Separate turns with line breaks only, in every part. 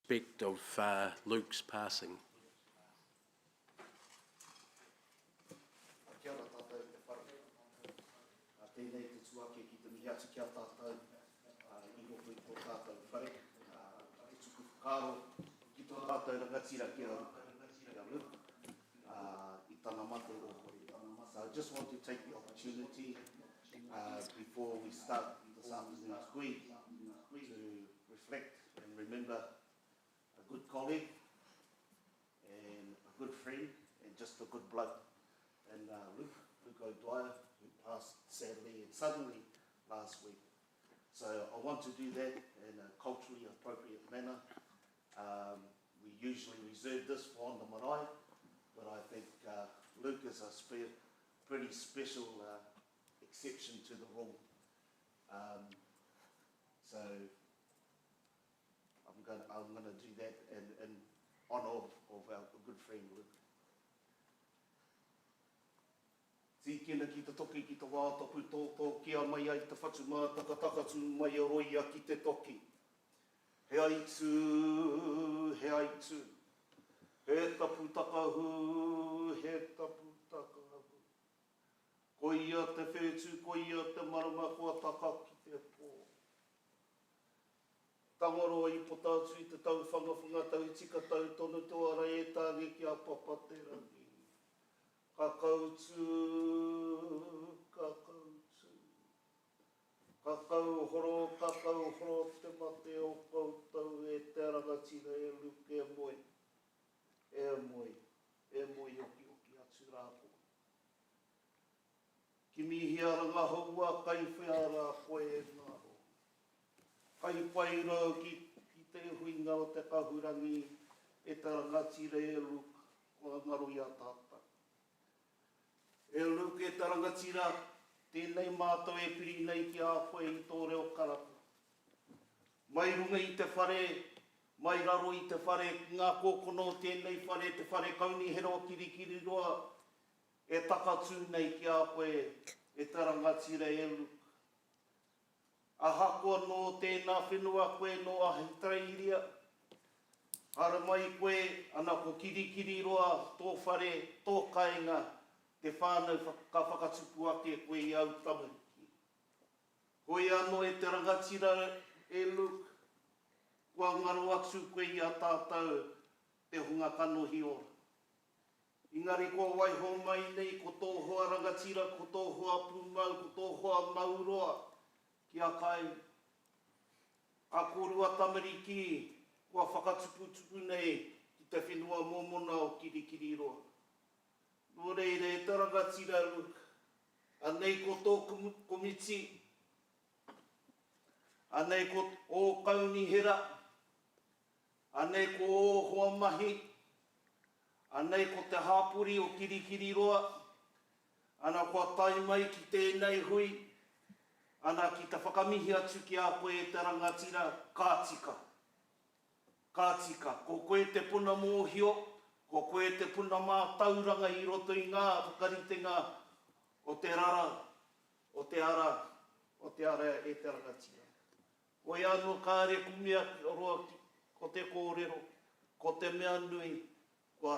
respect of Luke's passing.
Kia ora tātou te whare. Tēnei te tuake ki te mihi atu kia tātou i hoko i tō tātou whare. Te tuku whakaro ki tō tātou rangatira kia Luke. I tāna mate o hori. So I just want to take the opportunity before we start this afternoon's hui to reflect and remember a good colleague and a good friend and just a good bloke. And Luke O'Dwyer, who passed sadly and suddenly last week. So I want to do that in a culturally appropriate manner. We usually reserve this for on the marae, but I think Luke is a pretty special exception to the rule. So I'm going to do that in honour of our good friend Luke. Tīkina ki te toki ki te wā tapu tōtō kia mai ai te whatu mā takatakatu mai a roia ki te toki. He aitu, he aitu. He tapu takahu, he tapu takahu. Koia te whetū, koia te marama kua taka ki te pō. Tangaro i potatu i te tau whangawhanga tau tika tau tonu toara e tāne ki a papa te rangi. Kakautu, kakautu. Kakau horo te mate o koutou e te rangatira e Luke e moe. E moe oki atu rāpo. Ki mihi aranga haua, kai wheara koe e ngāro. Kai pai rau ki te huinga o te kahurangi e te rangatira e Luke, o ngaru i a tātai. E Luke e tarangatira, tēnei mātou e piri nei ki a koe i tō reo karapu. Mai runga i te whare, mai raro i te whare, ngā kōkono tēnei whare, te whare kauni hero kirikiri roa, e takatū nei ki a koe e tarangatira e Luke. A hakoa no tēnā whenua koe no a hitrairia, hara mai koe, ana ko kirikiri roa, tō whare, tō kainga, te whānau ka whakatupu ake koe i au tamariki. Hoi anō e te rangatira e Luke, kua ngaro atu koe i a tātou te hunga kanohi ora. Ingari kua waiho mai nei ko tō hoa rangatira, ko tō hoa pūmau, ko tō hoa mauroa ki a kai. A kōrua tamariki, kua whakatupu nei ki te whenua mōmona o kirikiri roa. Nō reire, e tarangatira Luke, anei ko tō komiti, anei ko o kauni hera, anei ko o hoa mahi, anei ko te hāpuri o kirikiri roa, ana kua tai mai ki tēnei hui, ana ki te whakamihi atu ki a koe e tarangatira, kātika. Kātika, ko koe te puna mōhio, ko koe te puna mā tauranga i roto i ngā whakaritenga o te rara, o te ara e te rangatira. Oi anō kāre kumia roa ko te kōrero, ko te mea nui, kua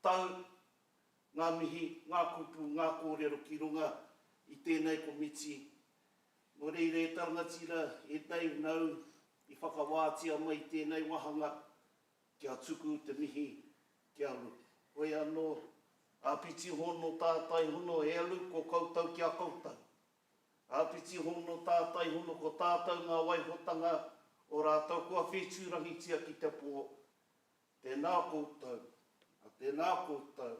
tau ngā mihi, ngā kupu, ngā kōrero ki runga i tēnei komiti. Nō reire e tarangatira e nei nau i whakawātia mai tēnei wahanga kia tuku te mihi kia Luke. Hoi anō, a piti hono tātai hono e Luke ko koutou kia koutou. A piti hono tātai hono ko tātou ngā waihotanga o rātou kua whetūrangitia ki te pō. Tēnā koutou, a tēnā koutou,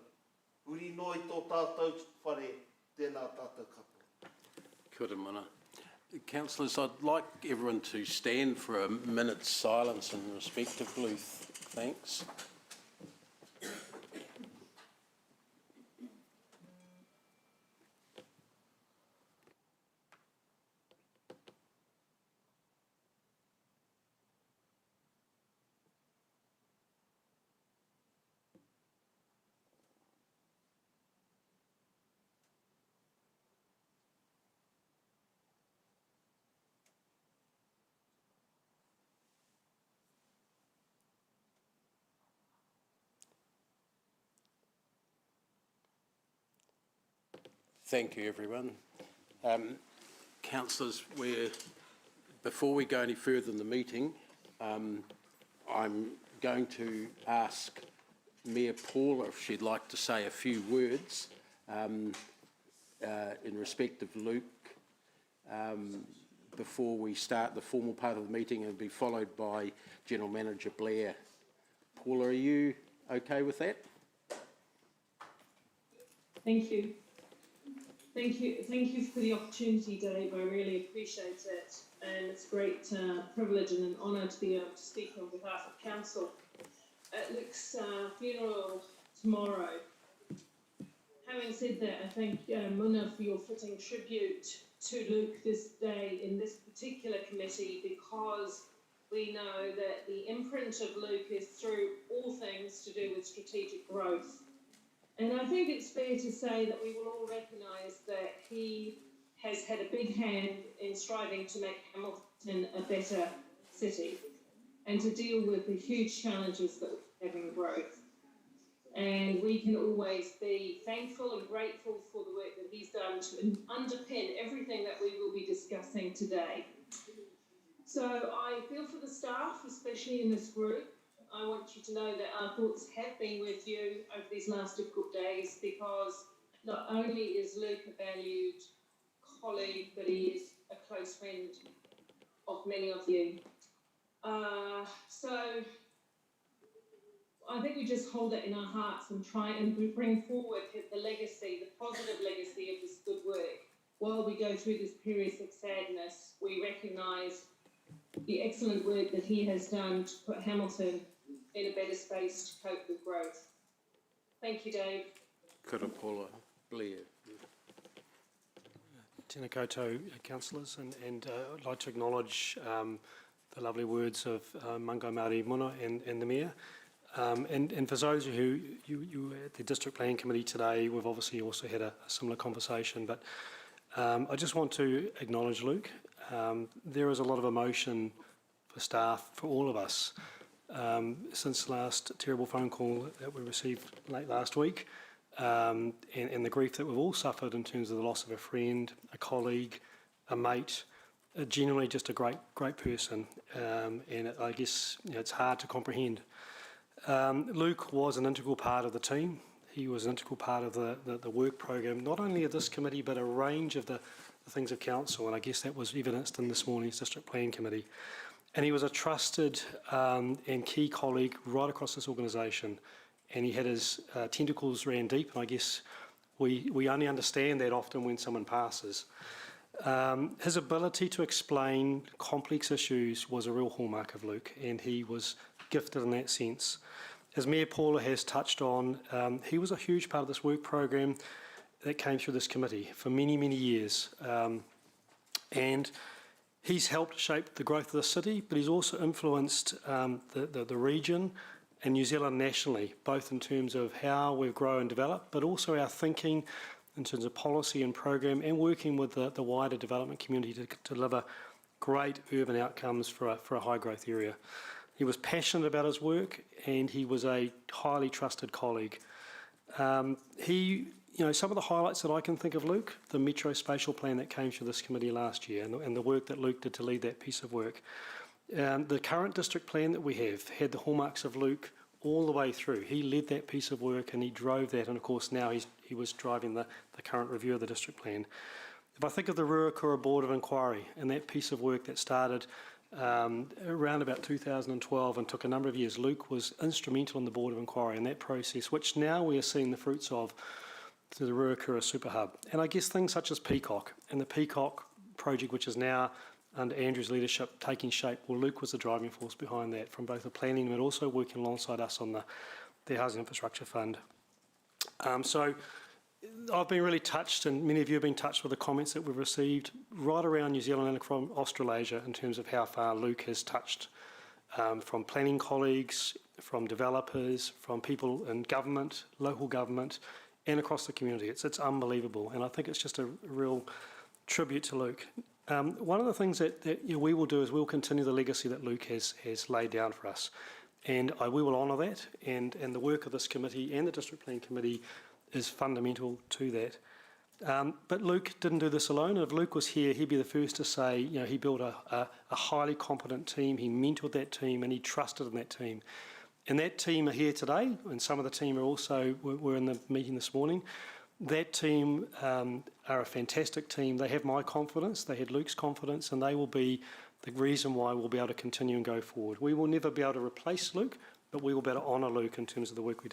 huri no i tō tātou whare, tēnā tātou kapo.
Kia ora mana. Councillors, I'd like everyone to stand for a minute's silence in respect of Luke. Thanks. Thank you, everyone. Councillors, before we go any further in the meeting, I'm going to ask Mayor Paula if she'd like to say a few words in respect of Luke before we start the formal part of the meeting, and be followed by General Manager Blair. Paula, are you okay with that?
Thank you. Thank you for the opportunity, Dave. I really appreciate it, and it's a great privilege and an honour to be able to speak on behalf of Council at Luke's funeral tomorrow. Having said that, I thank Muna for your fitting tribute to Luke this day in this particular committee, because we know that the imprint of Luke is through all things to do with strategic growth. And I think it's fair to say that we will all recognise that he has had a big hand in striving to make Hamilton a better city and to deal with the huge challenges that we have in growth. And we can always be thankful and grateful for the work that he's done to underpin everything that we will be discussing today. So I feel for the staff, especially in this group. I want you to know that our thoughts have been with you over these last difficult days, because not only is Luke a valued colleague, but he is a close friend of many of you. So I think we just hold it in our hearts and try and bring forward the legacy, the positive legacy of this good work. While we go through this period of sadness, we recognise the excellent work that he has done to put Hamilton in a better space to cope with growth. Thank you, Dave.
Kura Paula. Blair.
Tēnā koutou, councillors, and I'd like to acknowledge the lovely words of Mangai Māori Muna and the Mayor. And for those who you were at the District Planning Committee today, we've obviously also had a similar conversation, but I just want to acknowledge Luke. There is a lot of emotion for staff, for all of us, since the last terrible phone call that we received late last week, and the grief that we've all suffered in terms of the loss of a friend, a colleague, a mate, genuinely just a great person, and I guess it's hard to comprehend. Luke was an integral part of the team. He was an integral part of the work program, not only of this committee, but a range of the things of council, and I guess that was evidenced in this morning's District Planning Committee. And he was a trusted and key colleague right across this organisation, and he had his tentacles ran deep, and I guess we only understand that often when someone passes. His ability to explain complex issues was a real hallmark of Luke, and he was gifted in that sense. As Mayor Paula has touched on, he was a huge part of this work program that came through this committee for many, many years. And he's helped shape the growth of the city, but he's also influenced the region and New Zealand nationally, both in terms of how we grow and develop, but also our thinking in terms of policy and program, and working with the wider development community to deliver great urban outcomes for a high growth area. He was passionate about his work, and he was a highly trusted colleague. Some of the highlights that I can think of, Luke, the Metro Spatial Plan that came through this committee last year, and the work that Luke did to lead that piece of work. The current district plan that we have had the hallmarks of Luke all the way through. He led that piece of work and he drove that, and of course now he was driving the current review of the district plan. If I think of the Ruakura Board of Inquiry and that piece of work that started around about 2012 and took a number of years, Luke was instrumental in the Board of Inquiry and that process, which now we are seeing the fruits of through the Ruakura Super Hub. And I guess things such as Peacock and the Peacock project, which is now under Andrew's leadership taking shape, well, Luke was the driving force behind that from both the planning but also working alongside us on the Housing Infrastructure Fund. So I've been really touched, and many of you have been touched with the comments that we've received right around New Zealand and from Australasia in terms of how far Luke has touched, from planning colleagues, from developers, from people in government, local government, and across the community. It's unbelievable, and I think it's just a real tribute to Luke. One of the things that we will do is we'll continue the legacy that Luke has laid down for us, and we will honour that, and the work of this committee and the District Planning Committee is fundamental to that. But Luke didn't do this alone. If Luke was here, he'd be the first to say, you know, he built a highly competent team, he mentored that team, and he trusted in that team. And that team are here today, and some of the team are also were in the meeting this morning. That team are a fantastic team. They have my confidence, they had Luke's confidence, and they will be the reason why we'll be able to continue and go forward. We will never be able to replace Luke, but we will be able to honour Luke in terms of the work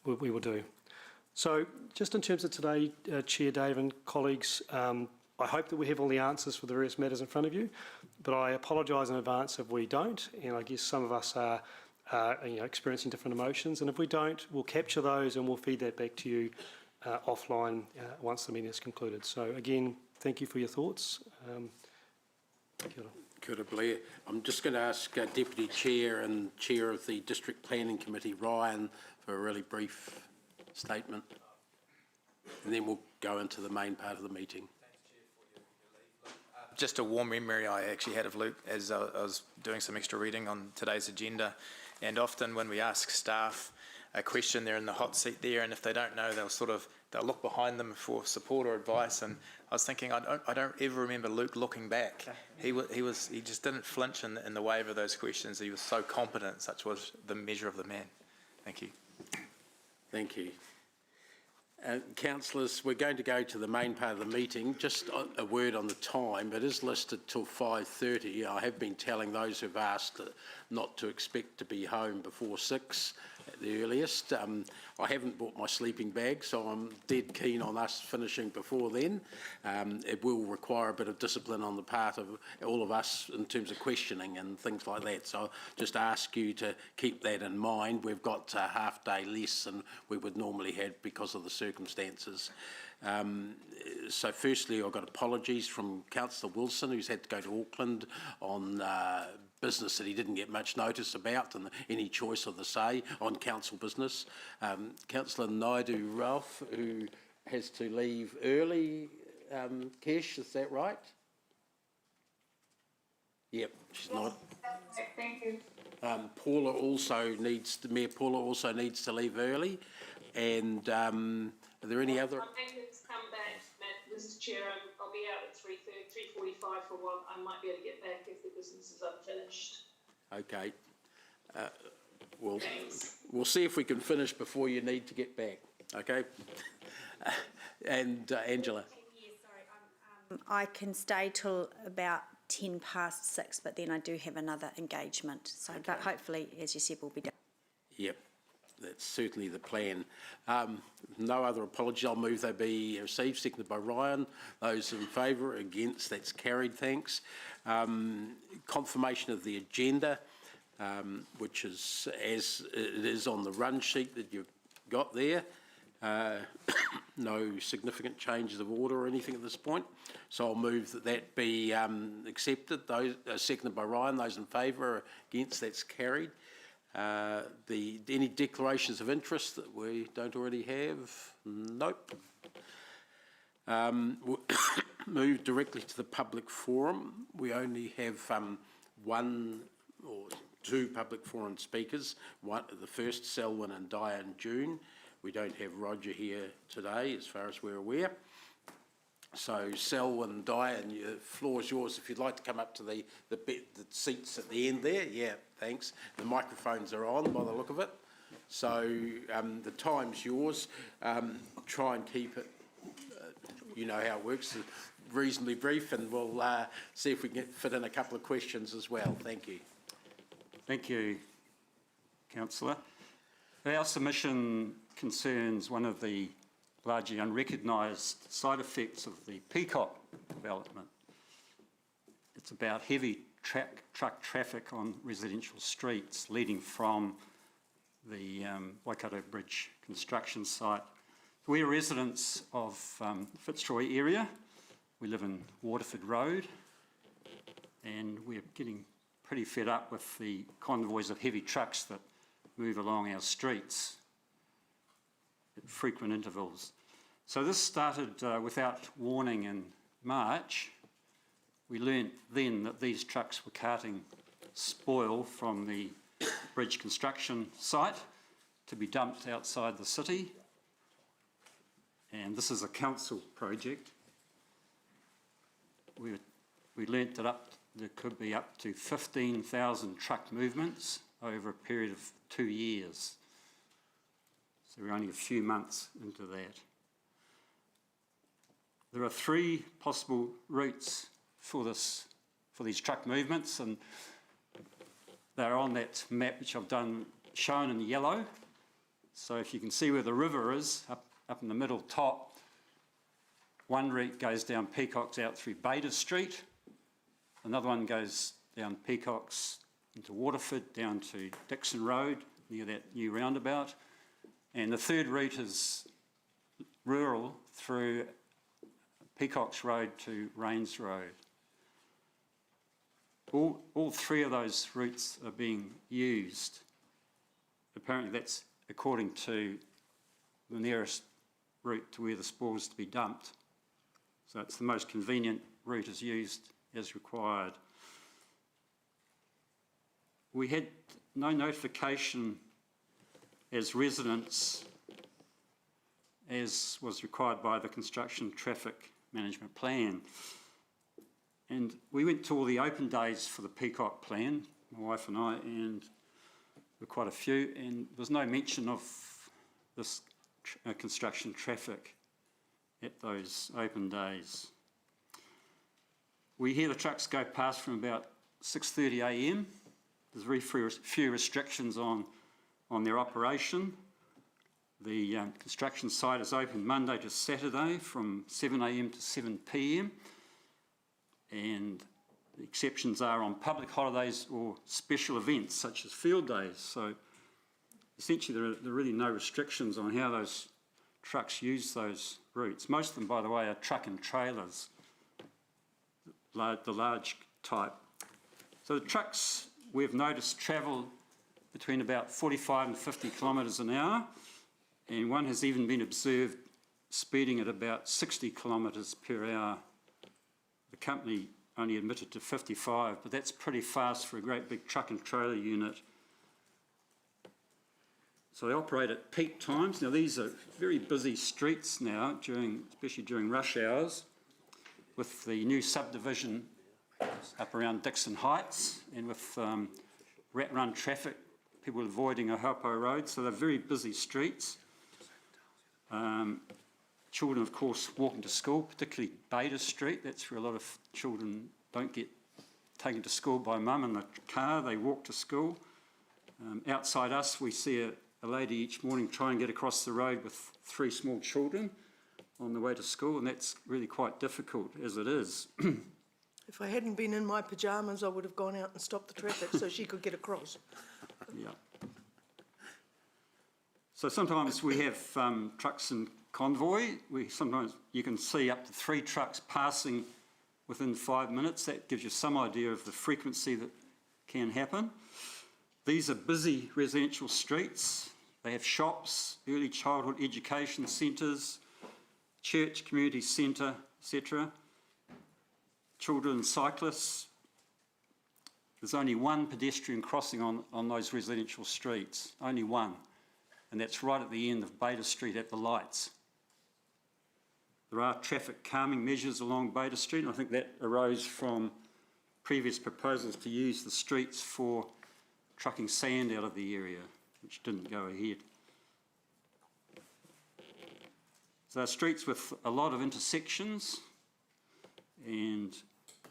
we will do. So just in terms of today, Chair Dave and colleagues, I hope that we have all the answers for the various matters in front of you, but I apologise in advance if we don't, and I guess some of us are experiencing different emotions, and if we don't, we'll capture those and we'll feed that back to you offline once the meeting is concluded. So again, thank you for your thoughts. Kia ora.
Kia ora, Blair. I'm just going to ask Deputy Chair and Chair of the District Planning Committee, Ryan, for a really brief statement, and then we'll go into the main part of the meeting.
Just a warm memory I actually had of Luke as I was doing some extra reading on today's agenda, and often when we ask staff a question, they're in the hot seat there, and if they don't know, they'll look behind them for support or advice. And I was thinking, I don't ever remember Luke looking back. He just didn't flinch in the wave of those questions. He was so competent. Such was the measure of the man. Thank you.
Thank you. Councillors, we're going to go to the main part of the meeting. Just a word on the time. It is listed till 5:30. I have been telling those who've asked not to expect to be home before 6 at the earliest. I haven't bought my sleeping bag, so I'm dead keen on us finishing before then. It will require a bit of discipline on the part of all of us in terms of questioning and things like that. So I'll just ask you to keep that in mind. We've got a half day less than we would normally have because of the circumstances. So firstly, I've got apologies from Councillor Wilson, who's had to go to Auckland on business that he didn't get much notice about, and any choice of the say on council business. Councillor Naidu Ralph, who has to leave early. Kesh, is that right? Yep, she's not.
Thank you.
Mayor Paula also needs to leave early. And are there any other?
I'm able to come back, Mr. Chair. I'll be out at 3:45 for a while. I might be able to get back if the business is unfinished.
Okay. We'll see if we can finish before you need to get back. Okay. And Angela.
Yeah, sorry. I can stay till about 6:10, but then I do have another engagement. So, okay. But hopefully, as you said, we'll be done.
Yep. That's certainly the plan. No other apologies. I'll move they be received. Seconded by Ryan. Those in favour, against, that's carried. Thanks. Confirmation of the agenda, which is as it is on the run sheet that you've got there. No significant changes of order or anything at this point. So I'll move that be accepted. Those seconded by Ryan. Those in favour, against, that's carried. Any declarations of interest that we don't already have? Nope. We'll move directly to the public forum. We only have one or two public forum speakers. The first, Selwyn and Diane June. We don't have Roger here today, as far as we're aware. So, Selwyn and Diane, the floor is yours. If you'd like to come up to the seats at the end there. Yeah, thanks. The microphones are on by the look of it. So, the time's yours. Try and keep it, you know how it works, reasonably brief, and we'll see if we can fit in a couple of questions as well. Thank you.
Thank you, Councillor. Our submission concerns one of the largely unrecognised side effects of the Peacock development. It's about heavy truck traffic on residential streets leading from the Waikato Bridge construction site. We're residents of Fitzroy area. We live in Waterford Road, and we're getting pretty fed up with the convoys of heavy trucks that move along our streets at frequent intervals. So this started without warning in March. We learnt then that these trucks were carting spoil from the bridge construction site to be dumped outside the city. and this is a council project. We learnt that there could be up to 15,000 truck movements over a period of 2 years. So we're only a few months into that. There are 3 possible routes for these truck movements, and they're on that map which I've shown in yellow. So if you can see where the river is, up in the middle top, one route goes down Peacocks out through Bader Street. Another one goes down Peacocks into Waterford, down to Dixon Road, near that new roundabout. And the third route is rural through Peacocks Road to Rains Road. All 3 of those routes are being used. Apparently that's according to the nearest route to where the spoil is to be dumped. So it's the most convenient route is used as required. We had no notification as residents as was required by the Construction Traffic Management Plan. And we went to all the open days for the Peacock Plan, my wife and I, and there were quite a few, and there was no mention of this construction traffic at those open days. We hear the trucks go past from about 6:30 a.m. There's very few restrictions on their operation. The construction site is open Monday to Saturday from 7 a.m. to 7 p.m. and the exceptions are on public holidays or special events such as field days. So essentially there are really no restrictions on how those trucks use those routes. Most of them, by the way, are truck and trailers, the large type. So the trucks, we've noticed, travel between about 45 and 50 kilometres an hour, and one has even been observed speeding at about 60 kilometres per hour. The company only admitted to 55, but that's pretty fast for a great big truck and trailer unit. So they operate at peak times. Now these are very busy streets now, especially during rush hours, with the new subdivision up around Dixon Heights and with rat run traffic, people avoiding Ohaupo Road, so they're very busy streets. Children, of course, walking to school, particularly Bader Street. That's where a lot of children don't get taken to school by mum in the car. They walk to school. Outside us, we see a lady each morning try and get across the road with 3 small children on the way to school, and that's really quite difficult as it is.
If I hadn't been in my pyjamas, I would have gone out and stopped the traffic so she could get across.
Yeah. So sometimes we have trucks in convoy. Sometimes you can see up to 3 trucks passing within 5 minutes. That gives you some idea of the frequency that can happen. These are busy residential streets. They have shops, early childhood education centres, church, community centre, etc. Children, cyclists. There's only one pedestrian crossing on those residential streets, only one, and that's right at the end of Bader Street at the lights. There are traffic calming measures along Bader Street, and I think that arose from previous proposals to use the streets for trucking sand out of the area, which didn't go ahead. So they're streets with a lot of intersections, and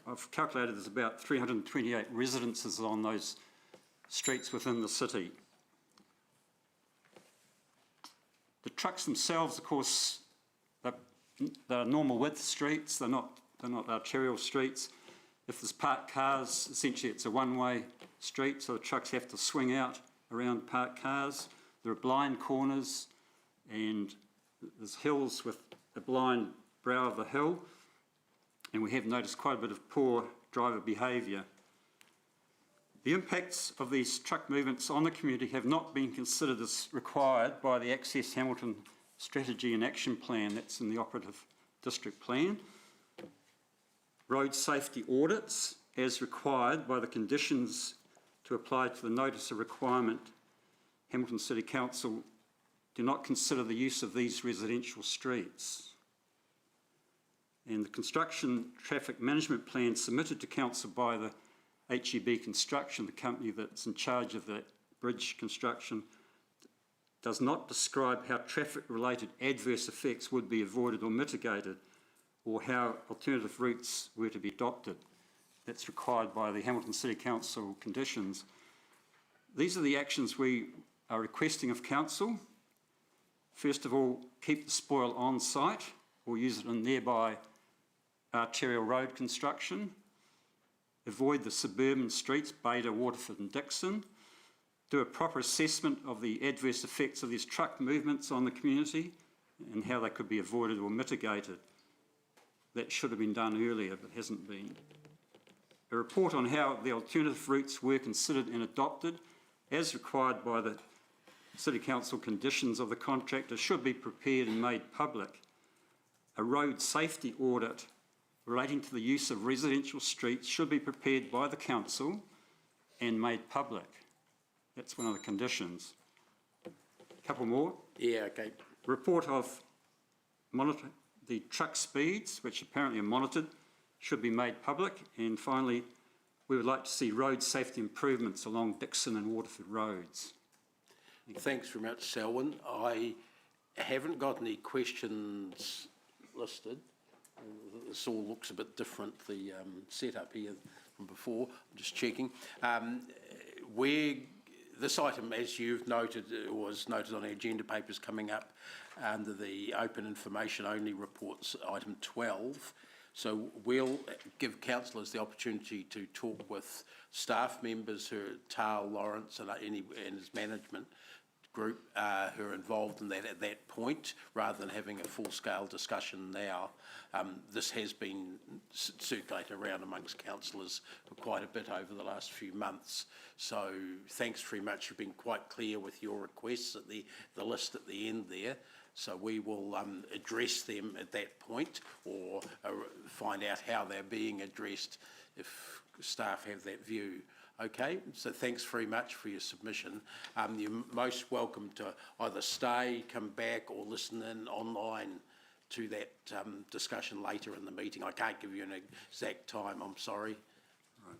I've calculated there's about 328 residences on those streets within the city. The trucks themselves, of course, they're normal width streets. They're not arterial streets. If there's parked cars, essentially it's a one-way street, so the trucks have to swing out around parked cars. There are blind corners, and there's hills with a blind brow of the hill, and we have noticed quite a bit of poor driver behaviour. The impacts of these truck movements on the community have not been considered as required by the Access Hamilton Strategy and Action Plan that's in the operative district plan. Road safety audits, as required by the conditions to apply to the Notice of Requirement Hamilton City Council do not consider the use of these residential streets. And the construction traffic management plan submitted to council by the HEB Construction, the company that's in charge of that bridge construction, does not describe how traffic-related adverse effects would be avoided or mitigated, or how alternative routes were to be adopted. That's required by the Hamilton City Council conditions. These are the actions we are requesting of council. First of all, keep the spoil on site or use it in nearby arterial road construction. Avoid the suburban streets, Beta, Waterford and Dixon. Do a proper assessment of the adverse effects of these truck movements on the community and how they could be avoided or mitigated. That should have been done earlier, but hasn't been. A report on how the alternative routes were considered and adopted, as required by the City Council conditions of the contractor, should be prepared and made public. A road safety audit relating to the use of residential streets should be prepared by the council and made public. That's one of the conditions. A couple more.
Yeah, okay.
Report of the truck speeds, which apparently are monitored, should be made public. And finally, we would like to see road safety improvements along Dixon and Waterford roads.
Thanks very much, Selwyn. I haven't got any questions listed. This all looks a bit different, the setup here from before. I'm just checking. This item, as you've noted, was noted on the agenda papers coming up under the open information only reports, item 12. So we'll give councillors the opportunity to talk with staff members who are Tal, Lawrence and his management group who are involved in that at that point, rather than having a full-scale discussion now. This has been circulated around amongst councillors for quite a bit over the last few months. So thanks very much. You've been quite clear with your requests at the list at the end there. So we will address them at that point, or find out how they're being addressed if staff have that view. Okay, so thanks very much for your submission. You're most welcome to either stay, come back, or listen in online to that discussion later in the meeting. I can't give you an exact time, I'm sorry. Right.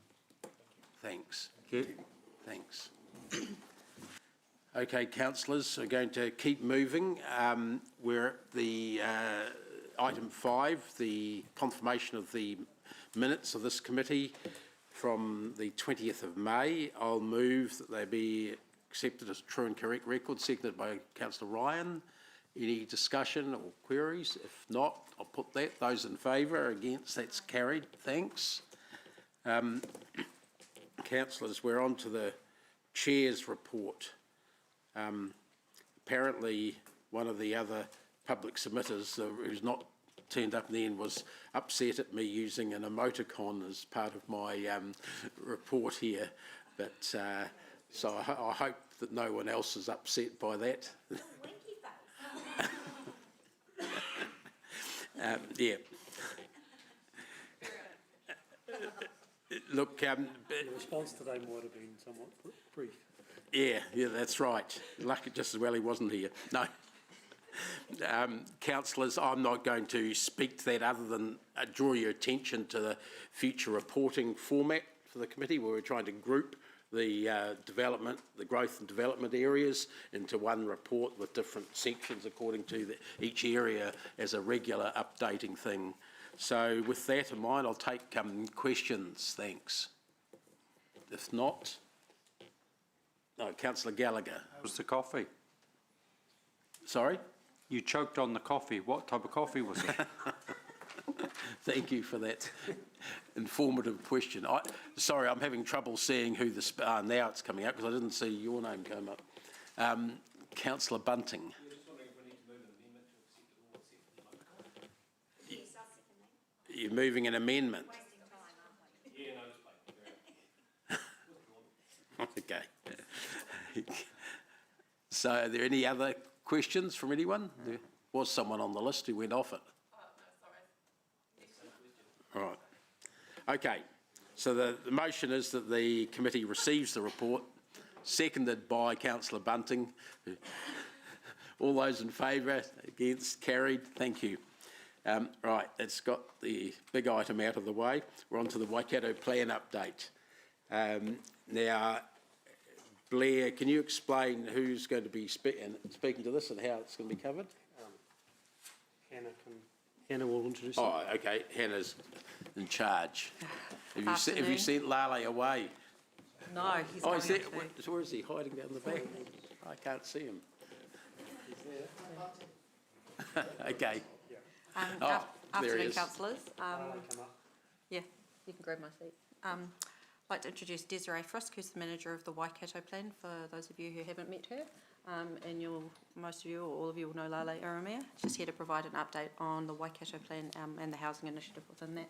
Thanks.
Thank you.
Thanks. Okay, councillors, we're going to keep moving. We're at the item 5, the confirmation of the minutes of this committee from the 20th of May. I'll move that they be accepted as true and correct record, seconded by Councillor Ryan. Any discussion or queries? If not, I'll put that. Those in favour, against, that's carried. Thanks. Councillors, we're on to the Chair's report. Apparently, one of the other public submitters who's not turned up in the end was upset at me using an emoticon as part of my report here. But so I hope that no one else is upset by that. Yeah. Look,
The response today might have been somewhat brief.
yeah, that's right. Lucky just as well he wasn't here. No. Councillors, I'm not going to speak to that other than draw your attention to the future reporting format for the committee, where we're trying to group the development, the growth and development areas into one report with different sections according to each area as a regular updating thing. So with that in mind, I'll take questions. Thanks. If not, no, Councillor Gallagher.
It was the coffee.
Sorry?
You choked on the coffee. What type of coffee was it?
Thank you for that informative question. Sorry, I'm having trouble seeing who the... now it's coming up because I didn't see your name come up. Councillor Bunting. You're moving an amendment? Okay. So are there any other questions from anyone? There was someone on the list who went off it. All right. Okay. So the motion is that the committee receives the report, seconded by Councillor Bunting. All those in favour? Against? Carried. Thank you. Right, that's got the big item out of the way. We're on to the Waikato Plan update. Now, Blair, can you explain who's going to be speaking to this and how it's going to be covered?
Hannah will introduce it.
Oh, okay, Hannah's in charge. Have you sent Lale away?
No, he's
Oh,
going
is there,
to.
where is he, hiding down the back? I can't see him. Okay. Oh, there he
Afternoon,
is.
councillors. Yeah, you can grab my seat. I'd like to introduce Desiree Frisk, who's the manager of the Waikato Plan, for those of you who haven't met her. And most of you, or all of you, will know Lale Aramea. She's here to provide an update on the Waikato Plan and the housing initiative within that.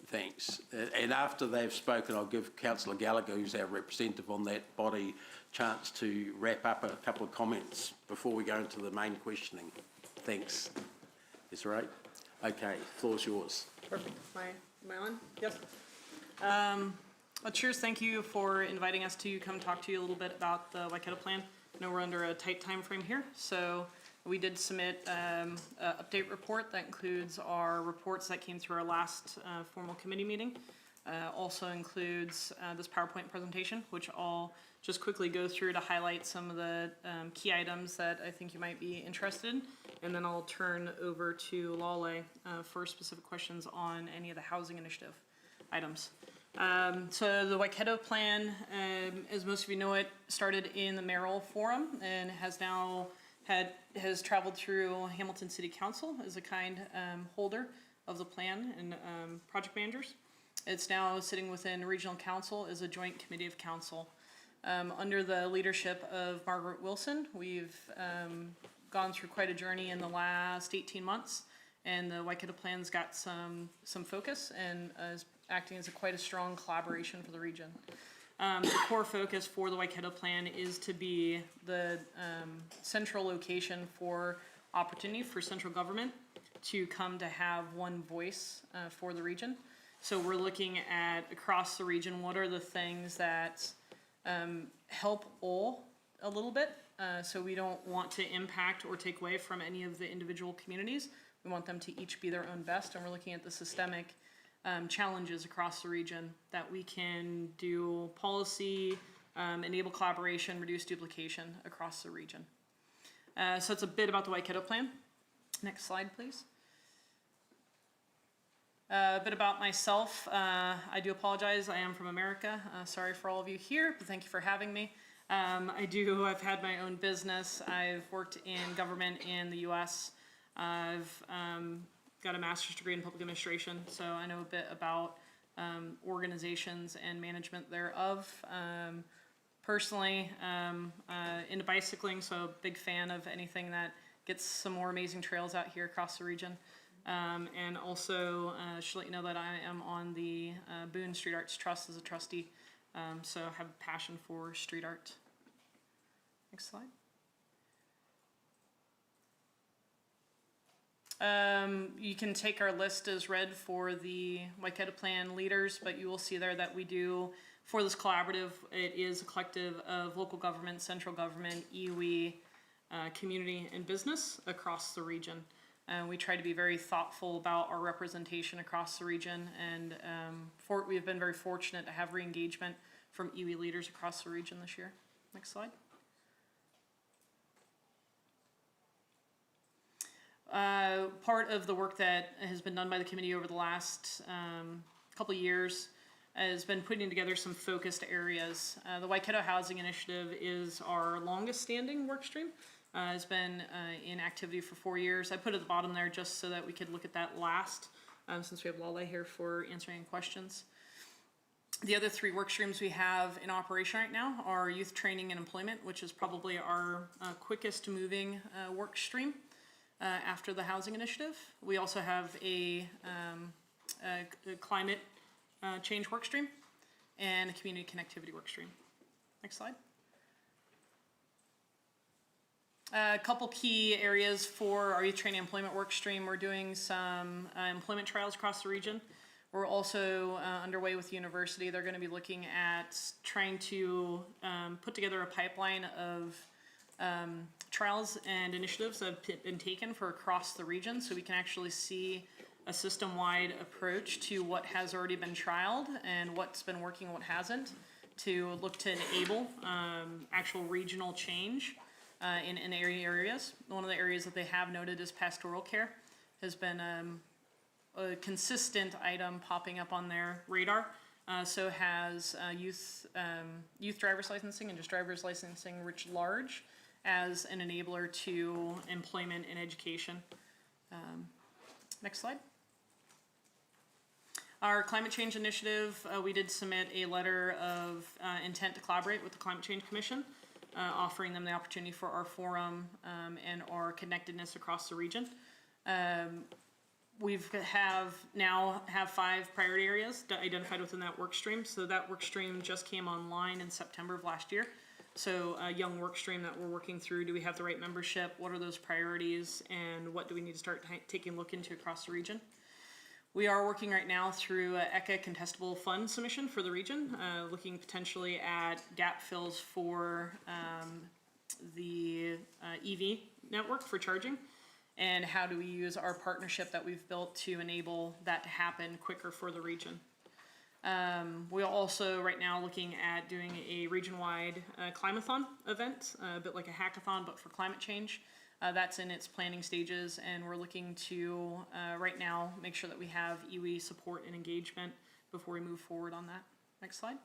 Thanks. And after they've spoken, I'll give Councillor Gallagher, who's our representative on that body, chance to wrap up a couple of comments before we go into the main questioning. Thanks. Is that right? Okay, floor's yours.
Perfect. Am I on? Yes. Cheers, thank you for inviting us to come talk to you a little bit about the Waikato Plan. I know we're under a tight time frame here, so we did submit an update report that includes our reports that came through our last formal committee meeting. Also includes this PowerPoint presentation, which I'll just quickly go through to highlight some of the key items that I think you might be interested in. And then I'll turn over to Lale for specific questions on any of the housing initiative items. So the Waikato Plan, as most of you know it, started in the Mayoral Forum and has now has traveled through Hamilton City Council as a kind holder of the plan and project managers. It's now sitting within Regional Council as a joint committee of council. Under the leadership of Margaret Wilson, we've gone through quite a journey in the last 18 months, and the Waikato Plan's got some focus and is acting as quite a strong collaboration for the region. The core focus for the Waikato Plan is to be the central location for opportunity for central government to come to have one voice for the region. So we're looking at across the region, what are the things that help all a little bit. So we don't want to impact or take away from any of the individual communities. We want them to each be their own best, and we're looking at the systemic challenges across the region that we can do policy, enable collaboration, reduce duplication across the region. So it's a bit about the Waikato Plan. Next slide, please. A bit about myself. I do apologize. I am from America. Sorry for all of you here, but thank you for having me. I've had my own business. I've worked in government in the U.S. I've got a master's degree in public administration, so I know a bit about organizations and management thereof. Personally, into bicycling, so big fan of anything that gets some more amazing trails out here across the region. And also, should let you know that I am on the Boone Street Arts Trust as a trustee, so I have a passion for street art. Next slide. You can take our list as read for the Waikato Plan leaders, but you will see there that we do, for this collaborative, it is a collective of local government, central government, iwi, community, and business across the region. We try to be very thoughtful about our representation across the region, and we've been very fortunate to have re-engagement from iwi leaders across the region this year. Next slide. Part of the work that has been done by the committee over the last couple of years has been putting together some focused areas. The Waikato Housing Initiative is our longest standing work stream. Has been in activity for 4 years. I put it at the bottom there just so that we could look at that last, since we have Lale here for answering questions. The other 3 work streams we have in operation right now are youth training and employment, which is probably our quickest moving work stream after the housing initiative. We also have a climate change work stream and a community connectivity work stream. Next slide. A couple key areas for our youth training employment work stream. We're doing some employment trials across the region. We're also underway with the university. They're going to be looking at trying to put together a pipeline of trials and initiatives that have been taken for across the region, so we can actually see a system-wide approach to what has already been trialed and what's been working and what hasn't, to look to enable actual regional change in areas. One of the areas that they have noted is pastoral care has been a consistent item popping up on their radar. So has youth driver's licensing and just driver's licensing writ large as an enabler to employment and education. Next slide. Our climate change initiative, we did submit a letter of intent to collaborate with the Climate Change Commission, offering them the opportunity for our forum and our connectedness across the region. We've now have 5 priority areas identified within that work stream. So that work stream just came online in September of last year. So a young work stream that we're working through. Do we have the right membership? What are those priorities? And what do we need to start taking a look into across the region? We are working right now through ECA contestable fund submission for the region, looking potentially at gap fills for the EV network for charging. And how do we use our partnership that we've built to enable that to happen quicker for the region. We're also right now looking at doing a region-wide climathon event, a bit like a hackathon, but for climate change. That's in its planning stages, and we're looking to, right now, make sure that we have iwi support and engagement before we move forward on that. Next slide.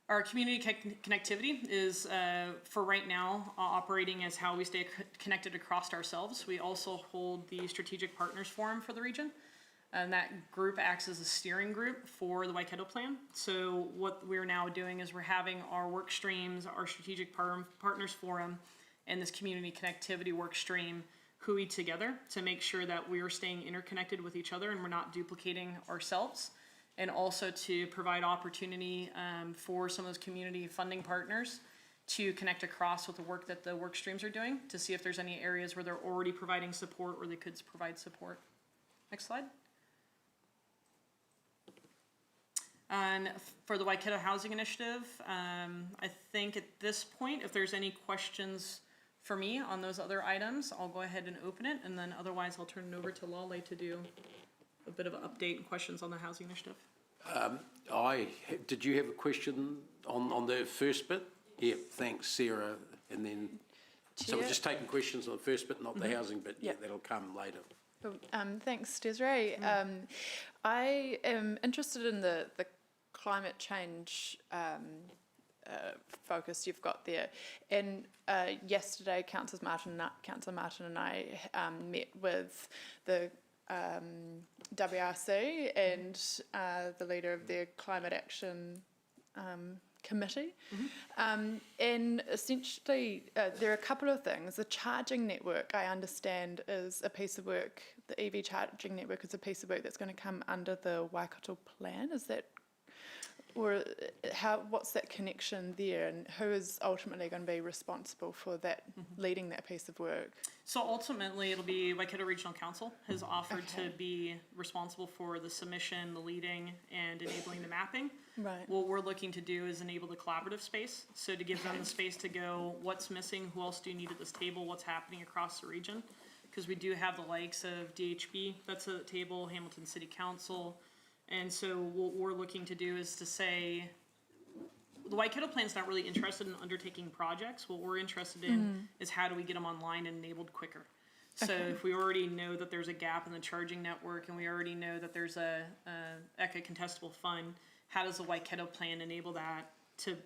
Our community connectivity is, for right now, operating as how we stay connected across ourselves. We also hold the Strategic Partners Forum for the region, and that group acts as a steering group for the Waikato Plan. So what we're now doing is we're having our work streams, our Strategic Partners Forum, and this community connectivity work stream hui together to make sure that we're staying interconnected with each other and we're not duplicating ourselves. And also to provide opportunity for some of those community funding partners to connect across with the work that the work streams are doing to see if there's any areas where they're already providing support or they could provide support. Next slide. And for the Waikato Housing Initiative, I think at this point, if there's any questions for me on those other items, I'll go ahead and open it, and then otherwise I'll turn it over to Lale to do a bit of an update and questions on the housing initiative.
Did you have a question on the first bit? Yeah, thanks, Sarah. And then, so we're just taking questions on the first bit, not the housing bit. Yeah, that'll come later.
Cool. Thanks, Desiree. I am interested in the climate change focus you've got there. And yesterday, Councillor Martin and I met with the WRC and the leader of their climate action committee. And essentially, there are a couple of things. The charging network, I understand, is a piece of work, the EV charging network is a piece of work that's going to come under the Waikato Plan. Is that, or what's that connection there, and who is ultimately going to be responsible for that, leading that piece of work?
So ultimately, it'll be Waikato Regional Council has offered to be responsible for the submission, the leading, and enabling the mapping.
Right.
What we're looking to do is enable the collaborative space. So to give them the space to go, what's missing, who else do you need at this table, what's happening across the region? Because we do have the likes of DHB that's at the table, Hamilton City Council. And so what we're looking to do is to say, the Waikato Plan's not really interested in undertaking projects. What we're interested in is how do we get them online and enabled quicker. So if we already know that there's a gap in the charging network and we already know that there's a ECA contestable fund, how does the Waikato Plan enable that to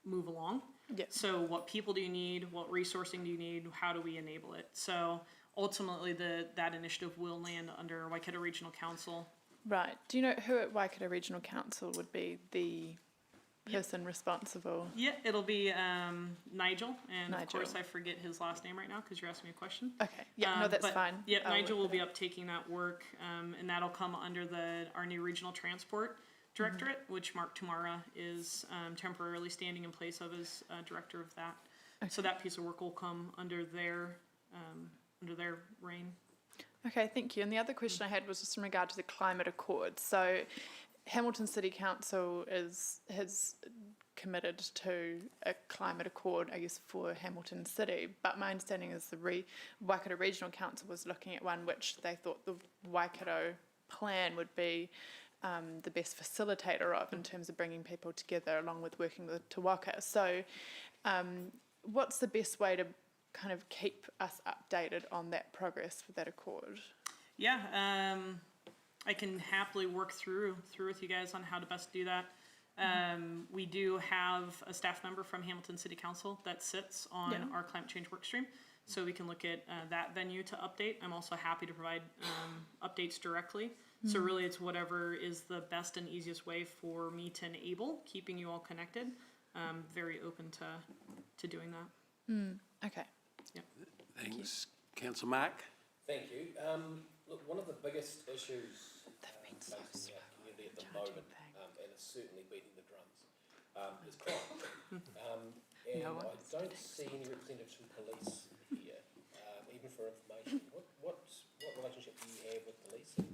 move along?
Yep.
So what people do you need? What resourcing do you need? How do we enable it? So ultimately that initiative will land under Waikato Regional Council.
Right. Do you know who at Waikato Regional Council would be the person responsible?
Yeah, it'll be Nigel, and of
Nigel.
course I forget his last name right now because you're asking me a question.
Okay. Yeah. No, that's
but,
fine.
Yeah,
I'll
Nigel will
work
be
with
uptaking that work, and that'll come under our new Regional Transport Directorate, which Mark Tamara is temporarily standing in place of as director of that. Okay. So that piece of work will come under their reign.
Okay, thank you. And the other question I had was just in regard to the climate accord. So Hamilton City Council has committed to a climate accord, I guess, for Hamilton City. But my understanding is the Waikato Regional Council was looking at one which they thought the Waikato plan would be the best facilitator of in terms of bringing people together along with working with Te Waka. So what's the best way to kind of keep us updated on that progress with that accord?
Yeah, I can happily work through with you guys on how to best do that. We do have a staff member from Hamilton City Council that sits on our climate change work stream, so we can look at that venue to update. I'm also happy to provide updates directly. So really it's whatever is the best and easiest way for me to enable keeping you all connected. Very open to doing that.
Okay.
Thanks. Councillor Mark?
Thank you. Look, one of the biggest issues facing our community at the moment, and it's certainly beating the drums, is crime. And I don't see any representatives from police here, even for information. What relationship do you have with police? And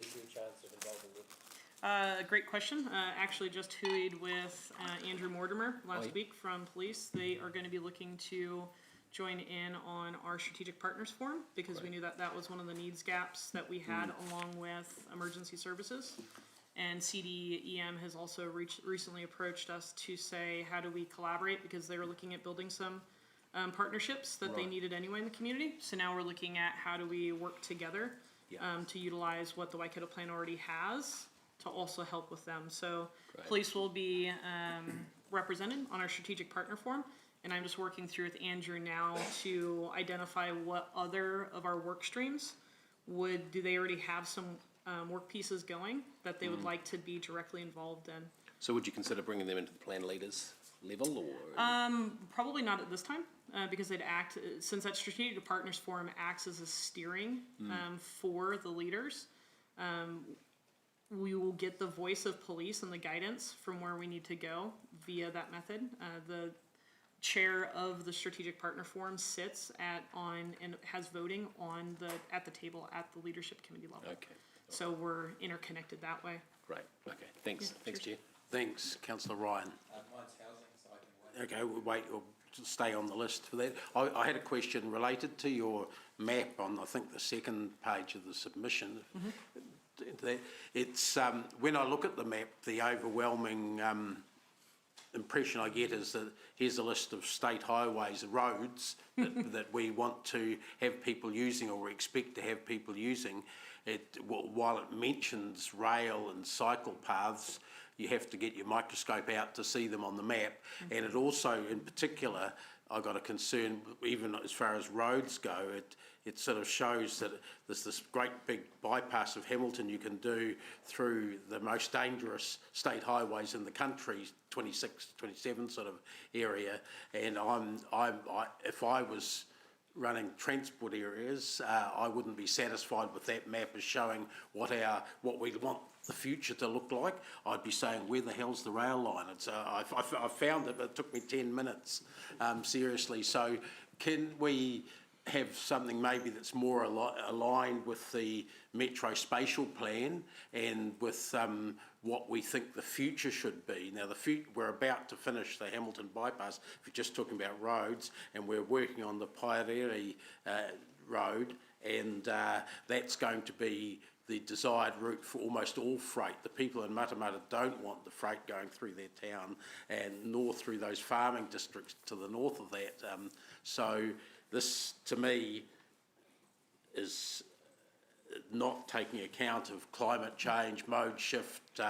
is there a chance of involving them?
Great question. Actually just hooeyed with Andrew Mortimer last week from police. They are going to be looking to join in on our strategic partners forum because we knew that that was one of the needs gaps that we had along with emergency services. And CDEM has also recently approached us to say, how do we collaborate? Because they were looking at building some partnerships that they needed anyway in the community. So now we're looking at how do we work together to utilize what the Waikato Plan already has to also help with them. So police will be represented on our strategic partner forum. And I'm just working through with Andrew now to identify what other of our work streams do they already have some work pieces going that they would like to be directly involved in.
So would you consider bringing them into the plan leaders level, or?
Probably not at this time because they'd act, since that strategic partners forum acts as a steering for the leaders. We will get the voice of police and the guidance from where we need to go via that method. The chair of the strategic partner forum sits and has voting at the table at the leadership committee level.
Okay.
So we're interconnected that way.
Great. Okay. Thanks. Thanks, Chair.
Thanks. Councillor Ryan?
Mine's housing, so I can wait.
Okay, we'll wait, we'll stay on the list for that. I had a question related to your map on, I think, the second page of the submission. It's, when I look at the map, the overwhelming impression I get is that here's a list of state highways, roads that we want to have people using or we expect to have people using. While it mentions rail and cycle paths, you have to get your microscope out to see them on the map. And it also, in particular, I've got a concern, even as far as roads go, it sort of shows that there's this great big bypass of Hamilton you can do through the most dangerous state highways in the country, 26, 27 sort of area. And if I was running transport areas, I wouldn't be satisfied with that map as showing what we want the future to look like. I'd be saying, where the hell's the rail line? I found it, but it took me 10 minutes, seriously. So can we have something maybe that's more aligned with the Metro Spatial Plan and with what we think the future should be? Now, we're about to finish the Hamilton bypass, if you're just talking about roads, and we're working on the Pairere road, and that's going to be the desired route for almost all freight. The people in Matamata don't want the freight going through their town and nor through those farming districts to the north of that. So this, to me, is not taking account of climate change, mode shift,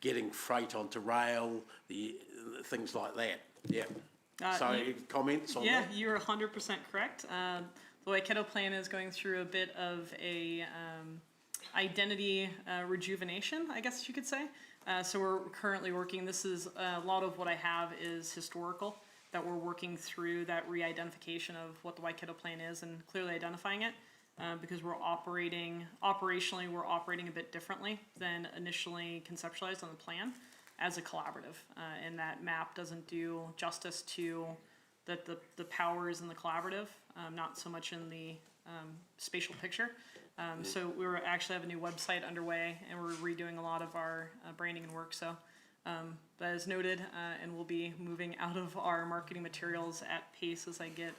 getting freight onto rail, things like that. Yeah. So comments on that?
Yeah, you're 100% correct. The Waikato Plan is going through a bit of a identity rejuvenation, I guess you could say. So we're currently working, this is a lot of what I have is historical, that we're working through that re-identification of what the Waikato Plan is and clearly identifying it. Because we're operationally, we're operating a bit differently than initially conceptualized on the plan as a collaborative. And that map doesn't do justice to the powers in the collaborative, not so much in the spatial picture. So we actually have a new website underway and we're redoing a lot of our branding and work. So That is noted, and we'll be moving out of our marketing materials at pace as I get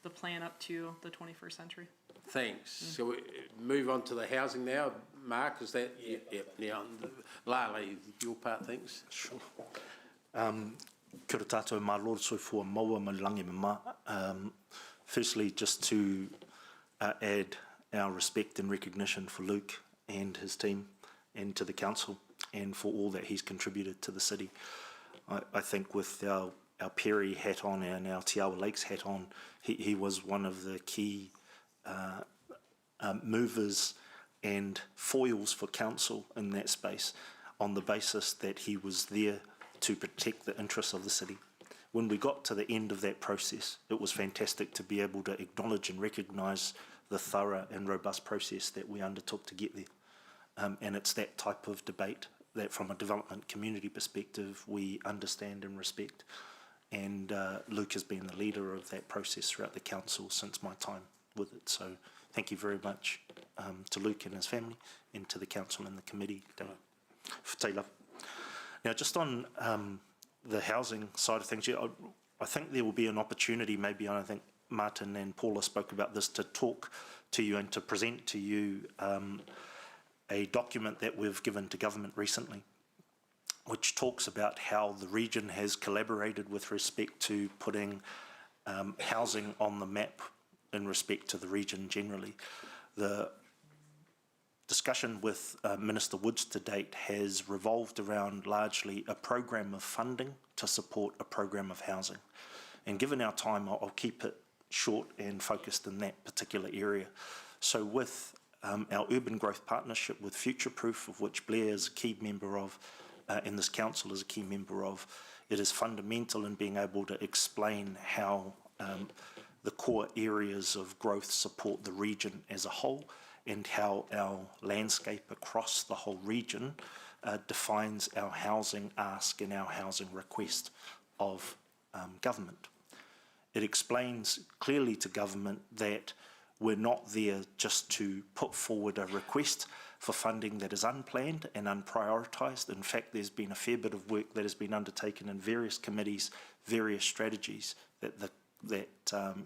the plan up to the 21st century.
Thanks. So we move on to the housing now. Mark, is that? Yep. Now, Lale, your part, thanks.
Sure. Kia ora tātou mā loro soi fua maua ma langi me mā. Firstly, just to add our respect and recognition for Luke and his team and to the council and for all that he's contributed to the city. I think with our Perry hat on and our Te Awa Lakes hat on, he was one of the key movers and foils for council in that space on the basis that he was there to protect the interests of the city. When we got to the end of that process, it was fantastic to be able to acknowledge and recognise the thorough and robust process that we undertook to get there. And it's that type of debate that from a development community perspective we understand and respect. And Luke has been the leader of that process throughout the council since my time with it. So thank you very much to Luke and his family and to the council and the committee. Now just on the housing side of things, I think there will be an opportunity, maybe I think Martin and Paula spoke about this, to talk to you and to present to you a document that we've given to government recently, which talks about how the region has collaborated with respect to putting housing on the map in respect to the region generally. The discussion with Minister Woods to date has revolved around largely a program of funding to support a program of housing. And given our time, I'll keep it short and focused in that particular area. So with our urban growth partnership with Future Proof, of which Blair is a key member of, and this council is a key member of, it is fundamental in being able to explain how the core areas of growth support the region as a whole, and how our landscape across the whole region defines our housing ask and our housing request of government. It explains clearly to government that we're not there just to put forward a request for funding that is unplanned and unprioritised. In fact, there's been a fair bit of work that has been undertaken in various committees, various strategies that the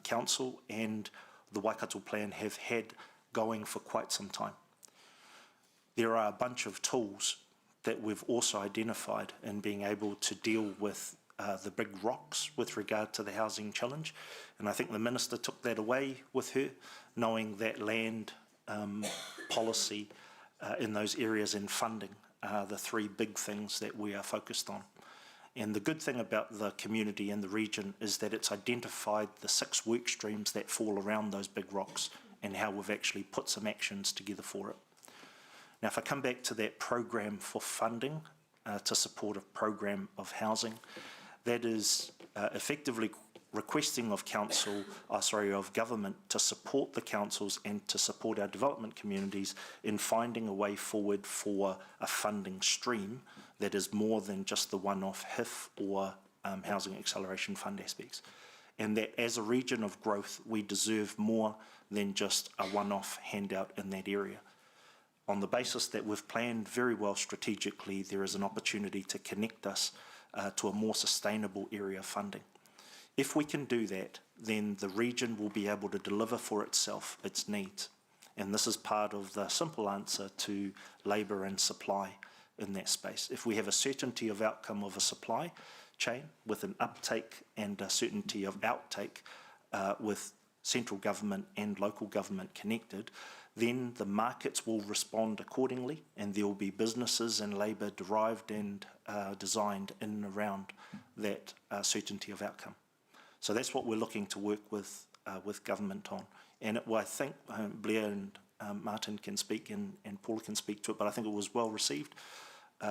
council and the Waikato Plan have had going for quite some time. There are a bunch of tools that we've also identified in being able to deal with the big rocks with regard to the housing challenge. And I think the Minister took that away with her, knowing that land policy in those areas and funding are the three big things that we are focused on. And the good thing about the community and the region is that it's identified the 6 work streams that fall around those big rocks and how we've actually put some actions together for it. Now, if I come back to that program for funding to support a program of housing, that is effectively requesting of of government to support the councils and to support our development communities in finding a way forward for a funding stream that is more than just the one-off HIF or Housing Acceleration Fund aspects. And that as a region of growth, we deserve more than just a one-off handout in that area. On the basis that we've planned very well strategically, there is an opportunity to connect us to a more sustainable area of funding. If we can do that, then the region will be able to deliver for itself its needs. And this is part of the simple answer to labour and supply in that space. If we have a certainty of outcome of a supply chain with an uptake and a certainty of outtake with central government and local government connected, then the markets will respond accordingly, and there will be businesses and labour derived and designed in and around that certainty of outcome. So that's what we're looking to work with government on. And I think Blair and Martin can speak and Paula can speak to it, but I think it was well received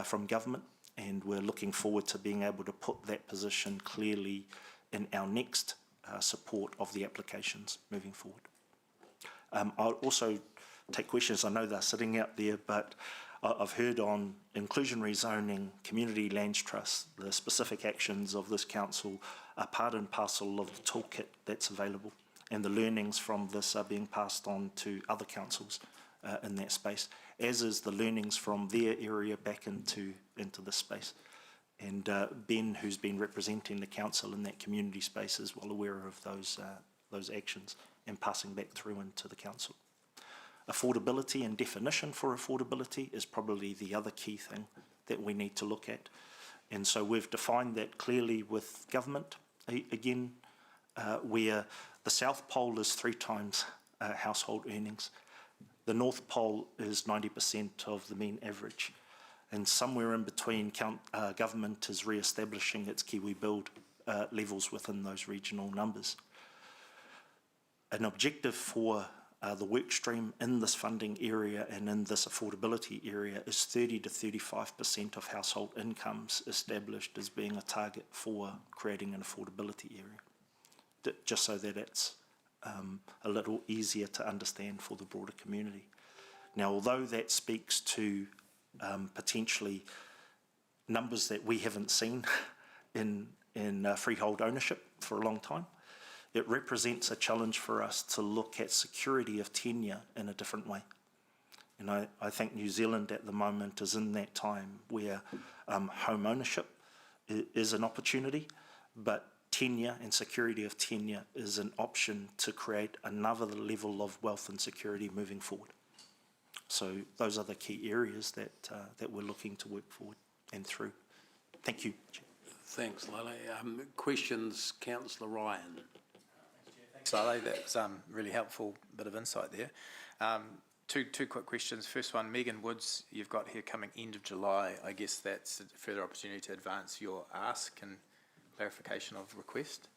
from government, and we're looking forward to being able to put that position clearly in our next support of the applications moving forward. I'll also take questions. I know they're sitting out there, but I've heard on inclusionary zoning, community lands trust, the specific actions of this council are part and parcel of the toolkit that's available, and the learnings from this are being passed on to other councils in that space, as is the learnings from their area back into this space. And Ben, who's been representing the council in that community space, is well aware of those actions and passing that through into the council. Affordability and definition for affordability is probably the other key thing that we need to look at. And so we've defined that clearly with government, again, where the South Pole is 3 times household earnings. The North Pole is 90% of the mean average. And somewhere in between, government is re-establishing its Kiwi Build levels within those regional numbers. An objective for the work stream in this funding area and in this affordability area is 30 to 35% of household incomes established as being a target for creating an affordability area, just so that it's a little easier to understand for the broader community. Now, although that speaks to potentially numbers that we haven't seen in freehold ownership for a long time, it represents a challenge for us to look at security of tenure in a different way. And I think New Zealand at the moment is in that time where home ownership is an opportunity, but tenure and security of tenure is an option to create another level of wealth and security moving forward. So those are the key areas that we're looking to work forward and through. Thank you, Chair.
Thanks, Lale. Questions, Councillor Ryan?
Thanks, Lale. That was really helpful bit of insight there. Two quick questions. First one, Megan Woods, you've got here coming end of July. I guess that's a further opportunity to advance your ask and clarification of request.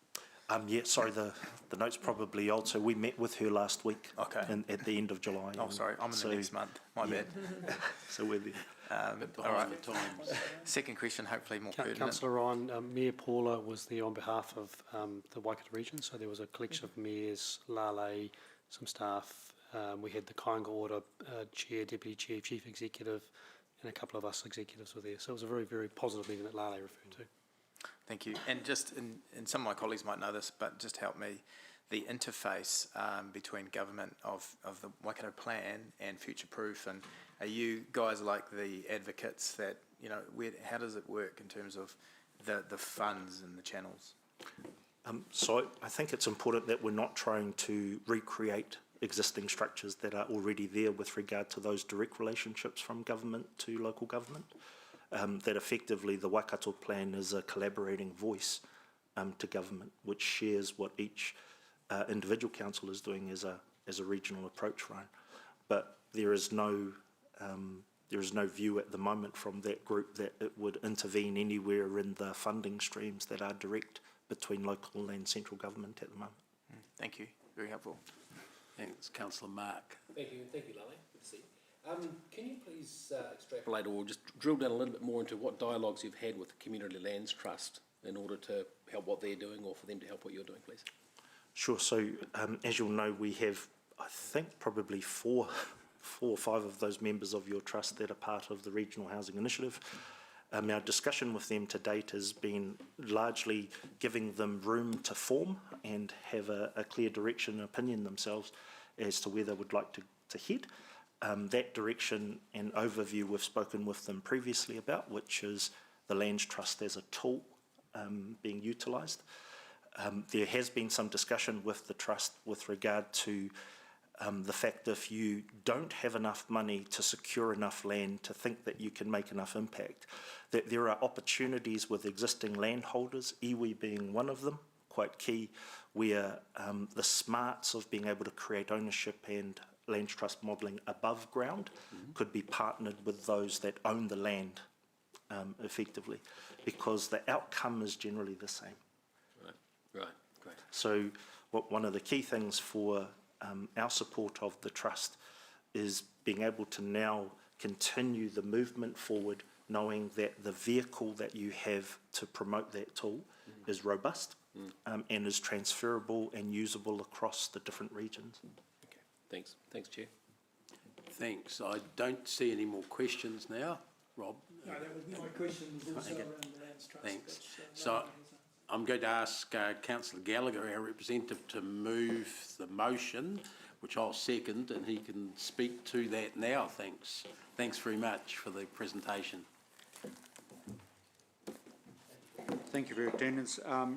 Yeah, sorry, the note's probably old. So we met with her last week.
Okay.
At the end of July.
Oh, sorry, I'm in the next month. My bad.
So we're there.
All right. Second question, hopefully more pertinent.
Councillor Ryan, Mayor Paula was there on behalf of the Waikato region, so there was a collection of mayors, Lale, some staff. We had the Kāinga Order Chair, Deputy Chair, Chief Executive, and a couple of us executives were there. So it was a very, very positive meeting that Lale referred to.
Thank you. And just, and some of my colleagues might know this, but just help me, the interface between government of the Waikato Plan and Future Proof, and are you guys like the advocates that, you know, how does it work in terms of the funds and the channels?
So I think it's important that we're not trying to recreate existing structures that are already there with regard to those direct relationships from government to local government. That effectively the Waikato Plan is a collaborating voice to government, which shares what each individual council is doing as a regional approach, right? But there is no view at the moment from that group that it would intervene anywhere in the funding streams that are direct between local and central government at the moment.
Thank you. Very helpful.
Thanks, Councillor Mark.
Thank you, Lale. Good to see you. Can you please extrapolate or just drill down a little bit more into what dialogues you've had with the Community Lands Trust in order to help what they're doing or for them to help what you're doing, please? Sure.
So as you'll know, we have, I think, probably four or five of those members of your trust that are part of the Regional Housing Initiative. Our discussion with them to date has been largely giving them room to form and have a clear direction and opinion themselves as to where they would like to head. That direction and overview we've spoken with them previously about, which is the Lands Trust as a tool being utilised. There has been some discussion with the Trust with regard to the fact that if you don't have enough money to secure enough land to think that you can make enough impact, that there are opportunities with existing landholders, iwi being one of them, quite key, where the smarts of being able to create ownership and Lands Trust modelling above ground could be partnered with those that own the land effectively, because the outcome is generally the same.
Right, great.
So one of the key things for our support of the Trust is being able to now continue the movement forward, knowing that the vehicle that you have to promote that tool is robust and is transferable and usable across the different regions.
Okay, thanks. Thanks, Chair.
Thanks. I don't see any more questions now. Rob?
No, that would be my question, was also around the Lands Trust.
Thanks. So I'm going to ask Councillor Gallagher, our representative, to move the motion, which I'll second, and he can speak to that now. Thanks. Thanks very much for the presentation.
Thank you for your attendance. I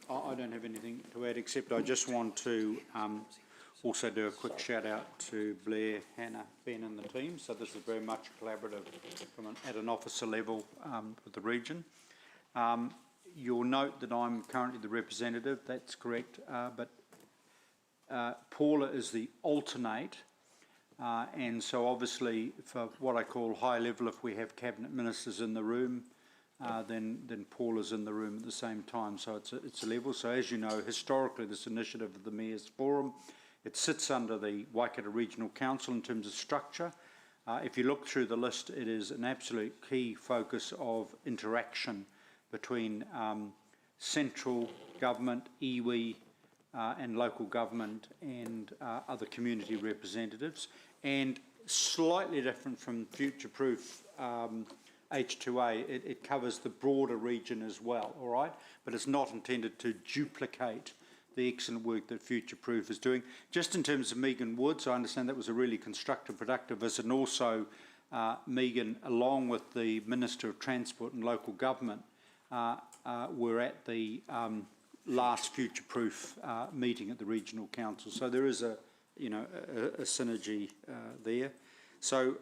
don't have anything to add, except I just want to also do a quick shout out to Blair, Hannah, Ben and the team. So this is very much collaborative at an officer level with the region. You'll note that I'm currently the representative, that's correct, but Paula is the alternate, and so obviously for what I call high level, if we have cabinet ministers in the room, then Paula's in the room at the same time, so it's a level. So as you know, historically this initiative of the Mayor's Forum, it sits under the Waikato Regional Council in terms of structure. If you look through the list, it is an absolute key focus of interaction between central government, iwi, and local government and other community representatives, and slightly different from Future-Proof H2A, it covers the broader region as well, all right? But it's not intended to duplicate the excellent work that Future-Proof is doing. Just in terms of Megan Woods, I understand that was a really constructive, productive visit, and also Megan, along with the Minister of Transport and Local Government, were at the last Future-Proof meeting at the Regional Council. So there is a synergy there. So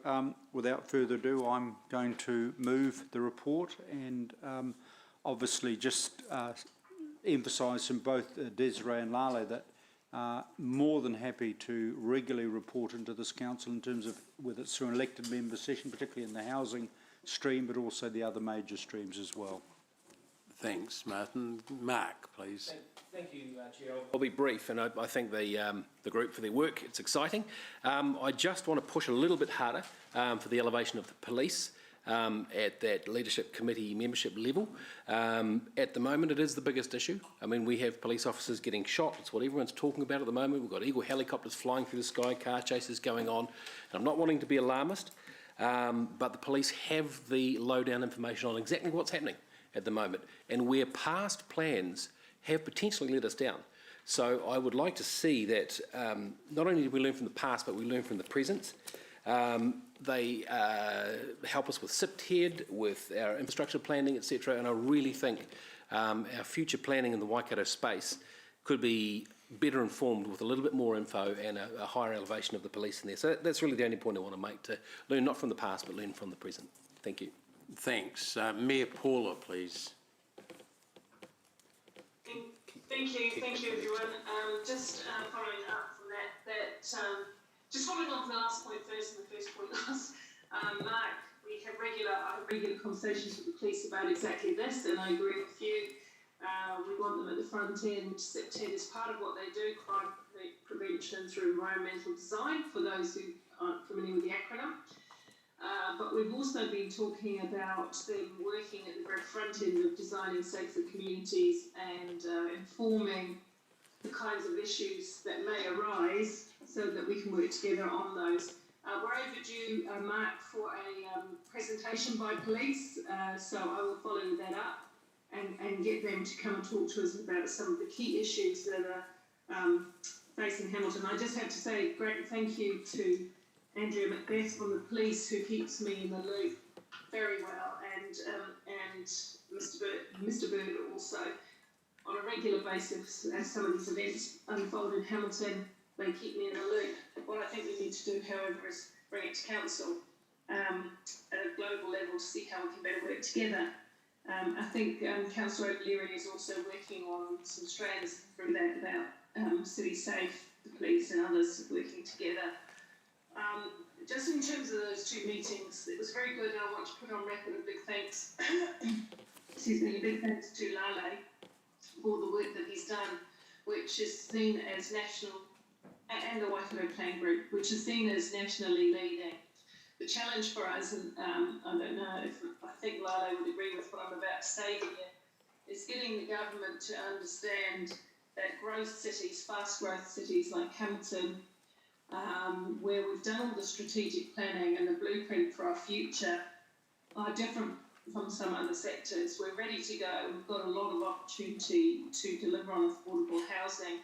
without further ado, I'm going to move the report and obviously just emphasise from both Desiree and Lale that more than happy to regularly report into this council in terms of whether it's through an elected member session, particularly in the housing stream, but also the other major streams as well.
Thanks, Martin. Mark, please.
Thank you, Chair. I'll be brief, and I thank the group for their work. It's exciting. I just want to push a little bit harder for the elevation of the police at that leadership committee membership level. At the moment, it is the biggest issue. I mean, we have police officers getting shot. It's what everyone's talking about at the moment. We've got Eagle helicopters flying through the sky, car chases going on. And I'm not wanting to be alarmist, but the police have the lowdown information on exactly what's happening at the moment, and where past plans have potentially let us down. So I would like to see that not only do we learn from the past, but we learn from the present. They help us with SIPTED, with our infrastructure planning, etc. And I really think our future planning in the Waikato space could be better informed with a little bit more info and a higher elevation of the police in there. So that's really the only point I want to make, to learn not from the past, but learn from the present. Thank you.
Thanks. Mayor Paula, please.
Thank you, everyone. Just following up from that, just following on from the last point first and the first point last, Mark, I have regular conversations with the police about exactly this, and I agree with you. We want them at the front end. SIPTED is part of what they do, crime prevention through environmental design, for those who aren't familiar with the acronym. But we've also been talking about them working at the very front end of designing safer communities and informing the kinds of issues that may arise so that we can work together on those. We're overdue, Mark, for a presentation by police, so I will follow that up and get them to come and talk to us about some of the key issues that are facing Hamilton. I just have to say great thank you to Andrea Macbeth from the police, who keeps me in the loop very well, and Mr. Bird also, on a regular basis, as some of these events unfold in Hamilton, they keep me in the loop. What I think we need to do, however, is bring it to council at a global level to see how we can better work together. I think Councillor O'Leary is also working on some strands through that about City Safe, the police and others working together. Just in terms of those two meetings, it was very good, and I want to put on record a big thanks, a big thanks to Lale for the work that he's done, which is seen as national, and the Waikato Plan Group, which is seen as nationally leading. The challenge for us, and I don't know if I think Lale would agree with what I'm about to say here, is getting the government to understand that growth cities, fast growth cities like Hamilton, where we've done all the strategic planning and the blueprint for our future, are different from some other sectors. We're ready to go. We've got a lot of opportunity to deliver on affordable housing,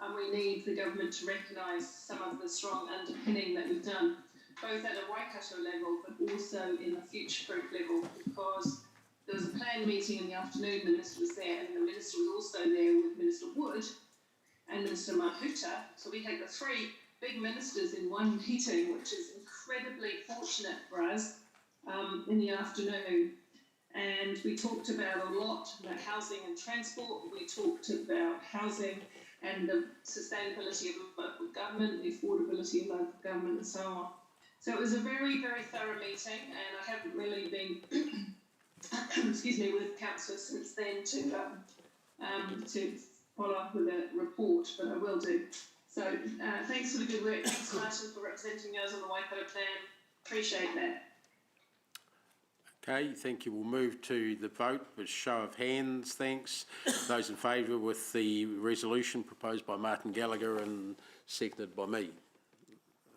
and we need the government to recognise some of the strong underpinning that we've done, both at a Waikato level but also in a future-proof level, because there was a planned meeting in the afternoon, the Minister was there, and the Minister was also there with Minister Wood and Minister Mahuta. So we had the three big ministers in one meeting, which is incredibly fortunate for us, in the afternoon. And we talked about a lot about housing and transport. We talked about housing and the sustainability of local government, the affordability of local government, and so on. So it was a very, very thorough meeting, and I haven't really been, excuse me, with councillors since then to follow up with a report, but I will do. So thanks for the good work. Thanks, Martin, for representing us on the Waikato plan. Appreciate that.
Okay, thank you. We'll move to the vote with show of hands. Thanks. Those in favour with the resolution proposed by Martin Gallagher and seconded by me.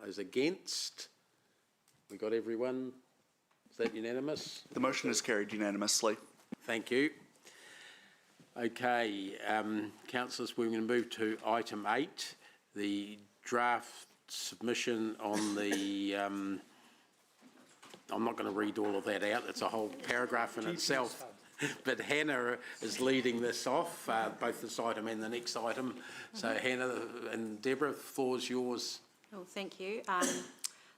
Those against? We got everyone? Is that unanimous?
The motion is carried unanimously.
Thank you. Okay, councillors, we're going to move to item 8, the draft submission on the I'm not going to read all of that out. It's a whole paragraph in itself. But Hannah is leading this off, both this item and the next item. So Hannah and Deborah, the floor is yours.
Well, thank you.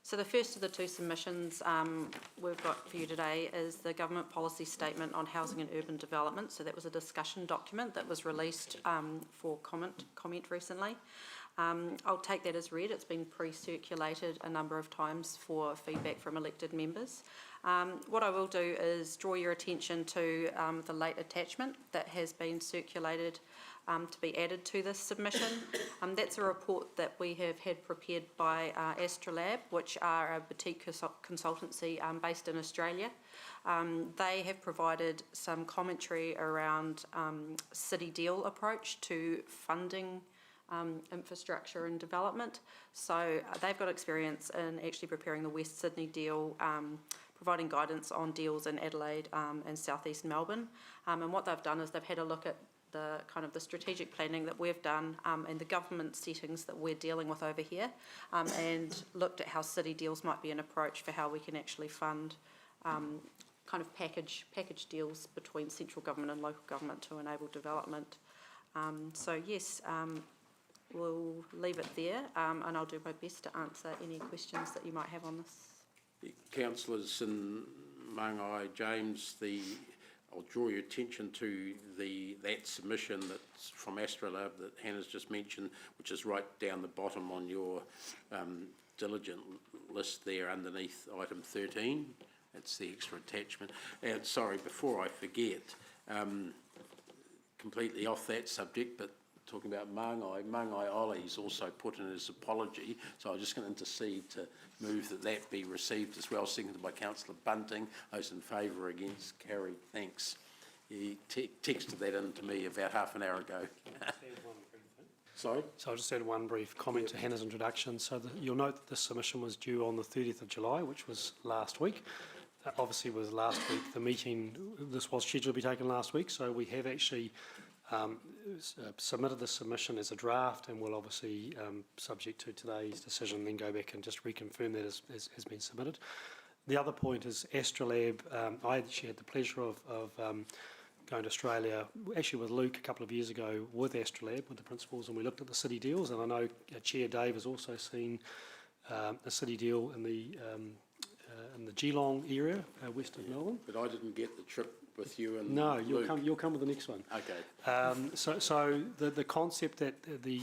So the first of the two submissions we've got for you today is the Government Policy Statement on Housing and Urban Development. So that was a discussion document that was released for comment recently. I'll take that as read. It's been pre-circulated a number of times for feedback from elected members. What I will do is draw your attention to the late attachment that has been circulated to be added to this submission. That's a report that we have had prepared by Astrolab, which are a boutique consultancy based in Australia. They have provided some commentary around City Deal approach to funding infrastructure and development. So they've got experience in actually preparing the West Sydney deal, providing guidance on deals in Adelaide and southeast Melbourne. And what they've done is they've had a look at the kind of the strategic planning that we've done and the government settings that we're dealing with over here, and looked at how city deals might be an approach for how we can actually fund kind of package deals between central government and local government to enable development. So yes, we'll leave it there, and I'll do my best to answer any questions that you might have on this.
Councillors in Mangai, James, I'll draw your attention to that submission that's from Astrolab that Hannah's just mentioned, which is right down the bottom on your diligent list there underneath item 13. That's the extra attachment. And sorry, before I forget, completely off that subject, but talking about Mangai Ollie's also put in his apology, so I'm just going to intercede to move that be received as well, seconded by Councillor Bunting. Those in favour, against, carried. Thanks. He texted that in to me about half an hour ago. Sorry?
So I'll just add one brief comment to Hannah's introduction. So you'll note that this submission was due on the 30th of July, which was last week. Obviously was last week. The meeting, this was scheduled to be taken last week, so we have actually submitted the submission as a draft, and we'll obviously, subject to today's decision, then go back and just reconfirm that has been submitted. The other point is Astrolab. I actually had the pleasure of going to Australia, actually with Luke a couple of years ago with Astrolab, with the principals, and we looked at the city deals, and I know Chair Dave has also seen a city deal in the Geelong area, west of Melbourne.
But I didn't get the trip with you and
No,
Luke.
you'll come with the next one.
Okay.
So the concept that the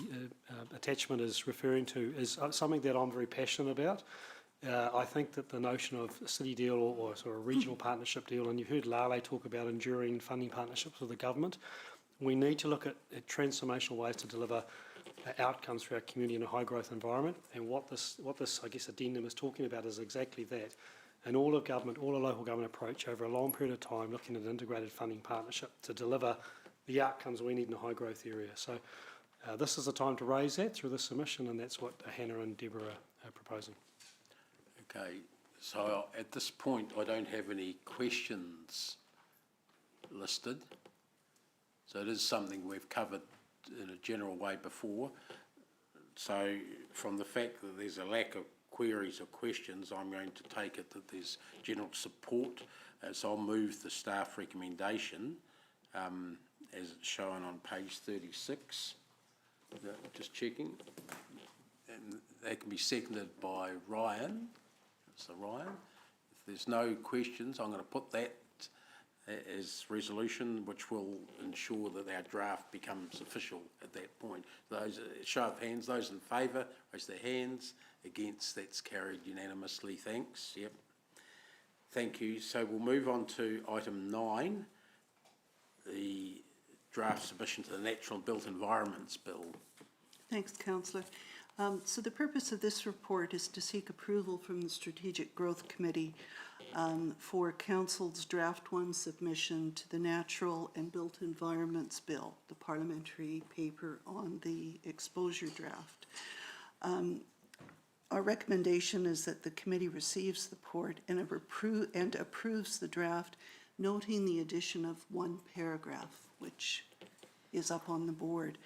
attachment is referring to is something that I'm very passionate about. I think that the notion of a city deal or sort of a regional partnership deal, and you've heard Lale talk about enduring funding partnerships with the government, we need to look at transformational ways to deliver outcomes for our community in a high growth environment. And what this I guess addendum is talking about is exactly that. An all of government, all of local government approach over a long period of time, looking at an integrated funding partnership to deliver the outcomes we need in a high growth area. So this is the time to raise that through this submission, and that's what Hannah and Deborah are proposing.
Okay, so at this point I don't have any questions listed. So it is something we've covered in a general way before. So from the fact that there's a lack of queries or questions, I'm going to take it that there's general support. So I'll move the staff recommendation as it's shown on page 36. Just checking. And that can be seconded by Ryan. So Ryan, if there's no questions, I'm going to put that as resolution, which will ensure that our draft becomes official at that point. Those, show of hands, those in favour, raise their hands. Against, that's carried unanimously. Thanks. Yep. Thank you. So we'll move on to item 9, the draft submission to the Natural and Built Environments Bill.
Thanks, Councillor. So the purpose of this report is to seek approval from the Strategic Growth Committee for Council's Draft 1 submission to the Natural and Built Environments Bill, the parliamentary paper on the exposure draft. Our recommendation is that the committee receives the report and approves the draft, noting the addition of one paragraph, which is up on the board.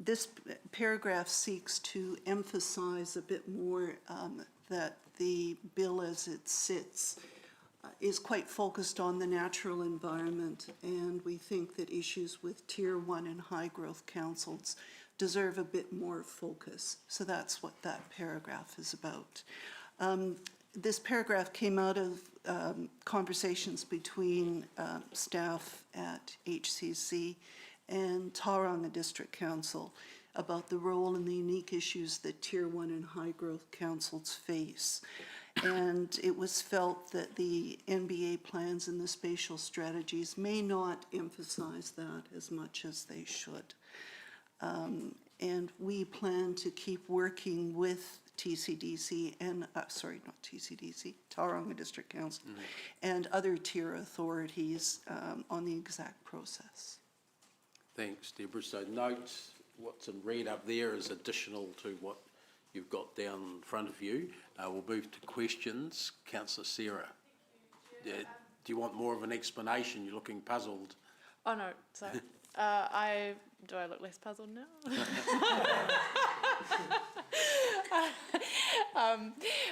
This paragraph seeks to emphasize a bit more that the bill as it sits is quite focused on the natural environment, and we think that issues with Tier 1 and high growth councils deserve a bit more focus. So that's what that paragraph is about. This paragraph came out of conversations between staff at HCC and Tauranga District Council about the role and the unique issues that Tier 1 and high growth councils face. And it was felt that the NBA plans and the spatial strategies may not emphasize that as much as they should. And we plan to keep working with TCDC and, sorry, not TCDC, Tauranga District Council, and other tier authorities on the exact process.
Thanks, Deborah. So note what's in red up there is additional to what you've got down in front of you. We'll move to questions. Councillor Sarah. Do you want more of an explanation? You're looking puzzled.
Oh no, so do I look less puzzled now?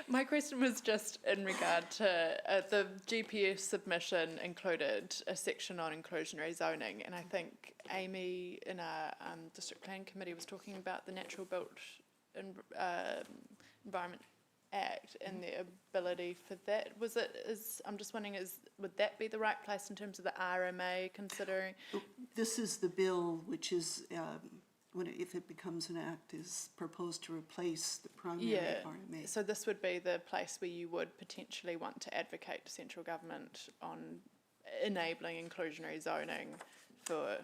My question was just in regard to the GPS submission included a section on inclusionary zoning, and I think Amy in our district plan committee was talking about the Natural Built Environment Act and the ability for that. I'm just wondering, would that be the right place in terms of the RMA considering?
This is the bill which is, if it becomes an act, is proposed to replace the primary RMA.
So this would be the place where you would potentially want to advocate to central government on enabling inclusionary zoning for...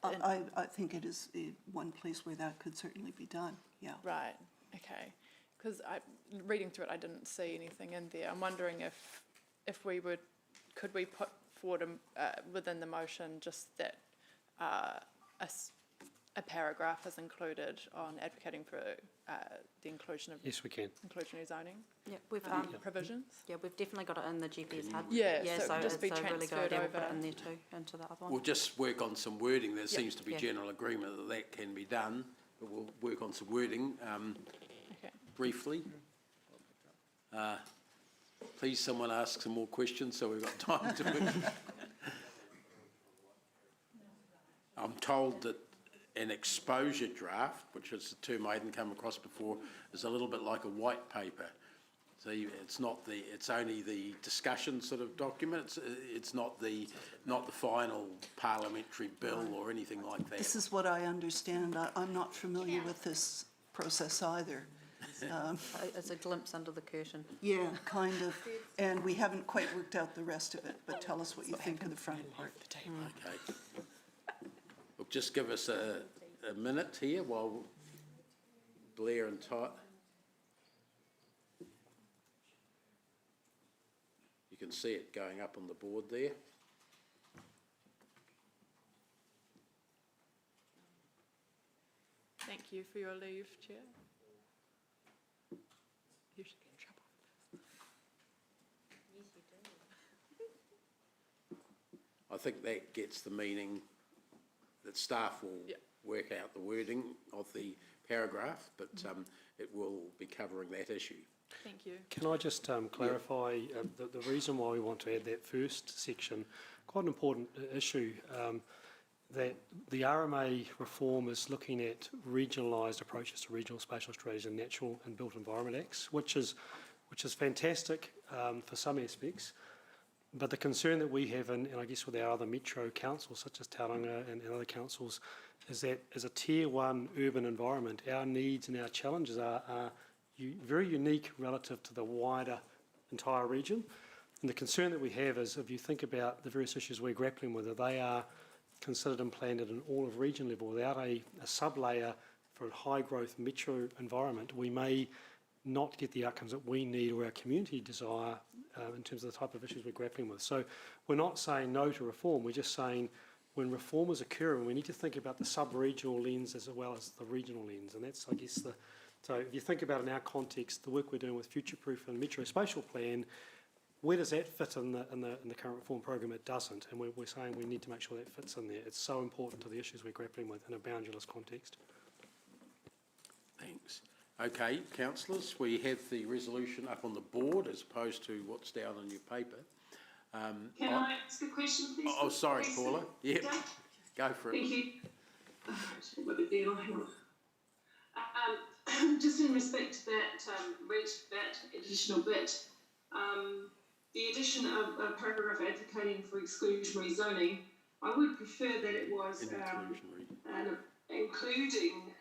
I think it is one place where that could certainly be done, yeah.
Right, okay. Because reading through it, I didn't see anything in there. I'm wondering if we could we put forward within the motion just that a paragraph is included on advocating for the inclusion of
Yes, we can.
inclusionary zoning.
Yeah, we've
provisions.
Yeah, we've definitely got it in the GPS HUD.
Yeah,
yeah,
so
so
it'll just
it's
be
a really good
transferred
idea. We'll put
over.
it in there too, into the other one.
We'll just work on some wording. There seems to be
Yeah.
general agreement that that can be done, but we'll work on some wording briefly. Please, someone ask some more questions so we've got time to move. I'm told that an exposure draft, which is a term I hadn't come across before, is a little bit like a white paper. So it's only the discussion sort of document. It's not the final parliamentary bill or anything like that.
This is what I understand. I'm not familiar with this process either.
It's a glimpse under the curtain.
Yeah, kind of. And we haven't quite worked out the rest of it, but tell us what you think of the front part.
Okay. Well, just give us a minute here while Blair and Todd. You can see it going up on the board there.
Thank you for your leave, Chair. You should get in trouble for this.
Yes, you do.
I think that gets the meaning that staff will work out the wording of the paragraph, but it will be covering that issue.
Thank you.
Can I just clarify the reason why we want to add that first section? Quite an important issue, that the RMA reform is looking at regionalised approaches to regional spatial strategies and natural and built environment acts, which is fantastic for some aspects. But the concern that we have, and I guess with our other metro councils, such as Tauranga and other councils, is that as a tier 1 urban environment, our needs and our challenges are very unique relative to the wider entire region. And the concern that we have is, if you think about the various issues we're grappling with, they are considered and planned at an all of region level. Without a sub-layer for a high growth metro environment, we may not get the outcomes that we need or our community desire in terms of the type of issues we're grappling with. So we're not saying no to reform, we're just saying when reform is occurring, we need to think about the sub-regional lens as well as the regional lens. And that's, I guess, so if you think about in our context, the work we're doing with Future Proof and Metro Spatial Plan, where does that fit in the current reform program? It doesn't, and we're saying we need to make sure that fits in there. It's so important to the issues we're grappling with in a boundaryless context.
Thanks. Okay, councillors, we have the resolution up on the board as opposed to what's down on your paper.
Can I ask a question, please?
Oh, sorry, Paula. Yep, go for it.
Thank you. Just in respect to that additional bit, the addition of a paragraph advocating for exclusionary zoning, I would prefer that it was including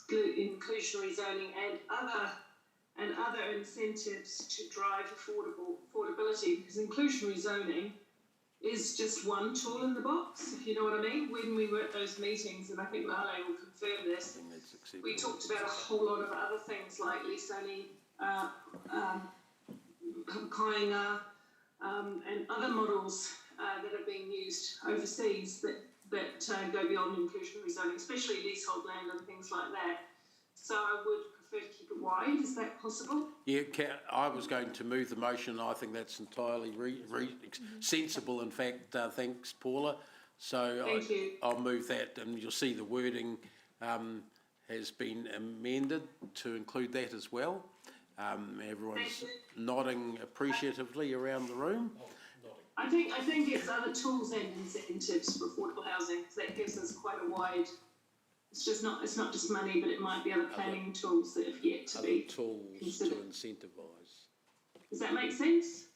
inclusionary zoning and other incentives to drive affordability, because inclusionary zoning is just one tool in the box, if you know what I mean. When we were at those meetings, and I think Lale will confirm this, we talked about a whole lot of other things like Lisani, Kainga, and other models that are being used overseas that go beyond inclusionary zoning, especially leasehold land and things like that. So I would prefer to keep it wide. Is that possible?
Yeah, I was going to move the motion. I think that's entirely sensible, in fact. Thanks, Paula. So I'll move that, and you'll see the wording has been amended to include that as well. Everyone's nodding appreciatively around the room.
I think it's other tools and incentives for affordable housing. So that gives us quite a wide. It's not just money, but it might be other planning tools that have yet to be
tools
considered.
to incentivise.
Does that make sense?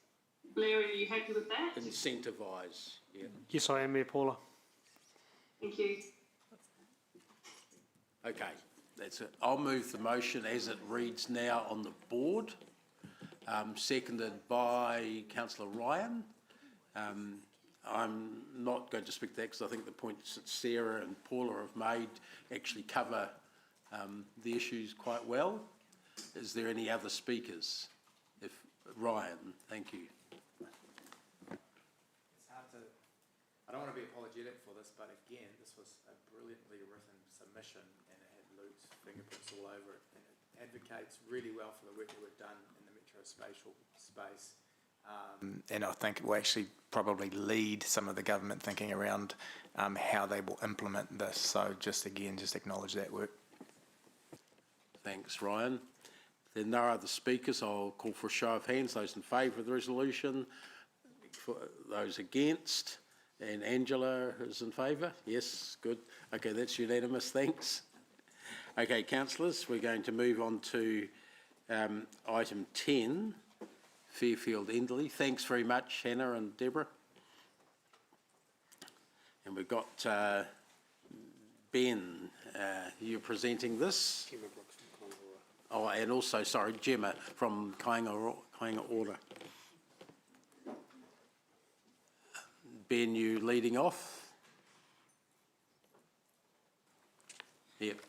Blair, are you happy with that?
Incentivise, yeah.
Yes, I am, Mayor Paula.
Thank you.
Okay, that's it. I'll move the motion as it reads now on the board, seconded by Councillor Ryan. I'm not going to speak to that because I think the points that Sarah and Paula have made actually cover the issues quite well. Is there any other speakers? Ryan, thank you.
It's hard to, I don't want to be apologetic for this, but again, this was a brilliantly written submission and it had Luke's fingerprints all over it, and it advocates really well for the work that we've done in the metro spatial space. And I think it will actually probably lead some of the government thinking around how they will implement this. So just acknowledge that work.
Thanks, Ryan. If there are no other speakers, I'll call for a show of hands. Those in favour of the resolution, for those against, and Angela is in favour. Yes, good. Okay, that's unanimous. Thanks. Okay, councillors, we're going to move on to item 10. Fairfield Enderley. Thanks very much, Hannah and Deborah. And we've got Ben, you're presenting this. Oh, and also, sorry, Gemma from Kainga Order. Ben, you leading off? Yep,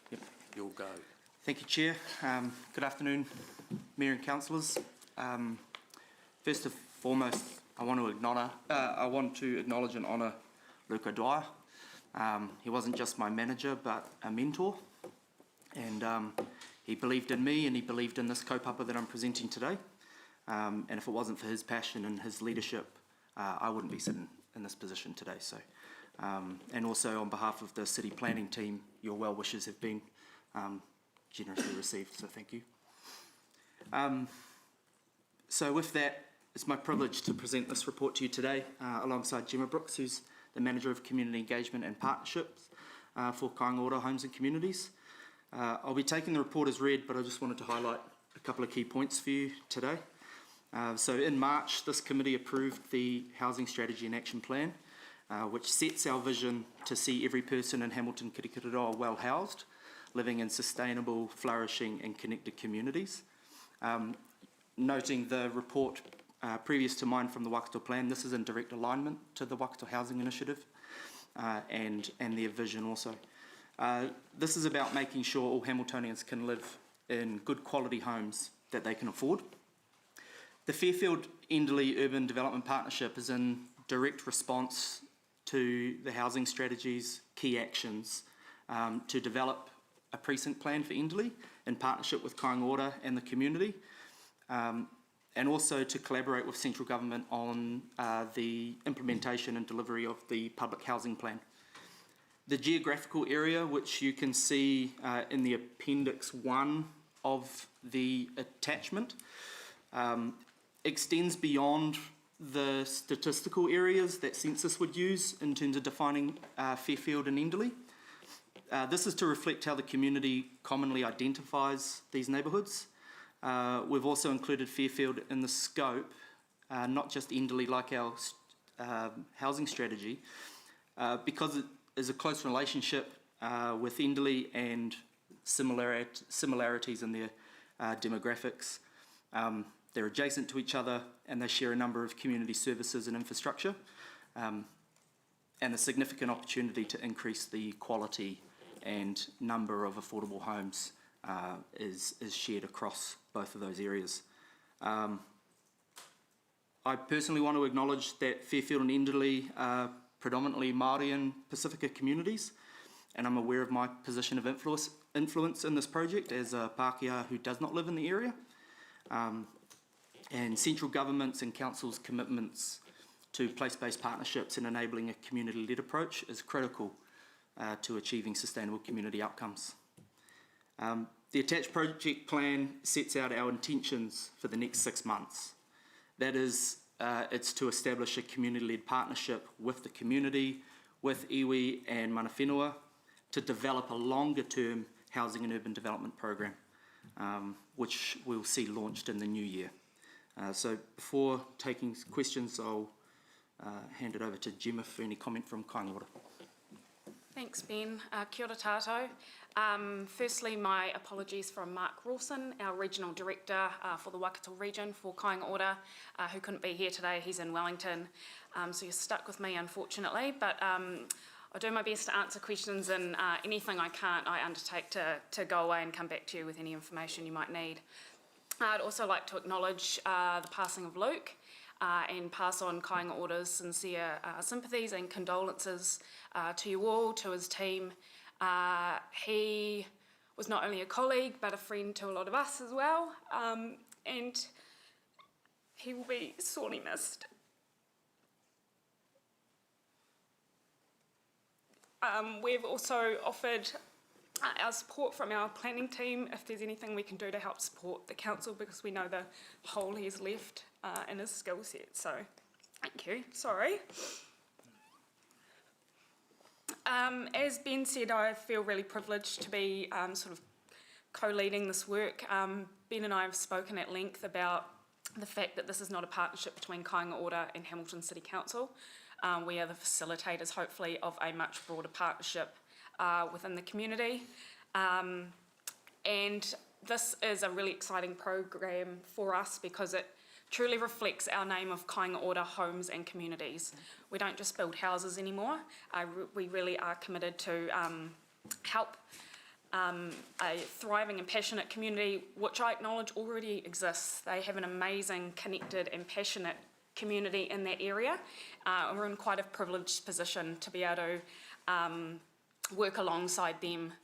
you'll go.
Thank you, Chair. Good afternoon, Mayor and Councillors. First and foremost, I want to acknowledge and honour Luke O'Dwyer. He wasn't just my manager, but a mentor, and he believed in me and he believed in this kaupapa that I'm presenting today. And if it wasn't for his passion and his leadership, I wouldn't be sitting in this position today. So, and also on behalf of the city planning team, your well wishes have been generously received, so thank you. So with that, it's my privilege to present this report to you today alongside Gemma Brooks, who's the Manager of Community Engagement and Partnerships for Kāinga Ora Homes and Communities. I'll be taking the report as read, but I just wanted to highlight a couple of key points for you today. So in March, this committee approved the Housing Strategy and Action Plan, which sets our vision to see every person in Hamilton Kirikiriroa well housed, living in sustainable, flourishing and connected communities. Noting the report previous to mine from the Waikato Plan, this is in direct alignment to the Waikato Housing Initiative and their vision also. This is about making sure all Hamiltonians can live in good quality homes that they can afford. The Fairfield Enderley Urban Development Partnership is in direct response to the housing strategy's key actions to develop a precinct plan for Enderley in partnership with Kāinga Ora and the community, and also to collaborate with central government on the implementation and delivery of the public housing plan. The geographical area, which you can see in the Appendix 1 of the attachment, extends beyond the statistical areas that census would use in terms of defining Fairfield and Enderley. This is to reflect how the community commonly identifies these neighbourhoods. We've also included Fairfield in the scope, not just Enderley like our housing strategy, because it is a close relationship with Enderley and similarities in their demographics. They're adjacent to each other and they share a number of community services and infrastructure, and a significant opportunity to increase the quality and number of affordable homes is shared across both of those areas. I personally want to acknowledge that Fairfield and Enderley are predominantly Māori and Pacifica communities, and I'm aware of my position of influence in this project as a Pākehā who does not live in the area. And central governments and councils' commitments to place-based partnerships and enabling a community-led approach is critical to achieving sustainable community outcomes. The attached project plan sets out our intentions for the next 6 months. That is, it's to establish a community-led partnership with the community, with iwi and mana whenua, to develop a longer-term housing and urban development program, which we'll see launched in the new year. So before taking questions, I'll hand it over to Gemma for any comment from Kāinga Ora.
Thanks, Ben. Kia ora tātou. Firstly, my apologies from Mark Rawson, our Regional Director for the Waikato region for Kāinga Ora, who couldn't be here today. He's in Wellington, so you're stuck with me, unfortunately. But I'll do my best to answer questions, and anything I can't, I undertake to go away and come back to you with any information you might need. I'd also like to acknowledge the passing of Luke and pass on Kāinga Ora's sincere sympathies and condolences to you all, to his team. He was not only a colleague but a friend to a lot of us as well, and he will be sorely missed. We've also offered our support from our planning team if there's anything we can do to help support the council, because we know the hole he's left in his skill set. So thank you. Sorry. As Ben said, I feel really privileged to be sort of co-leading this work. Ben and I have spoken at length about the fact that this is not a partnership between Kāinga Ora and Hamilton City Council. We are the facilitators, hopefully, of a much broader partnership within the community. And this is a really exciting program for us because it truly reflects our name of Kāinga Ora Homes and Communities. We don't just build houses anymore. We really are committed to help a thriving and passionate community, which I acknowledge already exists. They have an amazing, connected and passionate community in that area. And we're in quite a privileged position to be able to work alongside them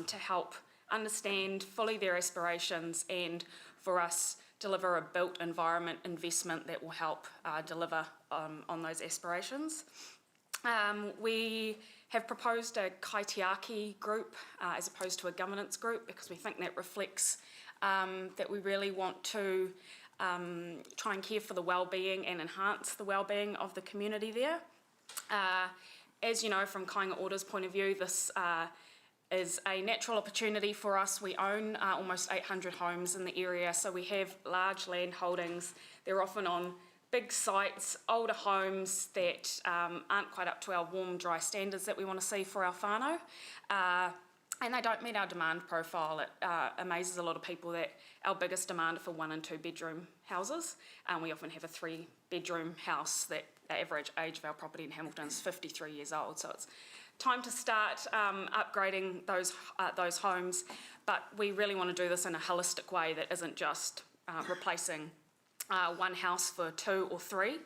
to help understand fully their aspirations and for us deliver a built environment investment that will help deliver on those aspirations. We have proposed a kaitiaki group as opposed to a governance group because we think that reflects that we really want to try and care for the well-being and enhance the well-being of the community there. As you know, from Kāinga Ora's point of view, this is a natural opportunity for us. We own almost 800 homes in the area, so we have large land holdings. They're often on big sites, older homes that aren't quite up to our warm, dry standards that we want to see for our whānau. And they don't meet our demand profile. It amazes a lot of people that our biggest demand are for 1 and 2 bedroom houses. We often have a 3-bedroom house that the average age of our property in Hamilton is 53 years old. So it's time to start upgrading those homes, but we really want to do this in a holistic way that isn't just replacing one house for 2 or 3.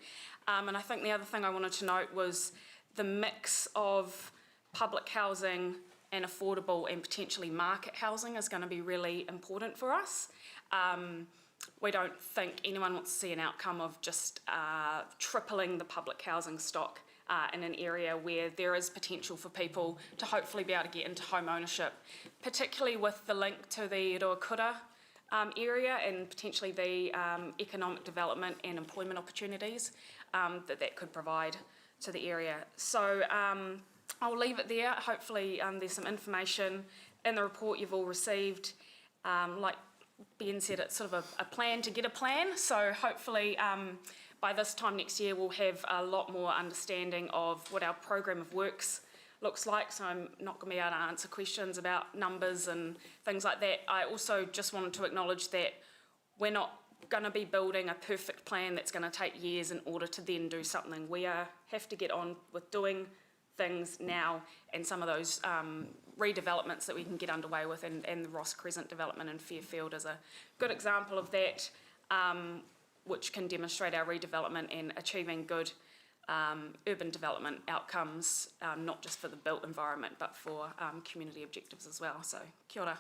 And I think the other thing I wanted to note was the mix of public housing and affordable and potentially market housing is going to be really important for us. We don't think anyone wants to see an outcome of just tripling the public housing stock in an area where there is potential for people to hopefully be able to get into home ownership, particularly with the link to the Ruakura area and potentially the economic development and employment opportunities that could provide to the area. So I'll leave it there. Hopefully there's some information in the report you've all received. Like Ben said, it's sort of a plan to get a plan. So hopefully by this time next year, we'll have a lot more understanding of what our program of works looks like. So I'm not going to be able to answer questions about numbers and things like that. I also just wanted to acknowledge that we're not going to be building a perfect plan that's going to take years in order to then do something. We have to get on with doing things now, and some of those redevelopments that we can get underway with, and the Ross Crescent development in Fairfield is a good example of that, which can demonstrate our redevelopment and achieving good urban development outcomes, not just for the built environment, but for community objectives as well. So, kia ora.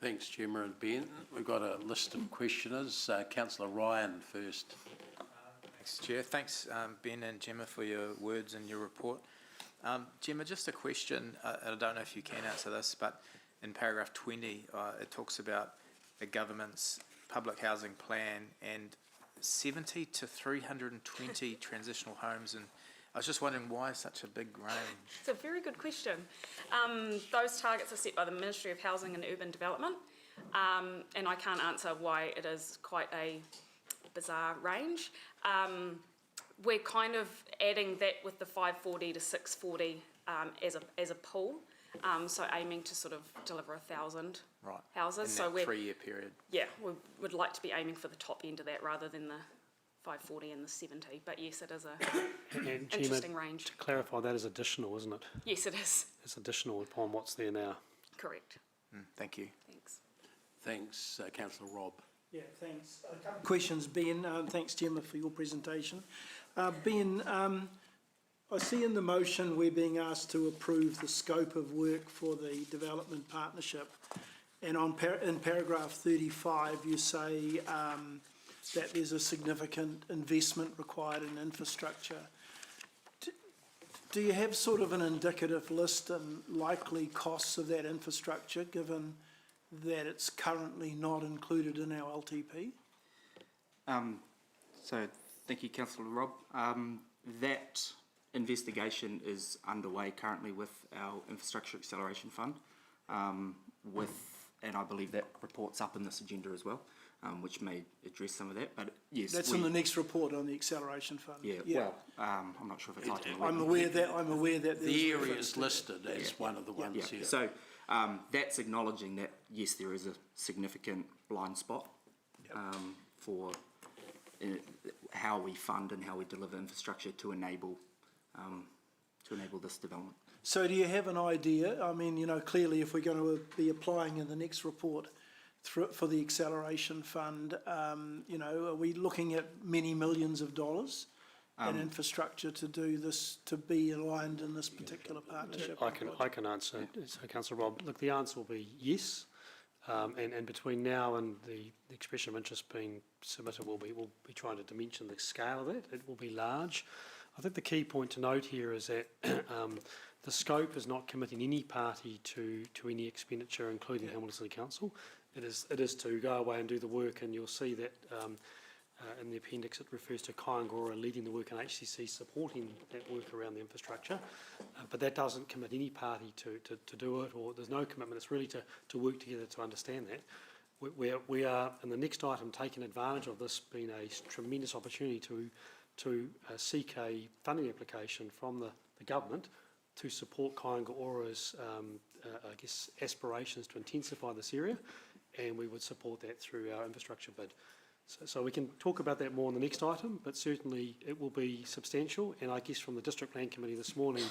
Thanks, Gemma and Ben. We've got a list of questioners. Councillor Ryan first.
Thanks, Chair. Thanks, Ben and Gemma, for your words and your report. Gemma, just a question, and I don't know if you can answer this, but in paragraph 20, it talks about the government's public housing plan and 70 to 320 transitional homes, and I was just wondering why such a big range?
It's a very good question. Those targets are set by the Ministry of Housing and Urban Development, and I can't answer why it is quite a bizarre range. We're kind of adding that with the 540 to 640 as a pool, so aiming to sort of deliver 1,000 houses.
In that 3-year period.
Yeah, we would like to be aiming for the top end of that rather than the 540 and the 70. But yes, it is a interesting range.
To clarify, that is additional, isn't it?
Yes, it is.
It's additional upon what's there now.
Correct.
Thank you.
Thanks.
Thanks, Councillor Rob.
Yeah, thanks. A couple of questions, Ben. Thanks, Gemma, for your presentation. Ben, I see in the motion we're being asked to approve the scope of work for the development partnership. And in paragraph 35, you say that there's a significant investment required in infrastructure. Do you have sort of an indicative list and likely costs of that infrastructure, given that it's currently not included in our LTP?
So thank you, Councillor Rob. That investigation is underway currently with our Infrastructure Acceleration Fund, and I believe that report's up in this agenda as well, which may address some of that. But yes,
that's in the next report on the Acceleration Fund.
Yeah. Well, I'm not sure if it's item 11.
I'm aware that
the area is listed as one of the ones here.
So that's acknowledging that yes, there is a significant blind spot for how we fund and how we deliver infrastructure to enable this development.
So do you have an idea? I mean, you know, clearly if we're going to be applying in the next report for the Acceleration Fund, you know, are we looking at many millions of dollars in infrastructure to do this, to be aligned in this particular partnership?
I can answer. So, Councillor Rob, look, the answer will be yes. And between now and the expression of interest being submitted, we'll be trying to dimension the scale of it. It will be large. I think the key point to note here is that the scope is not committing any party to any expenditure, including Hamilton City Council. It is to go away and do the work, and you'll see that in the appendix it refers to Kaingora leading the work and HCC supporting that work around the infrastructure. But that doesn't commit any party to do it, or there's no commitment. It's really to work together to understand that. We are, in the next item, taking advantage of this being a tremendous opportunity to seek a funding application from the government to support Kaingaroa's, aspirations to intensify this area, and we would support that through our infrastructure bid. So we can talk about that more in the next item, but certainly it will be substantial, and I guess from the District Plan Committee this morning,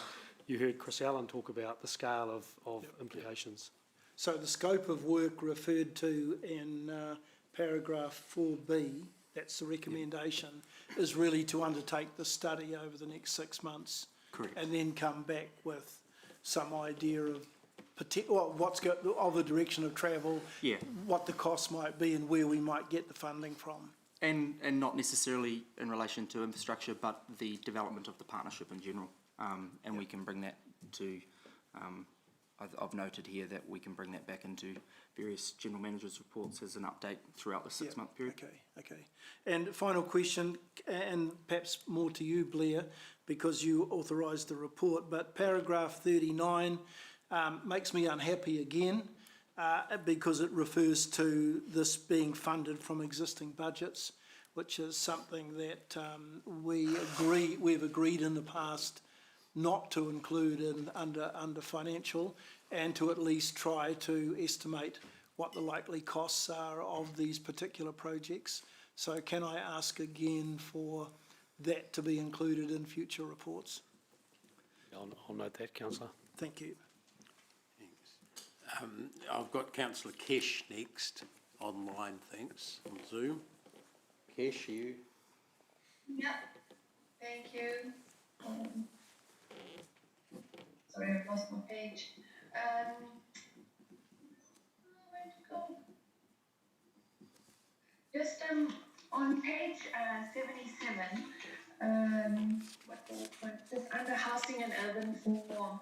you heard Chris Allen talk about the scale of implications.
So the scope of work referred to in paragraph 4B, that's the recommendation, is really to undertake the study over the next 6 months.
Correct.
And then come back with some idea of of the direction of travel,
Yeah.
what the costs might be and where we might get the funding from.
And not necessarily in relation to infrastructure, but the development of the partnership in general. And we can bring that to, I've noted here that we can bring that back into various general managers' reports as an update throughout the 6 month period.
Okay. And final question, and perhaps more to you, Blair, because you authorised the report, but paragraph 39 makes me unhappy again because it refers to this being funded from existing budgets, which is something that we've agreed in the past not to include under financial, and to at least try to estimate what the likely costs are of these particular projects. So can I ask again for that to be included in future reports?
I'll note that, Councillor.
Thank you.
I've got Councillor Kesh next, online, thanks, on Zoom. Kesh, you?
Yep, thank you. Sorry, I've lost my page. Where to go? Just on page 77, just under housing and urban form,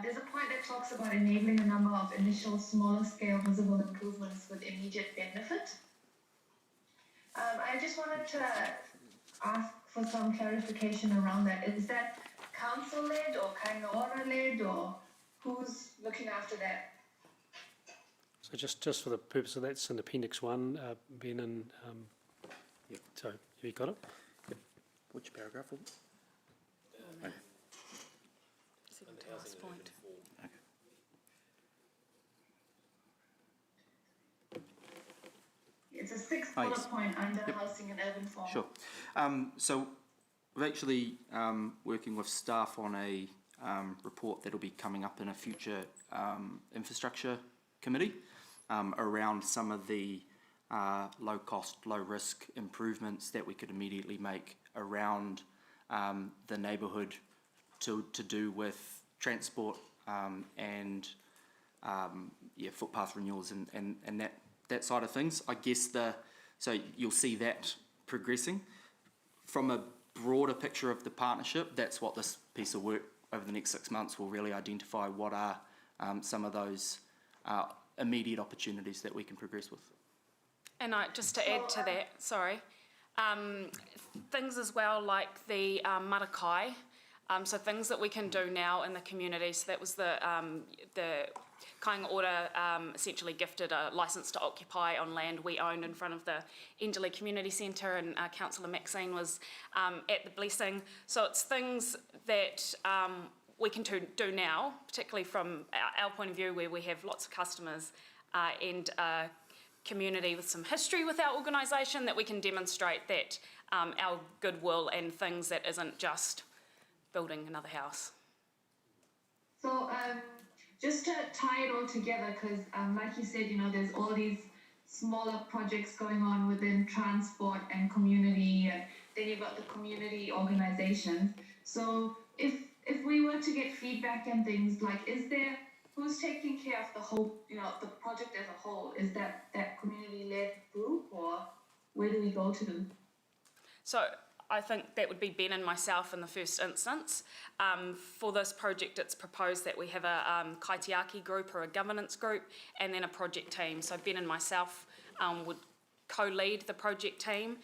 there's a point that talks about enabling a number of initial smaller scale visible improvements with immediate benefit. I just wanted to ask for some clarification around that. Is that council-led or Kaingaora-led, or who's looking after that?
So just for the purpose of that, it's in Appendix 1, Ben, and
Yep.
So have you got it?
Yep. Which paragraph?
Second to last point.
It's a sixth bullet point under housing and urban form.
Sure. So we're actually working with staff on a report that will be coming up in a future infrastructure committee around some of the low cost, low risk improvements that we could immediately make around the neighbourhood to do with transport and footpath renewals and that side of things. I guess so you'll see that progressing. From a broader picture of the partnership, that's what this piece of work over the next 6 months will really identify what are some of those immediate opportunities that we can progress with.
And just to add to that, sorry, things as well like the marakai, so things that we can do now in the community. So that was the Kaingaora essentially gifted a licence to occupy on land we owned in front of the Enderley Community Centre, and Councillor Maxine was at the blessing. So it's things that we can do now, particularly from our point of view where we have lots of customers and community with some history with our organisation, that we can demonstrate that our goodwill and things that isn't just building another house.
So just to tie it all together, because like you said, there's all these smaller projects going on within transport and community, and then you've got the community organisations. So if we were to get feedback and things, like who's taking care of the whole, the project as a whole? Is that community-led group, or where do we go to?
So I think that would be Ben and myself in the first instance. For this project, it's proposed that we have a kaitiaki group or a governance group and then a project team. So Ben and myself would co-lead the project team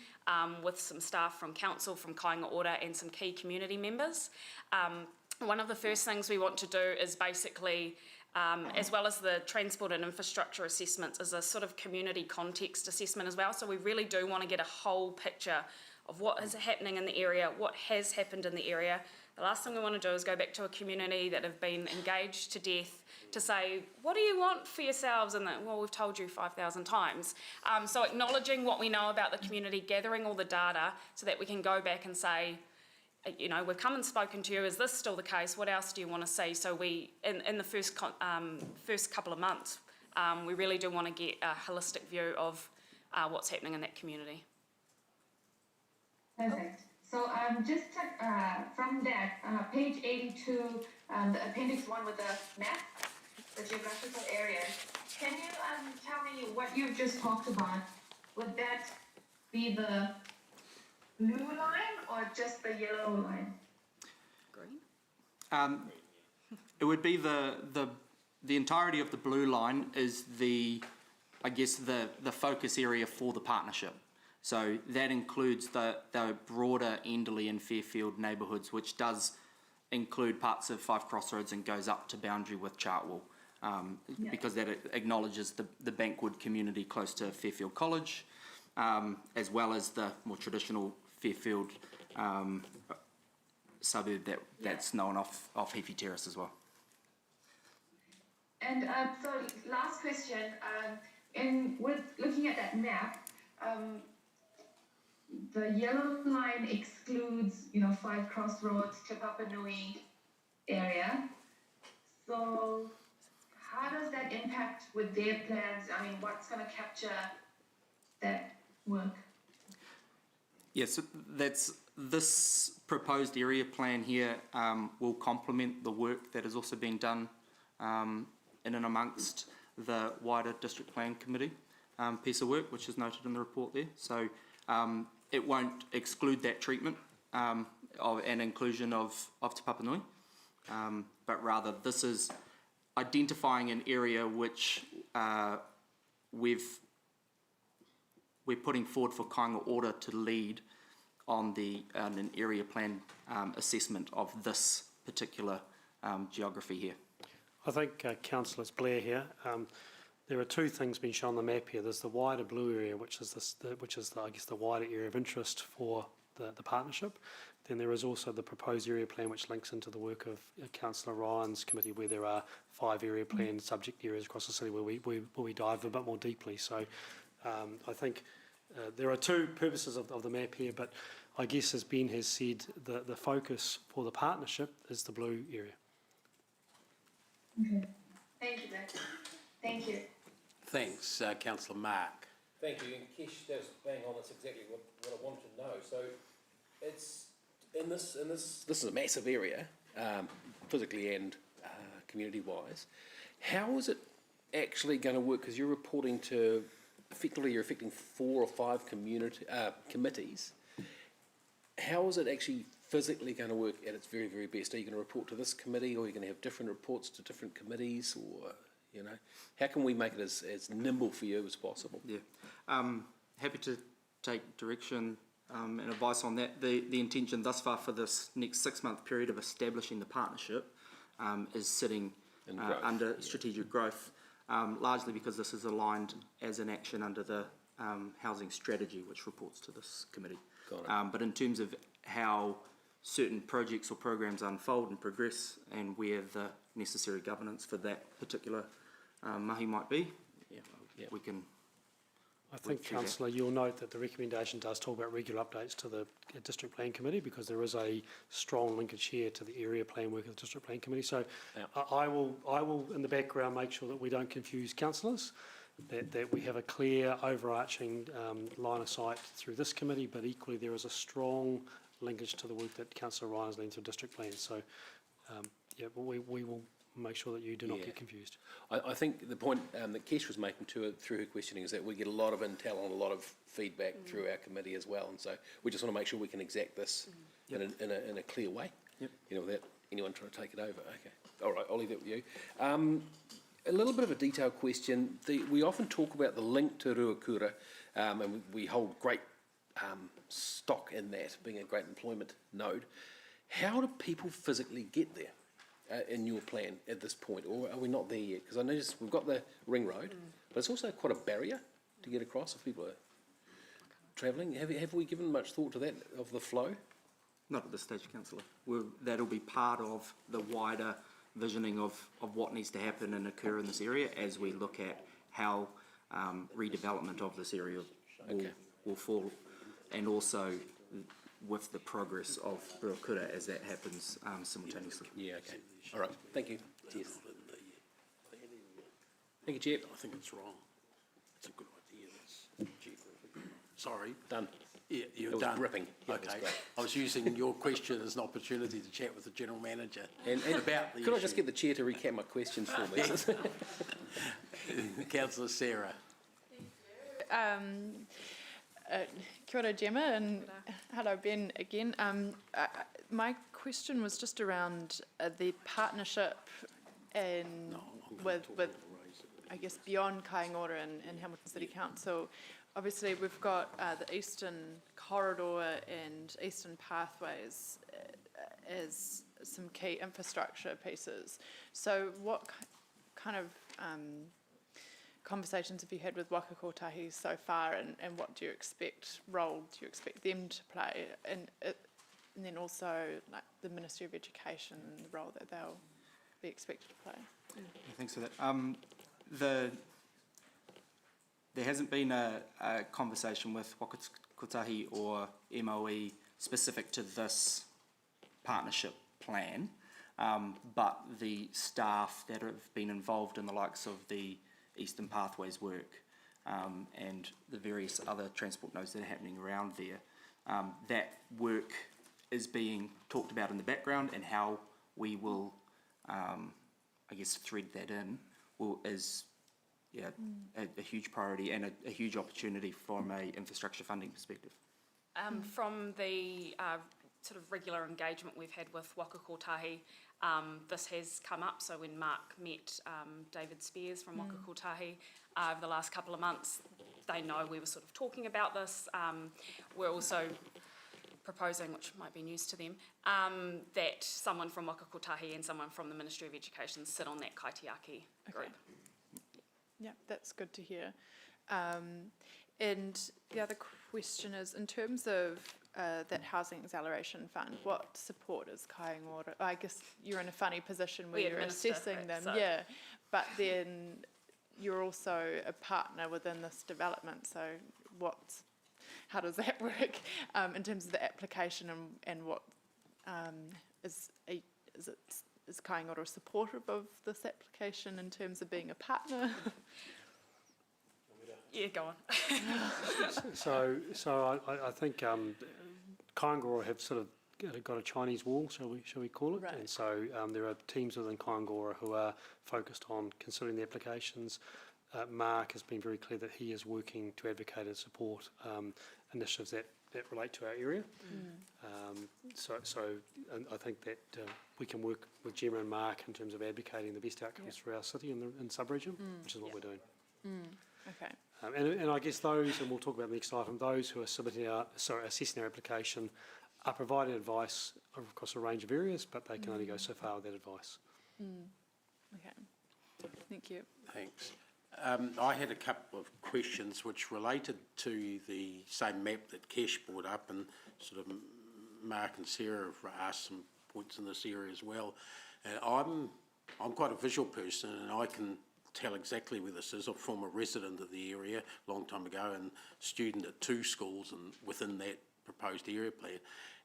with some staff from council, from Kāinga Ora and some key community members. One of the first things we want to do is basically, as well as the transport and infrastructure assessments, is a sort of community context assessment as well. So we really do want to get a whole picture of what is happening in the area, what has happened in the area. The last thing we want to do is go back to a community that have been engaged to death to say, what do you want for yourselves? And well, we've told you 5,000 times. So acknowledging what we know about the community, gathering all the data so that we can go back and say, you know, we've come and spoken to you, is this still the case? What else do you want to see? So we, in the first couple of months, we really do want to get a holistic view of what's happening in that community.
Perfect. So just from that, page 82, the appendix 1 with the map, the geographical areas, can you tell me what you've just talked about? Would that be the blue line or just the yellow line?
Green?
It would be the entirety of the blue line is I guess the focus area for the partnership. So that includes the broader Enderley and Fairfield neighbourhoods, which does include parts of Five Crossroads and goes up to boundary with Chartwell, because that acknowledges the Bankwood community close to Fairfield College, as well as the more traditional Fairfield suburb that's known off Heaphy Terrace as well.
And so last question, with looking at that map, the yellow line excludes, you know, Five Crossroads, Te Papanui area. So how does that impact with their plans? I mean, what's going to capture that work?
Yes, this proposed area plan here will complement the work that has also been done in and amongst the wider District Plan Committee piece of work, which is noted in the report there. So it won't exclude that treatment of an inclusion of Te Papanui, but rather this is identifying an area which we're putting forward for Kāinga Ora to lead on an area plan assessment of this particular geography here.
I think Councillor Blair here. There are two things being shown on the map here. There's the wider blue area, which is I guess the wider area of interest for the partnership. Then there is also the proposed area plan, which links into the work of Councillor Ryan's committee, where there are 5 area plan subject areas across the city where we dive a bit more deeply. So I think there are two purposes of the map here, but I guess as Ben has said, the focus for the partnership is the blue area.
Okay. Thank you, Matt. Thank you.
Thanks, Councillor Mark.
Thank you, and Kish, that was bang on. That's exactly what I wanted to know. So, it's in this. This is a massive area, physically and community-wise. How is it actually going to work? Because you're reporting to, effectively, you're affecting 4 or 5 committees. How is it actually physically going to work at its very, very best? Are you going to report to this committee, or are you going to have different reports to different committees, or? You know, how can we make it as nimble for you as possible?
Yeah, happy to take direction and advice on that. The intention thus far for this next 6-month period of establishing the partnership is sitting under strategic growth, largely because this is aligned as an action under the housing strategy, which reports to this committee.
Got it.
But in terms of how certain projects or programs unfold and progress, and where the necessary governance for that particular mahi might be, we can.
I think, Councillor, you'll note that the recommendation does talk about regular updates to the District Plan Committee, because there is a strong linkage here to the area plan work of the District Plan Committee. So I will in the background make sure that we don't confuse councillors, that we have a clear overarching line of sight through this committee, but equally there is a strong linkage to the work that Councillor Ryan has leading through District Plan. So we will make sure that you do not
Yeah.
get confused.
I think the point that Kesh was making through her questioning is that we get a lot of intel and a lot of feedback through our committee as well, and so we just want to make sure we can exact this in a clear way.
Yep.
You know, without anyone trying to take it over. Okay. All right, I'll leave that with you. A little bit of a detailed question. We often talk about the link to Ruakura, and we hold great stock in that, being a great employment node. How do people physically get there in your plan at this point, or are we not there yet? Because I noticed we've got the ring road, but it's also quite a barrier to get across if people are travelling. Have we given much thought to that, of the flow?
Not at this stage, councillor. That'll be part of the wider visioning of what needs to happen and occur in this area as we look at how redevelopment of this area will fall, and also with the progress of Ruakura as that happens simultaneously.
Yeah, okay. All right, thank you. Cheers. Thank you, Chair.
I think it's wrong. It's a good idea. Sorry.
Done.
Yeah, you're
It was
done.
ripping. Yeah, it was
Okay.
great.
I was using your question as an opportunity to chat with the general manager
And
about the
could I just
issue.
get the Chair to recap my questions for me?
Councillor Sarah.
Kia ora, Gemma, and hello, Ben, again. My question was just around the partnership and with I guess, beyond Kaingora and Hamilton City Council. Obviously, we've got the Eastern Corridor and Eastern Pathways as some key infrastructure pieces. So what kind of conversations have you had with Waka Kotahi so far, and what role do you expect them to play? And then also like the Ministry of Education and the role that they'll be expected to play.
Thanks for that. There hasn't been a conversation with Waka Kotahi or MOE specific to this partnership plan, but the staff that have been involved in the likes of the Eastern Pathways work and the various other transport nodes that are happening around there, that work is being talked about in the background, and how we will, I guess, thread that in is a huge priority and a huge opportunity from a infrastructure funding perspective.
From the sort of regular engagement we've had with Waka Kotahi, this has come up. So when Mark met David Spears from Waka Kotahi over the last couple of months, they know we were sort of talking about this. We're also proposing, which might be news to them, that someone from Waka Kotahi and someone from the Ministry of Education sit on that Kaitiaki group.
Yeah, that's good to hear. And the other question is, in terms of that Housing Acceleration Fund, what support is Kaingora? I guess you're in a funny position where
We
you're
administer
assessing
it,
them,
so.
yeah, but then you're also a partner within this development, so how does that work in terms of the application, and what is Kaingora supportive of this application in terms of being a partner?
Yeah, go on.
So I think Kaingora have sort of got a Chinese wall, shall we call it?
Right.
And so there are teams within Kaingora who are focused on considering the applications. Mark has been very clear that he is working to advocate and support initiatives that relate to our area. And I think that we can work with Gemma and Mark in terms of advocating the best outcomes for our city and sub-region, which is what we're doing.
Okay.
And I guess those, and we'll talk about the next item, those who are assessing our application are providing advice across a range of areas, but they can only go so far with that advice.
Okay. Thank you.
Thanks. I had a couple of questions which related to the same map that Kesh brought up, and sort of Mark and Sarah have asked some points in this area as well. And I'm quite a visual person, and I can tell exactly where this is. I'm a former resident of the area a long time ago and student at 2 schools and within that proposed area plan.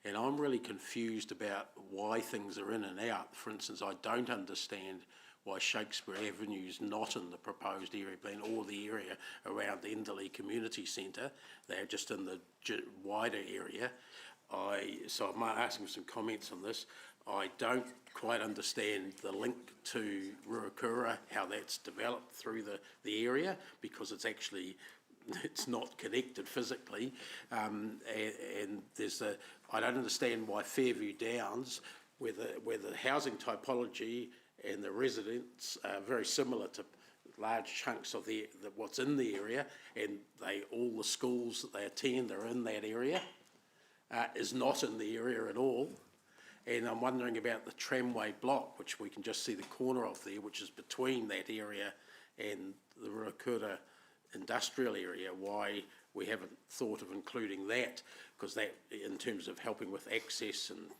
And I'm really confused about why things are in and out. For instance, I don't understand why Shakespeare Avenue is not in the proposed area plan, or the area around the Enderley Community Centre. They're just in the wider area. So I'm asking for some comments on this. I don't quite understand the link to Ruakura, how that's developed through the area, because it's not connected physically, and there's I don't understand why Fairview Downs, where the housing typology and the residents are very similar to large chunks of what's in the area, and all the schools that they attend are in that area, is not in the area at all. And I'm wondering about the tramway block, which we can just see the corner of there, which is between that area and the Ruakura industrial area, why we haven't thought of including that, because that, in terms of helping with access and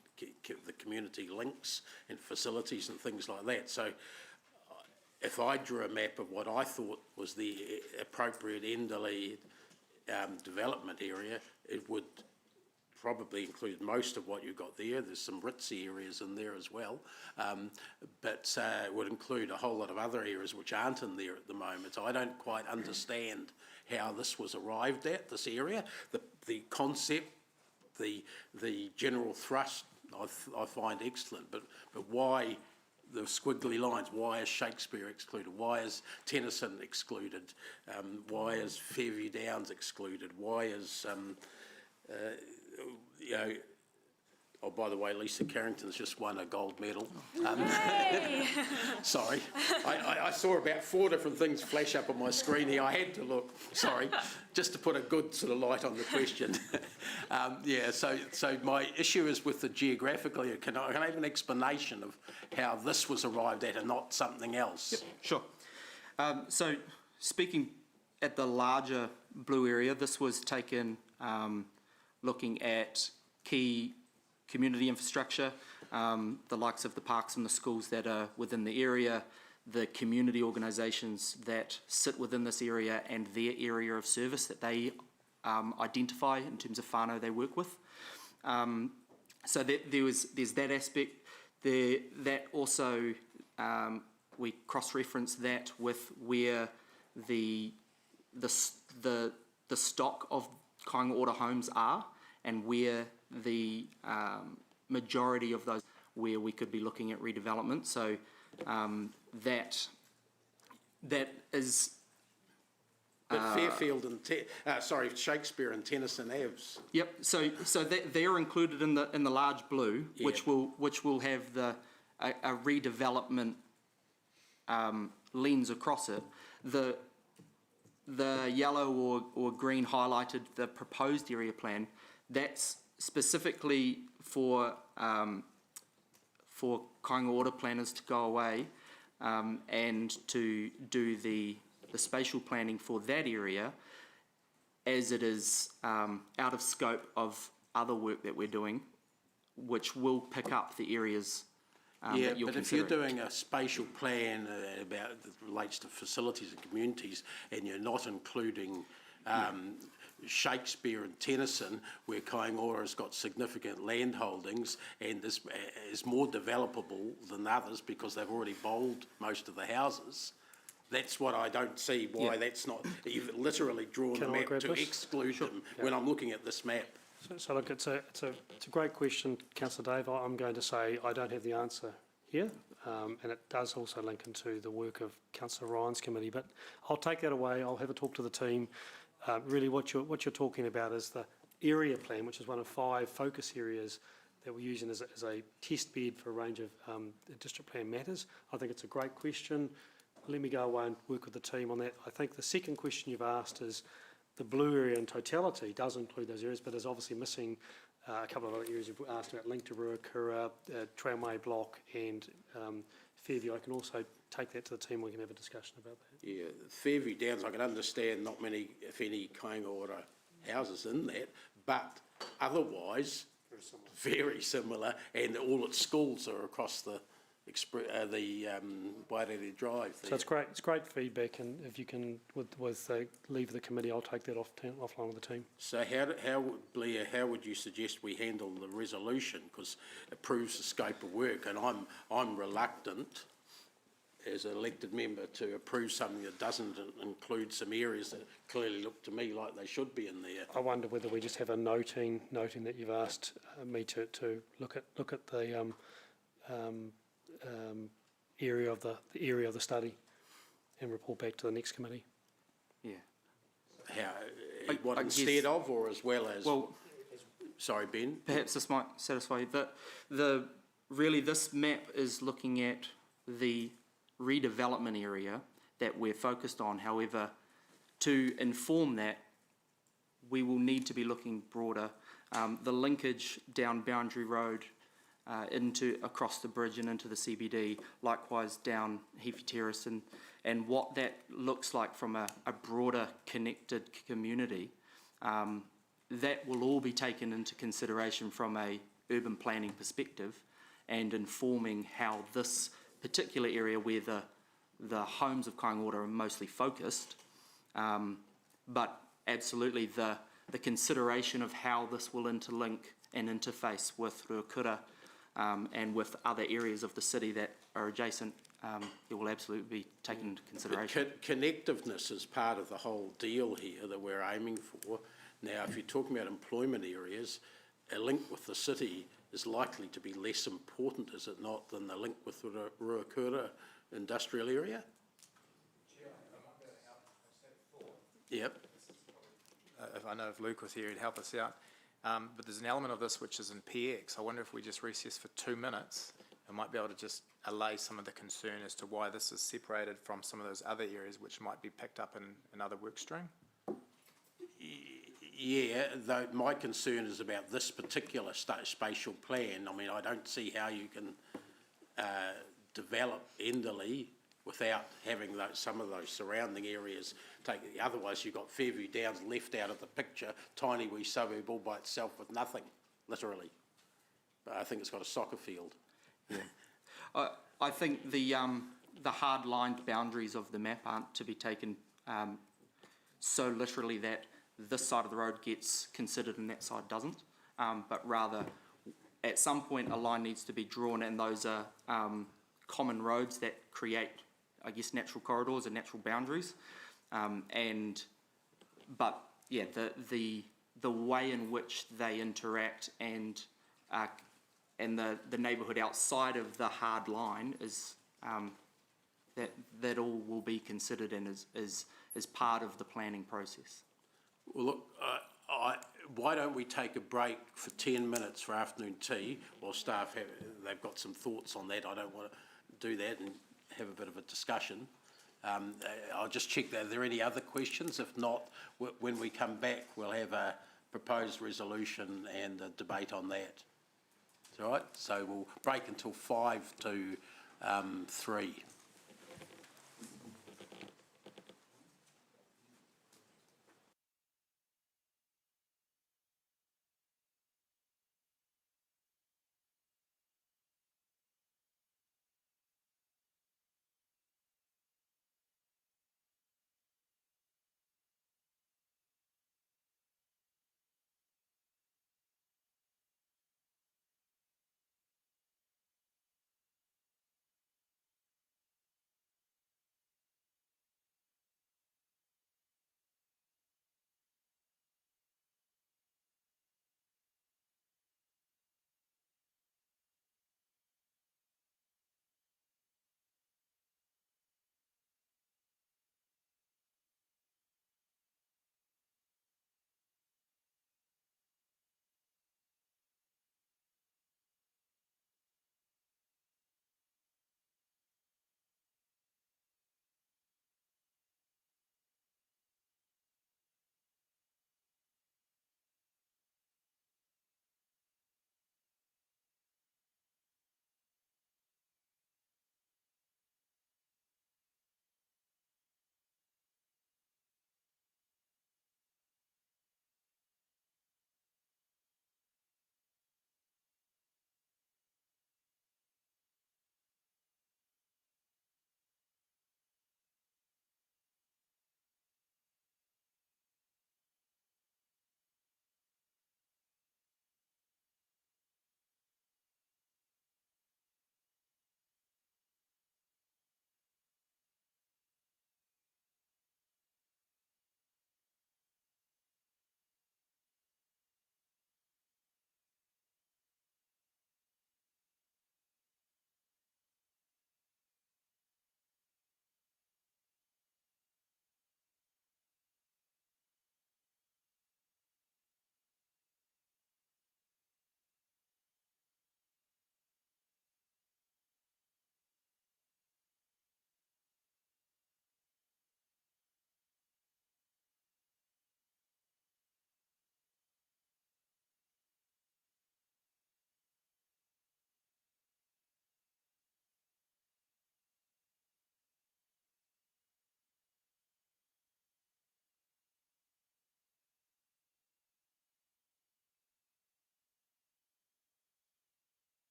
the community links and facilities and things like that. So if I drew a map of what I thought was the appropriate Enderley development area, it would probably include most of what you've got there. There's some ritzy areas in there as well, but it would include a whole lot of other areas which aren't in there at the moment. So I don't quite understand how this was arrived at, this area. The concept, the general thrust, I find excellent, but why the squiggly lines? Why is Shakespeare excluded? Why is Tennyson excluded? Why is Fairview Downs excluded? Why is oh, by the way, Lisa Carrington's just won a gold medal. Sorry, I saw about 4 different things flash up on my screen here. I had to look, sorry, just to put a good sort of light on the question. So my issue is with the geographically. Can I have an explanation of how this was arrived at and not something else?
Yep, sure. So speaking at the larger blue area, this was taken looking at key community infrastructure, the likes of the parks and the schools that are within the area, the community organisations that sit within this area and their area of service that they identify in terms of whānau they work with. So there's that aspect. That also, we cross-reference that with where the stock of Kāinga Ora homes are, and where the majority of those, where we could be looking at redevelopment. So that is.
But Fairfield and Shakespeare and Tennyson Aves.
Yep. So they're included in the large blue,
Yeah.
which will have a redevelopment lens across it. The yellow or green highlighted the proposed area plan. That's specifically for Kāinga Ora planners to go away and to do the spatial planning for that area, as it is out of scope of other work that we're doing, which will pick up the areas that you're
but if you're doing a spatial plan that relates to facilities and communities, and you're not including Shakespeare and Tennyson, where Kāinga Ora has got significant land holdings and is more developable than others because they've already bowled most of the houses. That's what I don't see why that's not even literally drawn the map to exclude them when I'm looking at this map.
So look, it's a great question, Councillor Dave. I'm going to say I don't have the answer here, and it does also link into the work of Councillor Ryan's committee. But I'll take that away. I'll have a talk to the team. Really, what you're talking about is the area plan, which is one of 5 focus areas that we're using as a test bed for a range of district plan matters. I think it's a great question. Let me go away and work with the team on that. I think the second question you've asked is the blue area in totality does include those areas, but is obviously missing a couple of other areas you've asked about, linked to Ruakura, tramway block and Fairview. I can also take that to the team. We can have a discussion about that.
Yeah, Fairview Downs, I can understand not many, if any, Kāinga Ora houses in that, but otherwise very similar, and all its schools are across the Wairere Drive there.
So it's great. It's great feedback, and if you can, with leave the committee, I'll take that offline with the team.
So Blair, how would you suggest we handle the resolution? Because it proves the scope of work, and I'm reluctant as an elected member to approve something that doesn't include some areas that clearly look to me like they should be in there.
I wonder whether we just have a noting that you've asked me to look at area of the study and report back to the next committee.
Yeah.
How, what
I
instead
guess-
of, or as well as?
Well,
sorry, Ben.
perhaps this might satisfy you. Really, this map is looking at the redevelopment area that we're focused on. However, to inform that, we will need to be looking broader. The linkage down Boundary Road across the bridge and into the CBD, likewise down Heaphy Terrace, and what that looks like from a broader connected community, that will all be taken into consideration from a urban planning perspective and informing how this particular area where the homes of Kāinga Ora are mostly focused, but absolutely the consideration of how this will interlink and interface with Ruakura and with other areas of the city that are adjacent, it will absolutely be taken into consideration.
Connectiveness is part of the whole deal here that we're aiming for. Now, if you're talking about employment areas, a link with the city is likely to be less important, is it not, than the link with the Ruakura industrial area? Yep.
If I know if Luke was here, he'd help us out. But there's an element of this which is in PX. I wonder if we just recess for 2 minutes, I might be able to just allay some of the concern as to why this is separated from some of those other areas which might be picked up in another work stream.
Yeah, though my concern is about this particular spatial plan. I mean, I don't see how you can develop Enderley without having some of those surrounding areas. Otherwise, you've got Fairview Downs left out of the picture, tiny wee suburb all by itself with nothing, literally. But I think it's got a soccer field.
Yeah. I think the hard-lined boundaries of the map aren't to be taken so literally that this side of the road gets considered and that side doesn't, but rather at some point a line needs to be drawn, and those are common roads that create, I guess, natural corridors and natural boundaries. But yeah, the way in which they interact and the neighbourhood outside of the hard line is that all will be considered and is part of the planning process.
Well, look, why don't we take a break for 10 minutes for afternoon tea while staff they've got some thoughts on that. I don't want to do that and have a bit of a discussion. I'll just check that. Are there any other questions? If not, when we come back, we'll have a proposed resolution and a debate on that. Is all right? So we'll break until 5 to 3.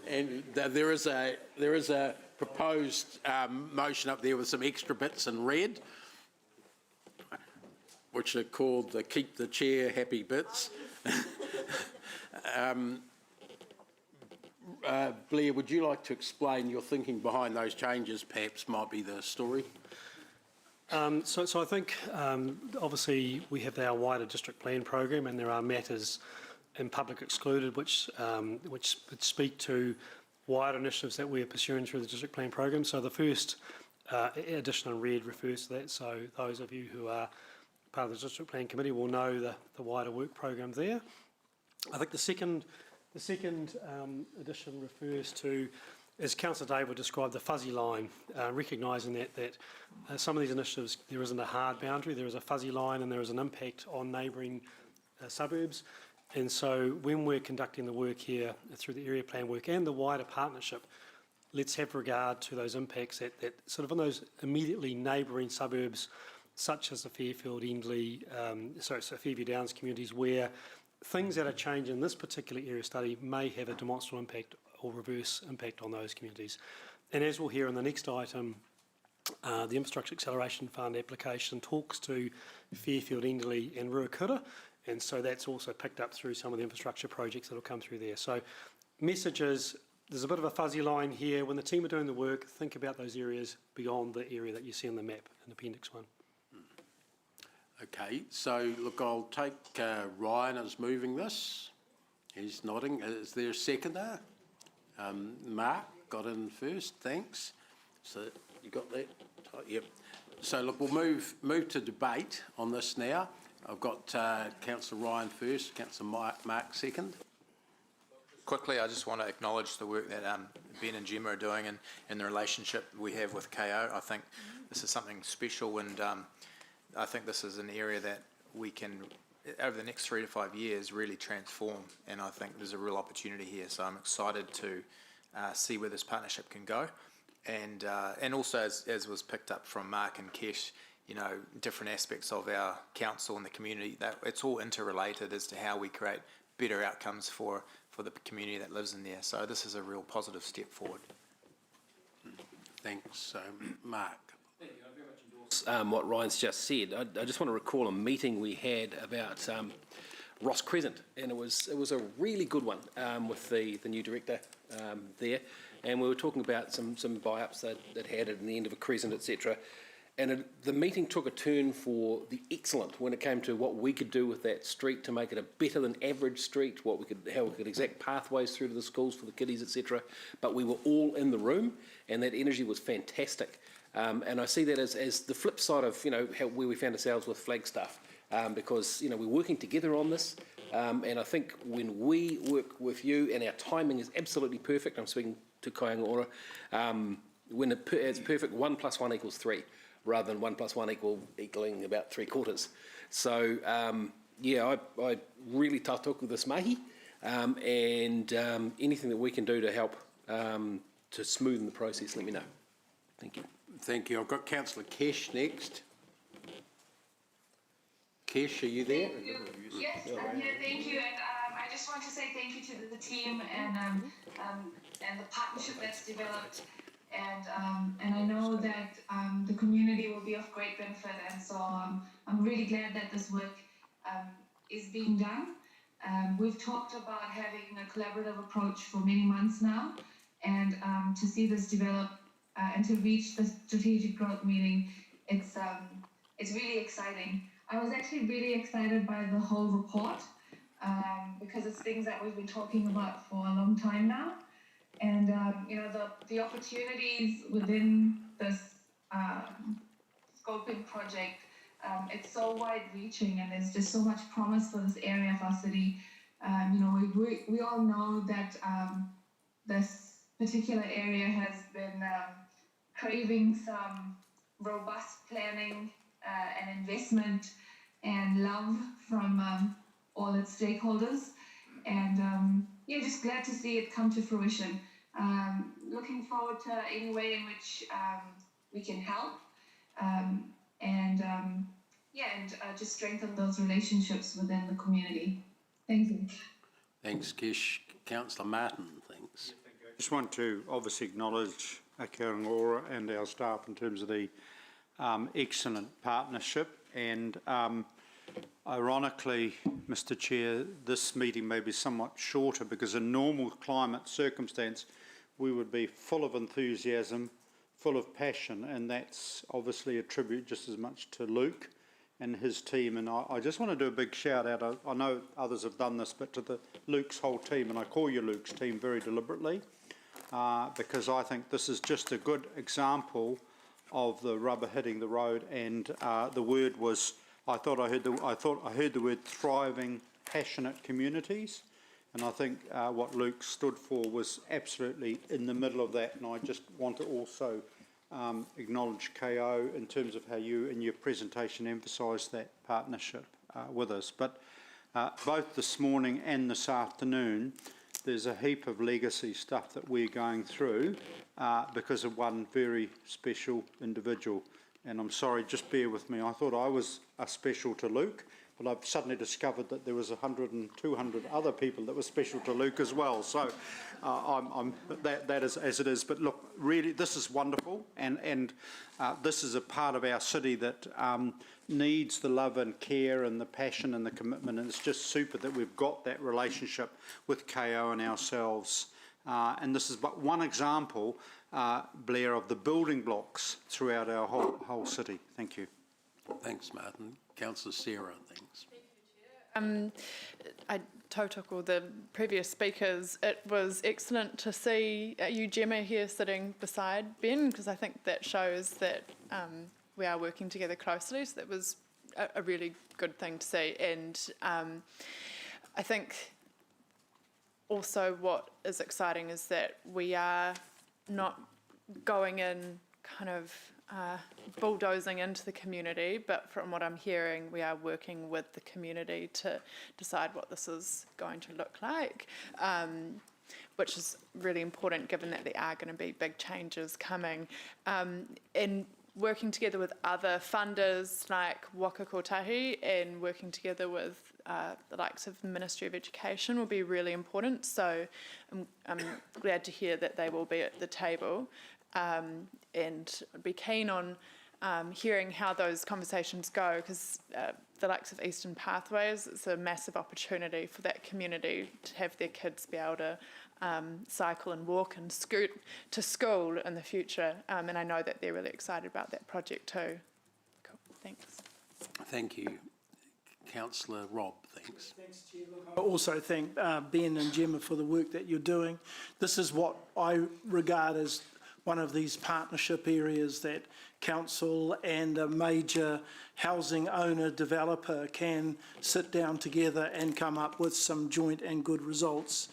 And there is a proposed motion up there with some extra bits in red, which are called the keep the chair happy bits. Blair, would you like to explain your thinking behind those changes? Perhaps might be the story.
So I think obviously we have our wider district plan program, and there are matters in public excluded which speak to wider initiatives that we are pursuing through the district plan program. So the first addition in red refers to that. So those of you who are part of the district plan committee will know the wider work program there. I think the second addition refers to, as Councillor David described, the fuzzy line, recognising that some of these initiatives, there isn't a hard boundary, there is a fuzzy line and there is an impact on neighbouring suburbs. And so when we're conducting the work here through the area plan work and the wider partnership, let's have regard to those impacts that sort of in those immediately neighbouring suburbs, such as the Fairfield, Endley, Fairview Downs communities, where things that are changed in this particular area study may have a demonstrable impact or reverse impact on those communities. And as we'll hear in the next item, the Infrastructure Acceleration Fund application talks to Fairfield, Endley and Ruakura, and so that's also picked up through some of the infrastructure projects that will come through there. So messages, there's a bit of a fuzzy line here. When the team are doing the work, think about those areas beyond the area that you see on the map in Appendix 1.
Okay, so look, I'll take Ryan as moving this. He's nodding. Is there a seconder? Mark got in first, thanks. So you got that? Oh, yep. So look, we'll move to debate on this now. I've got Councillor Ryan first, Councillor Mark second.
Quickly, I just want to acknowledge the work that Ben and Gemma are doing and the relationship we have with KO. I think this is something special, and I think this is an area that we can, over the next 3 to 5 years, really transform, and I think there's a real opportunity here. So I'm excited to see where this partnership can go, and also as was picked up from Mark and Kesh, you know, different aspects of our council and the community, that it's all interrelated as to how we create better outcomes for the community that lives in there. So this is a real positive step forward.
Thanks, Mark.
Thank you. I very much endorse what Ryan's just said. I just want to recall a meeting we had about Ross Crescent, and it was a really good one with the new director there, and we were talking about some buy-ups that had at the end of a crescent, etc. And the meeting took a turn for the excellent when it came to what we could do with that street to make it a better than average street, how we could exact pathways through to the schools for the kiddies, etc. But we were all in the room, and that energy was fantastic. And I see that as the flip side of, you know, where we found ourselves with Flagstaff, because, you know, we're working together on this. And I think when we work with you, and our timing is absolutely perfect, I'm speaking to Kāinga Ora, when it's perfect, 1 + 1 = 3. Rather than 1 + 1 equaling about 3/4. So, yeah, I really tātoku this mahi, and anything that we can do to help to smoothen the process, let me know. Thank you.
Thank you. I've got Councillor Kesh next. Kesh, are you there?
Yes, I'm here. Thank you. And I just want to say thank you to the team and the partnership that's developed. And I know that the community will be of great benefit, and so I'm really glad that this work is being done. We've talked about having a collaborative approach for many months now, and to see this develop and to reach the strategic growth meeting, it's really exciting. I was actually really excited by the whole report because it's things that we've been talking about for a long time now. And, you know, the opportunities within this scoping project, it's so wide-reaching, and there's just so much promise for this area of our city. You know, we all know that this particular area has been craving some robust planning and investment and love from all its stakeholders. And yeah, just glad to see it come to fruition. Looking forward to any way in which we can help and just strengthen those relationships within the community. Thank you.
Thanks, Kish. Councillor Martin, thanks.
Just want to obviously acknowledge Kia ora and our staff in terms of the excellent partnership, and ironically, Mr Chair, this meeting may be somewhat shorter because in normal climate circumstance we would be full of enthusiasm, full of passion, and that's obviously a tribute just as much to Luke and his team. And I just want to do a big shout out. I know others have done this, but to Luke's whole team, and I call you Luke's team very deliberately, because I think this is just a good example of the rubber hitting the road. And the word was, I thought I heard the word thriving, passionate communities, and I think what Luke stood for was absolutely in the middle of that. And I just want to also acknowledge KO in terms of how you in your presentation emphasised that partnership with us. But both this morning and this afternoon, there's a heap of legacy stuff that we're going through because of one very special individual. And I'm sorry, just bear with me. I thought I was special to Luke, but I've suddenly discovered that there was 100 and 200 other people that were special to Luke as well. So that is as it is. But look, really, this is wonderful, and this is a part of our city that needs the love and care and the passion and the commitment, and it's just super that we've got that relationship with KO and ourselves. And this is but one example, Blair, of the building blocks throughout our whole city. Thank you.
Thanks, Martin. Councillor Sarah, thanks.
I tautoko the previous speakers. It was excellent to see you, Gemma, here sitting beside Ben, because I think that shows that we are working together closely. So that was a really good thing to see. And I think also what is exciting is that we are not going in kind of bulldozing into the community, but from what I'm hearing, we are working with the community to decide what this is going to look like, which is really important given that there are going to be big changes coming. And working together with other funders like Waka Kotahi and working together with the likes of the Ministry of Education will be really important. So I'm glad to hear that they will be at the table. And I'd be keen on hearing how those conversations go, because the likes of Eastern Pathways, it's a massive opportunity for that community to have their kids be able to cycle and walk and scoot to school in the future. And I know that they're really excited about that project too. Cool, thanks.
Thank you. Councillor Rob, thanks.
Thanks, Chair. I also thank Ben and Gemma for the work that you're doing. This is what I regard as one of these partnership areas that council and a major housing owner developer can sit down together and come up with some joint and good results.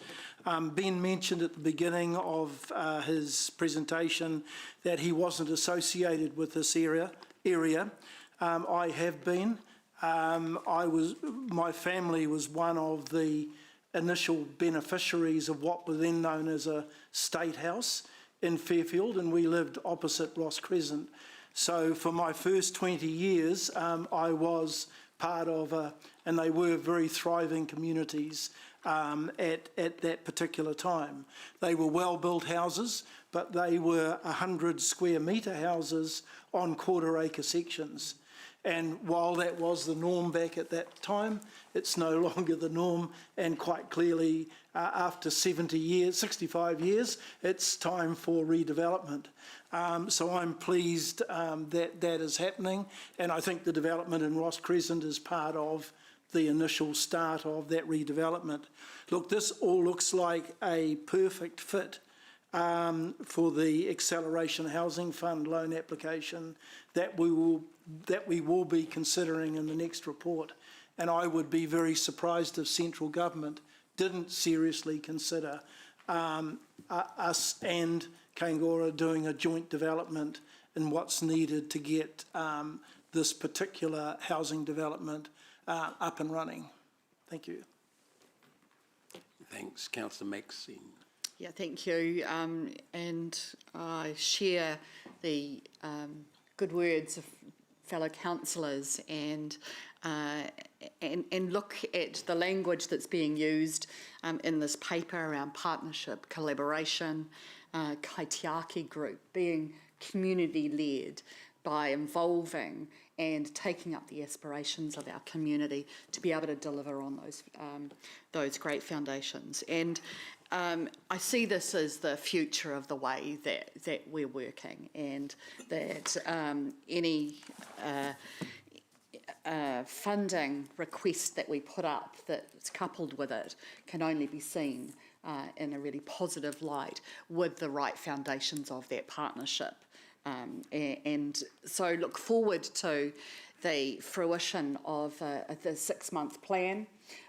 Ben mentioned at the beginning of his presentation that he wasn't associated with this area. I have been. My family was one of the initial beneficiaries of what was then known as a state house in Fairfield, and we lived opposite Ross Crescent. So for my first 20 years, I was part of and they were very thriving communities at that particular time. They were well-built houses, but they were 100 square metre houses on quarter-acre sections. And while that was the norm back at that time, it's no longer the norm, and quite clearly after 65 years, it's time for redevelopment. So I'm pleased that that is happening, and I think the development in Ross Crescent is part of the initial start of that redevelopment. Look, this all looks like a perfect fit for the Acceleration Housing Fund loan application that we will be considering in the next report. And I would be very surprised if central government didn't seriously consider us and Kāinga doing a joint development in what's needed to get this particular housing development up and running. Thank you.
Thanks. Councillor Maxine.
Yeah, thank you. And I share the good words
fellow councillors and look at the language that's being used in this paper around partnership, collaboration, kaitiaki group, being community-led by involving and taking up the aspirations of our community to be able to deliver on those great foundations. And I see this as the future of the way that we're working, and that any funding request that we put up that's coupled with it can only be seen in a really positive light with the right foundations of that partnership. And so look forward to the fruition of the 6-month plan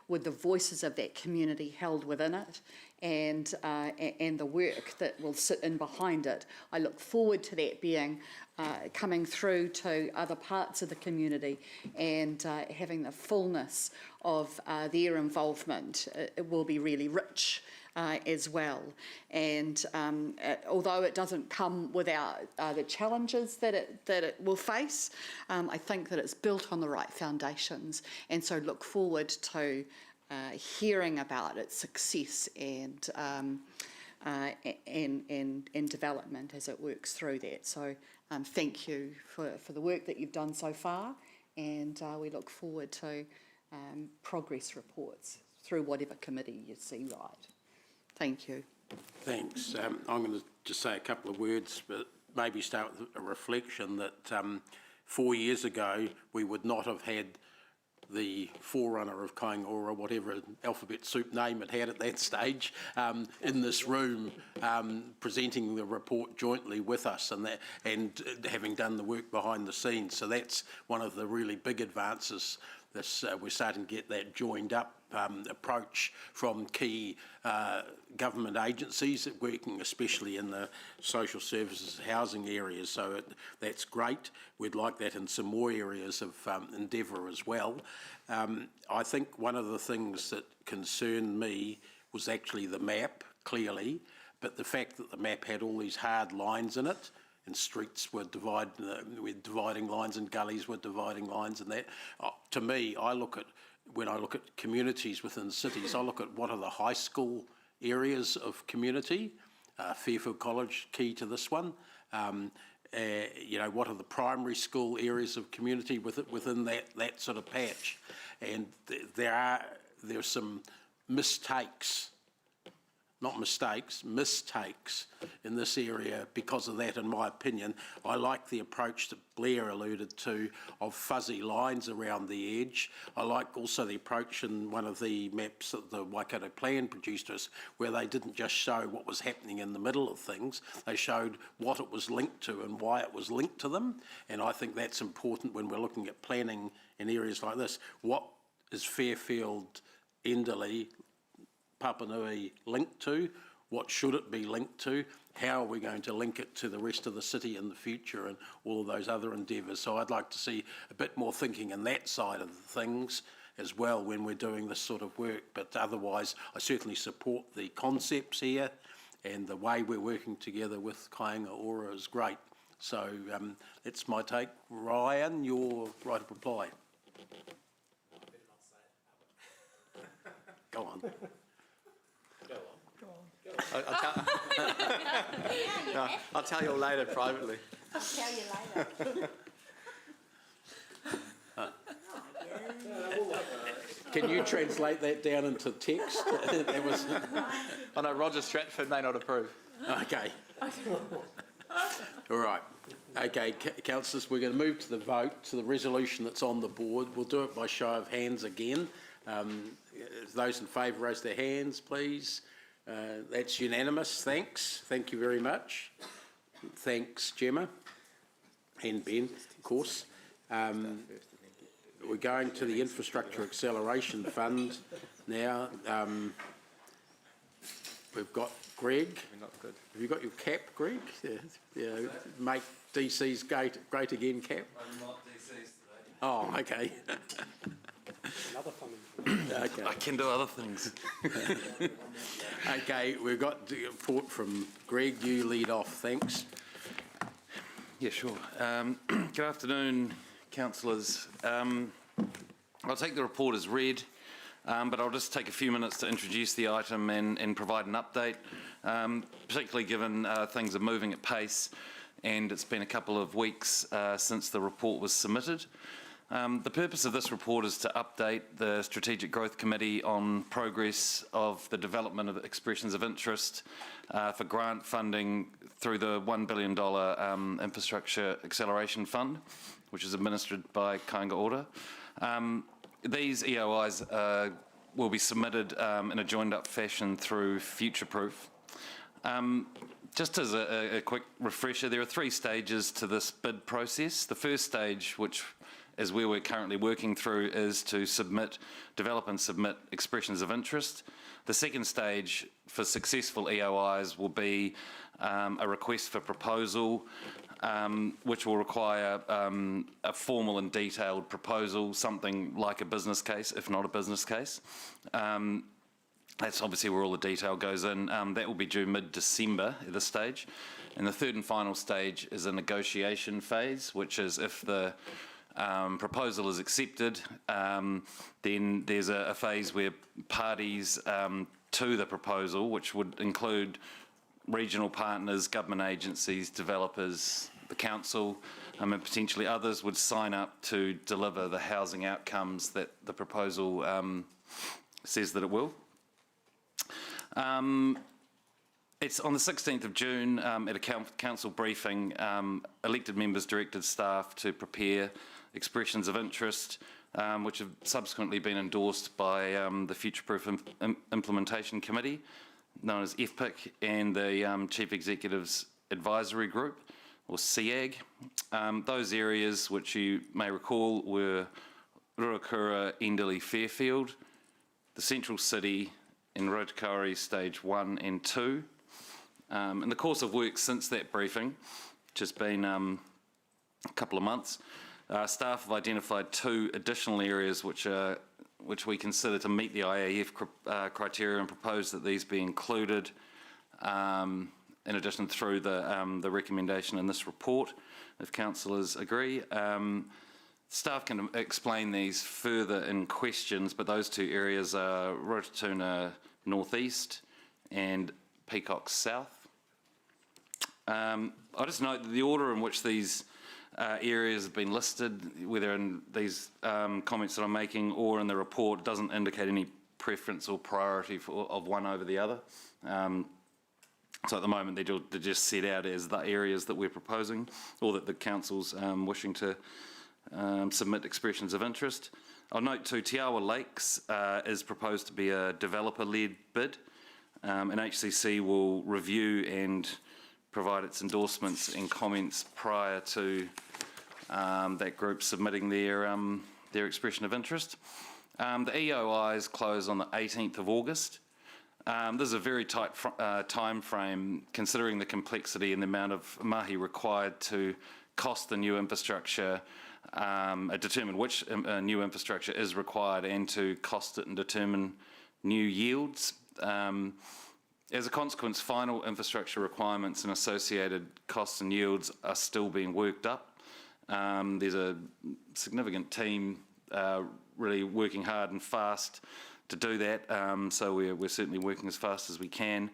with the voices of that community held within it, and the work that will sit in behind it. I look forward to that being coming through to other parts of the community and having the fullness of their involvement. It will be really rich as well. And although it doesn't come without the challenges that it will face, I think that it's built on the right foundations. And so look forward to hearing about its success and development as it works through that. So thank you for the work that you've done so far, and we look forward to progress reports through whatever committee you see right. Thank you.
Thanks. I'm going to just say a couple of words, but maybe start with a reflection that 4 years ago we would not have had the forerunner of Kāinga Ora, whatever alphabet soup name it had at that stage, in this room, presenting the report jointly with us, and having done the work behind the scenes. So that's one of the really big advances. We're starting to get that joined up approach from key government agencies working especially in the social services housing areas, so that's great. We'd like that in some more areas of endeavour as well. I think one of the things that concerned me was actually the map, clearly, but the fact that the map had all these hard lines in it, and streets were dividing lines, and gullies were dividing lines, and that. To me, when I look at communities within cities, I look at what are the high school areas of community. Fairfield College, key to this one. What are the primary school areas of community within that sort of patch? And there's some mistakes. Not mistakes, mistakes in this area because of that, in my opinion. I like the approach that Blair alluded to of fuzzy lines around the edge. I like also the approach in one of the maps that the Waikato Plan produced us, where they didn't just show what was happening in the middle of things, they showed what it was linked to and why it was linked to them. And I think that's important when we're looking at planning in areas like this. What is Fairfield, Enderley, Papanui linked to? What should it be linked to? How are we going to link it to the rest of the city in the future and all of those other endeavours? So I'd like to see a bit more thinking in that side of things as well when we're doing this sort of work. But otherwise, I certainly support the concepts here, and the way we're working together with Kāinga Ora is great. So that's my take. Ryan, your right of reply. Go on.
I'll tell you all later privately.
I'll tell you later.
Can you translate that down into text? That was.
I know Roger Stratford may not approve.
Okay. All right. Okay, councillors, we're going to move to the vote, to the resolution that's on the board. We'll do it by show of hands again. Those in favour raise their hands, please. That's unanimous. Thanks. Thank you very much. Thanks, Gemma and Ben, of course. We're going to the Infrastructure Acceleration Fund now. We've got Greg. Have you got your cap, Greg? Yeah, make DC's great again cap.
I'm not DC's today.
Oh, okay.
Another fun.
Okay. I can do other things.
Okay, we've got the report from Greg. You lead off, thanks.
Yeah, sure. Good afternoon,
councillors. I'll take the report as read, but I'll just take a few minutes to introduce the item and provide an update, particularly given things are moving at pace and it's been a couple of weeks since the report was submitted. The purpose of this report is to update the Strategic Growth Committee on progress of the development of expressions of interest for grant funding through the $1 billion Infrastructure Acceleration Fund, which is administered by Kāinga Ora. These EOIs will be submitted in a joined-up fashion through Future-Proof. Just as a quick refresher, there are 3 stages to this bid process. The first stage, which is where we're currently working through, is to develop and submit expressions of interest. The second stage for successful EOIs will be a request for proposal, which will require a formal and detailed proposal, something like a business case, if not a business case. That's obviously where all the detail goes in. That will be due mid-December at this stage. And the third and final stage is a negotiation phase, which is if the proposal is accepted, then there's a phase where parties to the proposal, which would include regional partners, government agencies, developers, the council, and potentially others, would sign up to deliver the housing outcomes that the proposal says that it will. It's on the 16th of June at a council briefing, elected members directed staff to prepare expressions of interest, which have subsequently been endorsed by the Future-Proof Implementation Committee, known as FPIC, and the Chief Executive's Advisory Group, or CIAG. Those areas, which you may recall, were Ruakura, Enderley, Fairfield, the Central City, and Rotokauri Stage 1 and 2. In the course of work since that briefing, which has been a couple of months, staff have identified 2 additional areas which we consider to meet the IAF criteria, and propose that these be included in addition through the recommendation in this report, if councillors agree. Staff can explain these further in questions, but those 2 areas are Rototuna Northeast and Peacock South. I'll just note that the order in which these areas have been listed, whether in these comments that I'm making or in the report, doesn't indicate any preference or priority of one over the other. So at the moment they're just set out as the areas that we're proposing, or that the council's wishing to submit expressions of interest. I'll note too, Te Awa Lakes is proposed to be a developer-led bid, and HCC will review and provide its endorsements and comments prior to that group submitting their expression of interest. The EOIs close on the 18th of August. This is a very tight time frame, considering the complexity and the amount of mahi required to cost the new infrastructure, determine which new infrastructure is required, and to cost it and determine new yields. As a consequence, final infrastructure requirements and associated costs and yields are still being worked up. There's a significant team really working hard and fast to do that, so we're certainly working as fast as we can.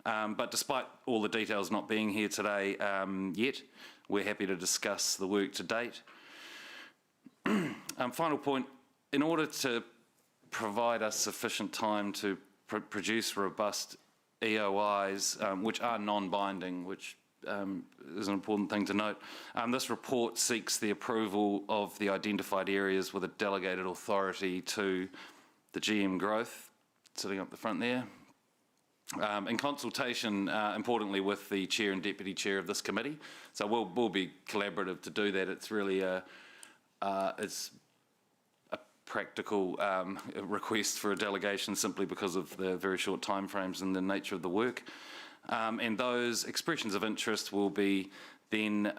But despite all the details not being here today yet, we're happy to discuss the work to date. Final point, in order to provide us sufficient time to produce robust EOIs, which are non-binding, which is an important thing to note, this report seeks the approval of the identified areas with a delegated authority to the GM Growth, sitting up the front there, in consultation, importantly, with the chair and deputy chair of this committee. So we'll be collaborative to do that. It's really it's a practical request for a delegation, simply because of the very short timeframes and the nature of the work. And those expressions of interest will be then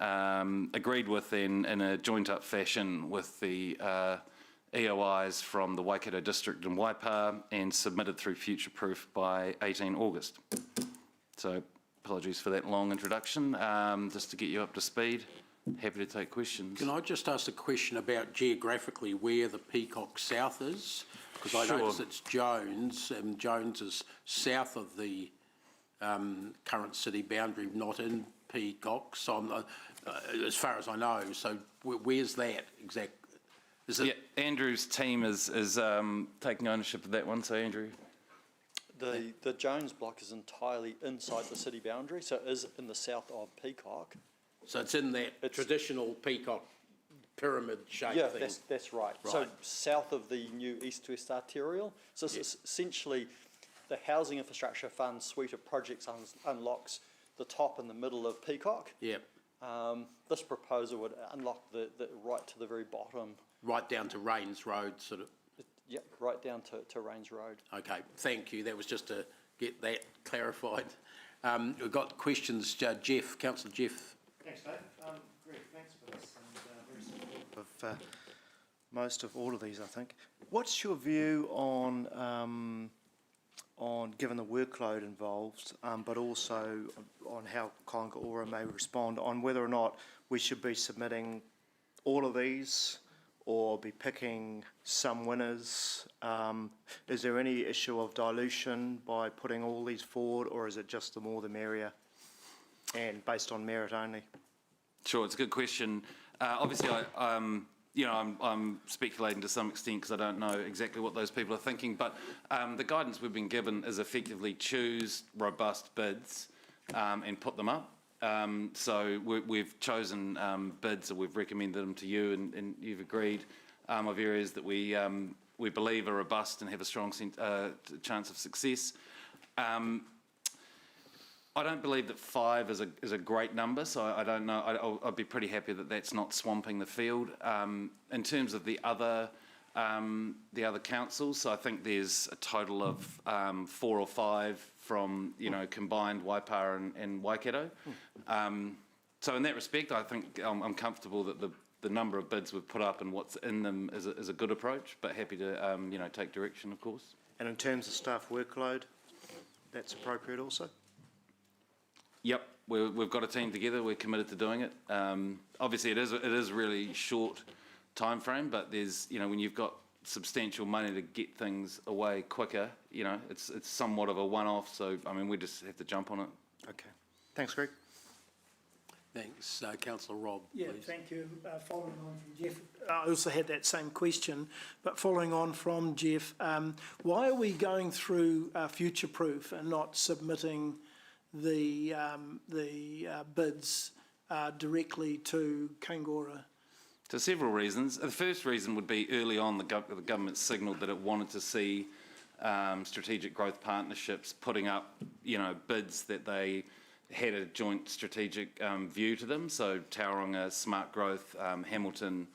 agreed with in a joint-up fashion with the EOIs from the Waikato District and Waipa, and submitted through Future-Proof by 18 August. So apologies for that long introduction, just to get you up to speed. happy to take questions.
Can I just ask a question about geographically where the Peacock South is? Because I
Sure.
notice it's Jones, and Jones is south of the current city boundary, not in Peacock, so as far as I know. So where's that exact? Is it?
Yeah, Andrew's team is taking ownership of that one, so Andrew.
The Jones block is entirely inside the city boundary, so it is in the south of Peacock.
So it's in that traditional Peacock pyramid shape
Yeah,
thing?
that's right. So south of the new east-west arterial. So it's essentially the Housing Infrastructure Fund suite of projects unlocks the top and the middle of Peacock.
Yep.
This proposal would unlock the right to the very bottom.
Right down to Rains Road, sort of?
Yep, right down to Rains Road.
Okay, thank you. That was just to get that clarified. We've got questions. Jeff, Councillor Jeff.
Thanks, Dave. Greg, thanks for this, and very supportive of most of all of these, I think. What's your view on given the workload involved, but also on how Kāinga Ora may respond, on whether or not we should be submitting all of these or be picking some winners? Is there any issue of dilution by putting all these forward, or is it just the more the merrier and based on merit only?
Sure, it's a good question. Obviously, I'm speculating to some extent because I don't know exactly what those people are thinking, but the guidance we've been given is effectively choose robust bids and put them up. So we've chosen bids, or we've recommended them to you, and you've agreed of areas that we believe are robust and have a strong chance of success. I don't believe that 5 is a great number, so I don't know. I'd be pretty happy that that's not swamping the field. In terms of the other councils, so I think there's a total of 4 or 5 from combined Waipara and Waikato. So in that respect, I think I'm comfortable that the number of bids we've put up and what's in them is a good approach, but happy to take direction, of course.
And in terms of staff workload, that's appropriate also?
Yep, we've got a team together. We're committed to doing it. Obviously, it is really short time frame, but there's when you've got substantial money to get things away quicker, it's somewhat of a one-off. So I mean, we just have to jump on it.
Okay, thanks, Greg.
Thanks, Councillor Rob.
Yeah,
please.
thank you. Following on from Jeff, I also had that same question, but following on from Jeff, why are we going through future-proof and not submitting the bids directly to Kāinga Ora?
So several reasons. The first reason would be early on the government signalled that it wanted to see strategic growth partnerships putting up, bids that they had a joint strategic view to them. So Tauranga, Smart Growth, Hamilton,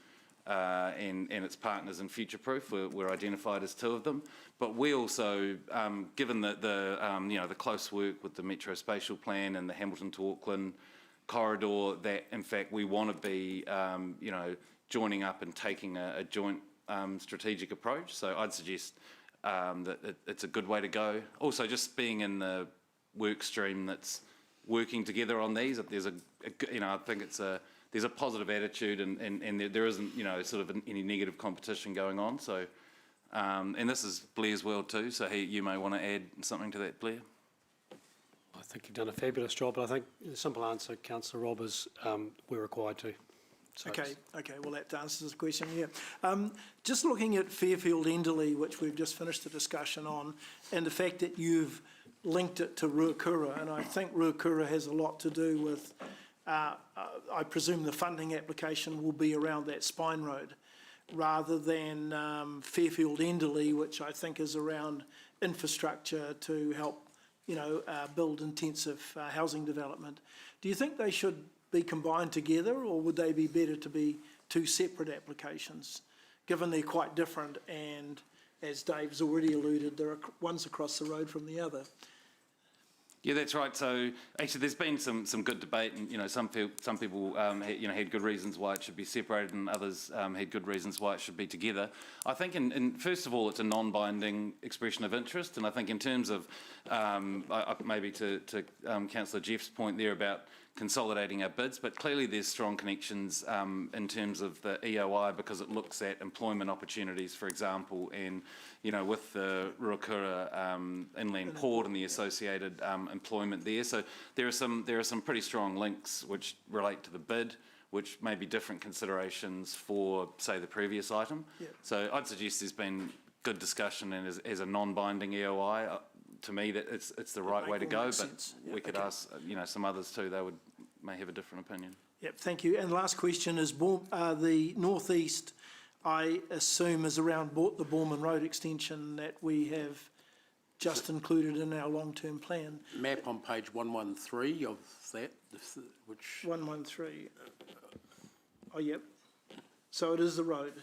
and its partners in Future Proof were identified as 2 of them. But we also, given the close work with the Metro Spatial Plan and the Hamilton to Auckland corridor, that in fact we want to be, joining up and taking a joint strategic approach. So I'd suggest that it's a good way to go. Also, just being in the work stream that's working together on these, there's I think there's a positive attitude, and there isn't sort of any negative competition going on. So. And this is Blair's world too, so you may want to add something to that, Blair.
I think you've done a fabulous job, but I think the simple answer, Councillor Rob, is we're required to. So
Okay, well that answers the question, yeah. Just looking at Fairfield Enderley, which we've just finished the discussion on, and the fact that you've linked it to Ruakura, and I think Ruakura has a lot to do with, I presume the funding application will be around that spine road, rather than Fairfield Enderley, which I think is around infrastructure to help, build intensive housing development. Do you think they should be combined together, or would they be better to be 2 separate applications, given they're quite different, and as Dave's already alluded, there are one's across the road from the other?
Yeah, that's right. So actually, there's been some good debate, and some people had good reasons why it should be separated, and others had good reasons why it should be together. I think, first of all, it's a non-binding expression of interest, and I think in terms of maybe to Councillor Jeff's point there about consolidating our bids, but clearly there's strong connections in terms of the EOI because it looks at employment opportunities, for example, and with the Ruakura inland port and the associated employment there. So there are some pretty strong links which relate to the bid, which may be different considerations for, say, the previous item.
Yep.
So I'd suggest there's been good discussion, and as a non-binding EOI, to me that it's the right way to go. But we could ask some others too. They may have a different opinion.
Yep, thank you. And the last question is the northeast, I assume, is around the Borman Road extension that we have just included in our long-term plan.
Map on page 113 of that, which...
113. Oh, yep. So it is the road.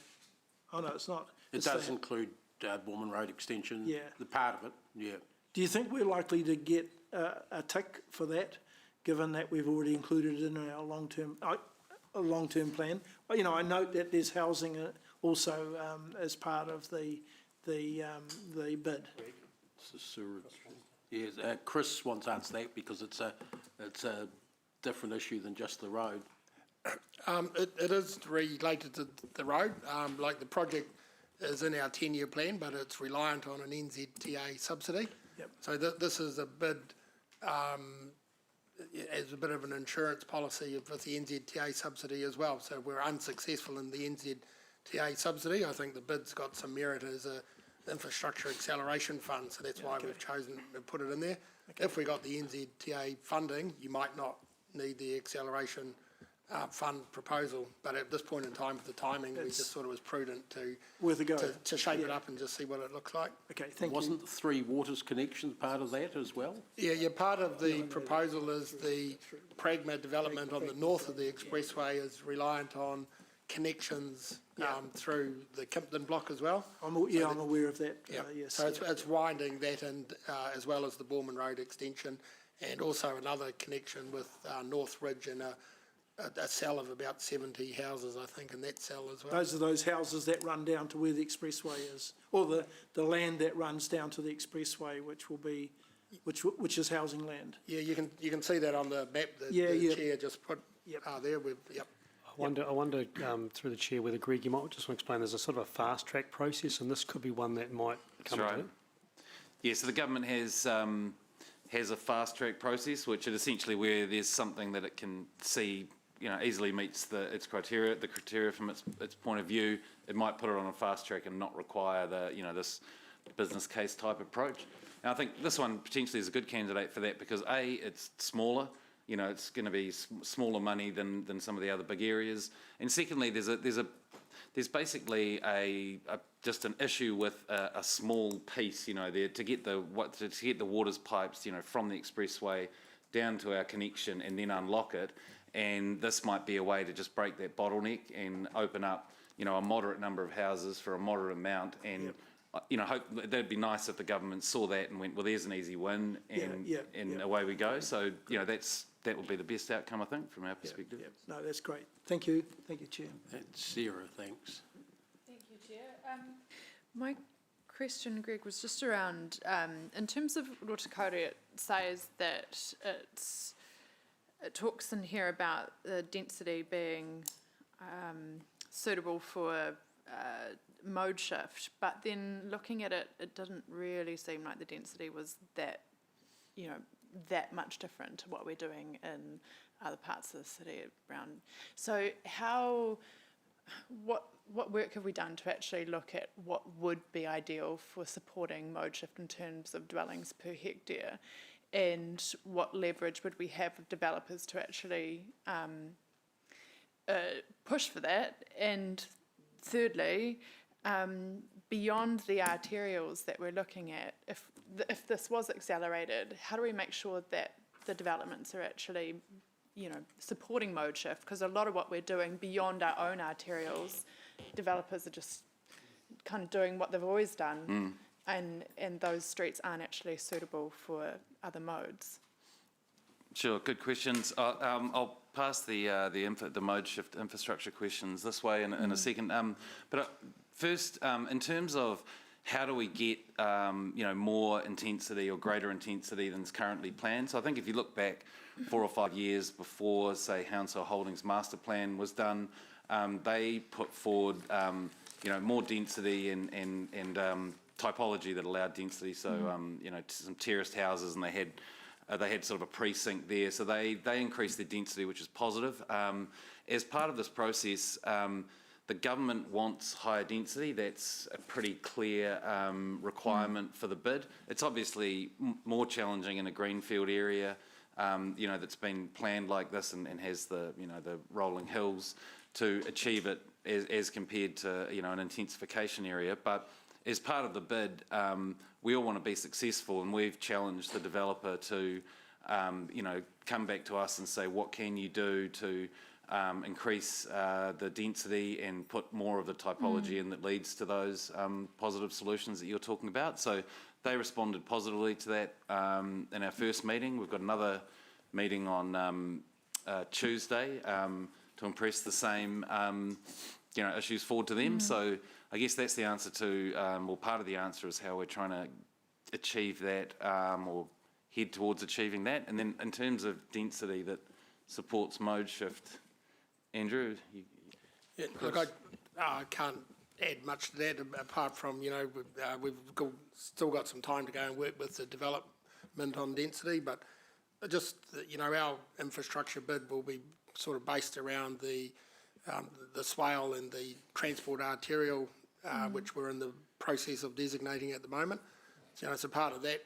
Oh, no, it's not.
It does include Borman Road extension.
Yeah.
The part of it, yeah.
Do you think we're likely to get a tick for that, given that we've already included it in our long-term plan? I note that there's housing also as part of the bid.
Yes, Chris wants to answer that because it's a different issue than just the road.
It is related to the road. Like the project is in our 10-year plan, but it's reliant on an NZTA subsidy.
Yep.
So this is a bid as a bit of an insurance policy with the NZTA subsidy as well. So we're unsuccessful in the NZTA subsidy. I think the bid's got some merit as a infrastructure acceleration fund, so that's why we've chosen to put it in there. If we got the NZTA funding, you might not need the acceleration fund proposal, but at this point in time, with the timing, we just thought it was prudent to shape it up and just see what it looks like.
Okay, thank you.
Wasn't the Three Waters connection part of that as well?
Yeah, part of the proposal is the Pragma development on the north of the expressway is reliant on connections through the Kimpton block as well.
I'm aware of that. Yes.
So it's winding that in as well as the Borman Road extension, and also another connection with North Ridge and a cell of about 70 houses, I think, in that cell as well.
Those are those houses that run down to where the expressway is, or the land that runs down to the expressway, which is housing land.
Yeah, you can see that on the map that the chair just put there.
I wonder through the chair whether Greg, you might just want to explain. There's a sort of a fast track process, and this could be one that might come to it.
Yeah, so the government has a fast track process, which is essentially where there's something that it can see easily meets the criteria from its point of view. It might put it on a fast track and not require this business case type approach. And I think this one potentially is a good candidate for that because A, it's smaller. It's going to be smaller money than some of the other big areas. And secondly, there's basically just an issue with a small piece, there to get the waters pipes, from the expressway down to our connection and then unlock it. And this might be a way to just break that bottleneck and open up, a moderate number of houses for a moderate amount. And, hope that'd be nice if the government saw that and went, well, there's an easy win, and away we go. So, that would be the best outcome, I think, from our perspective.
No, that's great. Thank you. Thank you, Chair.
That's Sarah, thanks.
Thank you, Chair. My question, Greg, was just around, in terms of Rotakota, it says that it talks in here about the density being suitable for mode shift, but then looking at it, it didn't really seem like the density was that much different to what we're doing in other parts of the city around. So what work have we done to actually look at what would be ideal for supporting mode shift in terms of dwellings per hectare? And what leverage would we have with developers to actually push for that? And thirdly, beyond the arterials that we're looking at, if this was accelerated, how do we make sure that the developments are actually, supporting mode shift? Because a lot of what we're doing beyond our own arterials, developers are just kind of doing what they've always done. And those streets aren't actually suitable for other modes.
Sure, good questions. I'll pass the mode shift infrastructure questions this way in a second. But first, in terms of how do we get, more intensity or greater intensity than is currently planned? So I think if you look back 4 or 5 years before, say, Hounslow Holdings master plan was done, they put forward, more density and typology that allowed density. So, some terraced houses, and they had sort of a precinct there. So they increased their density, which is positive. As part of this process, the government wants higher density. That's a pretty clear requirement for the bid. It's obviously more challenging in a greenfield area, that's been planned like this and has the rolling hills to achieve it as compared to, an intensification area. But as part of the bid, we all want to be successful, and we've challenged the developer to, come back to us and say, what can you do to increase the density and put more of the typology in that leads to those positive solutions that you're talking about. So they responded positively to that in our first meeting. We've got another meeting on Tuesday to impress the same issues forward to them. So I guess that's the answer to, part of the answer is how we're trying to achieve that or head towards achieving that. And then in terms of density that supports mode shift, Andrew?
Yeah, look, I can't add much to that apart from, we've still got some time to go and work with the development on density, but just, our infrastructure bid will be sort of based around the swale and the transport arterial, which we're in the process of designating at the moment. So, as a part of that,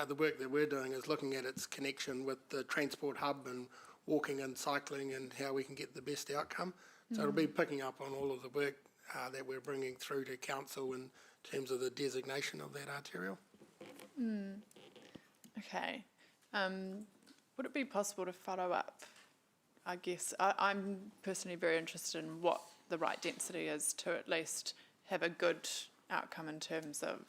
the work that we're doing is looking at its connection with the transport hub and walking and cycling and how we can get the best outcome. So it'll be picking up on all of the work that we're bringing through to council in terms of the designation of that arterial.
Okay. Would it be possible to follow up? I guess I'm personally very interested in what the right density is to at least have a good outcome in terms of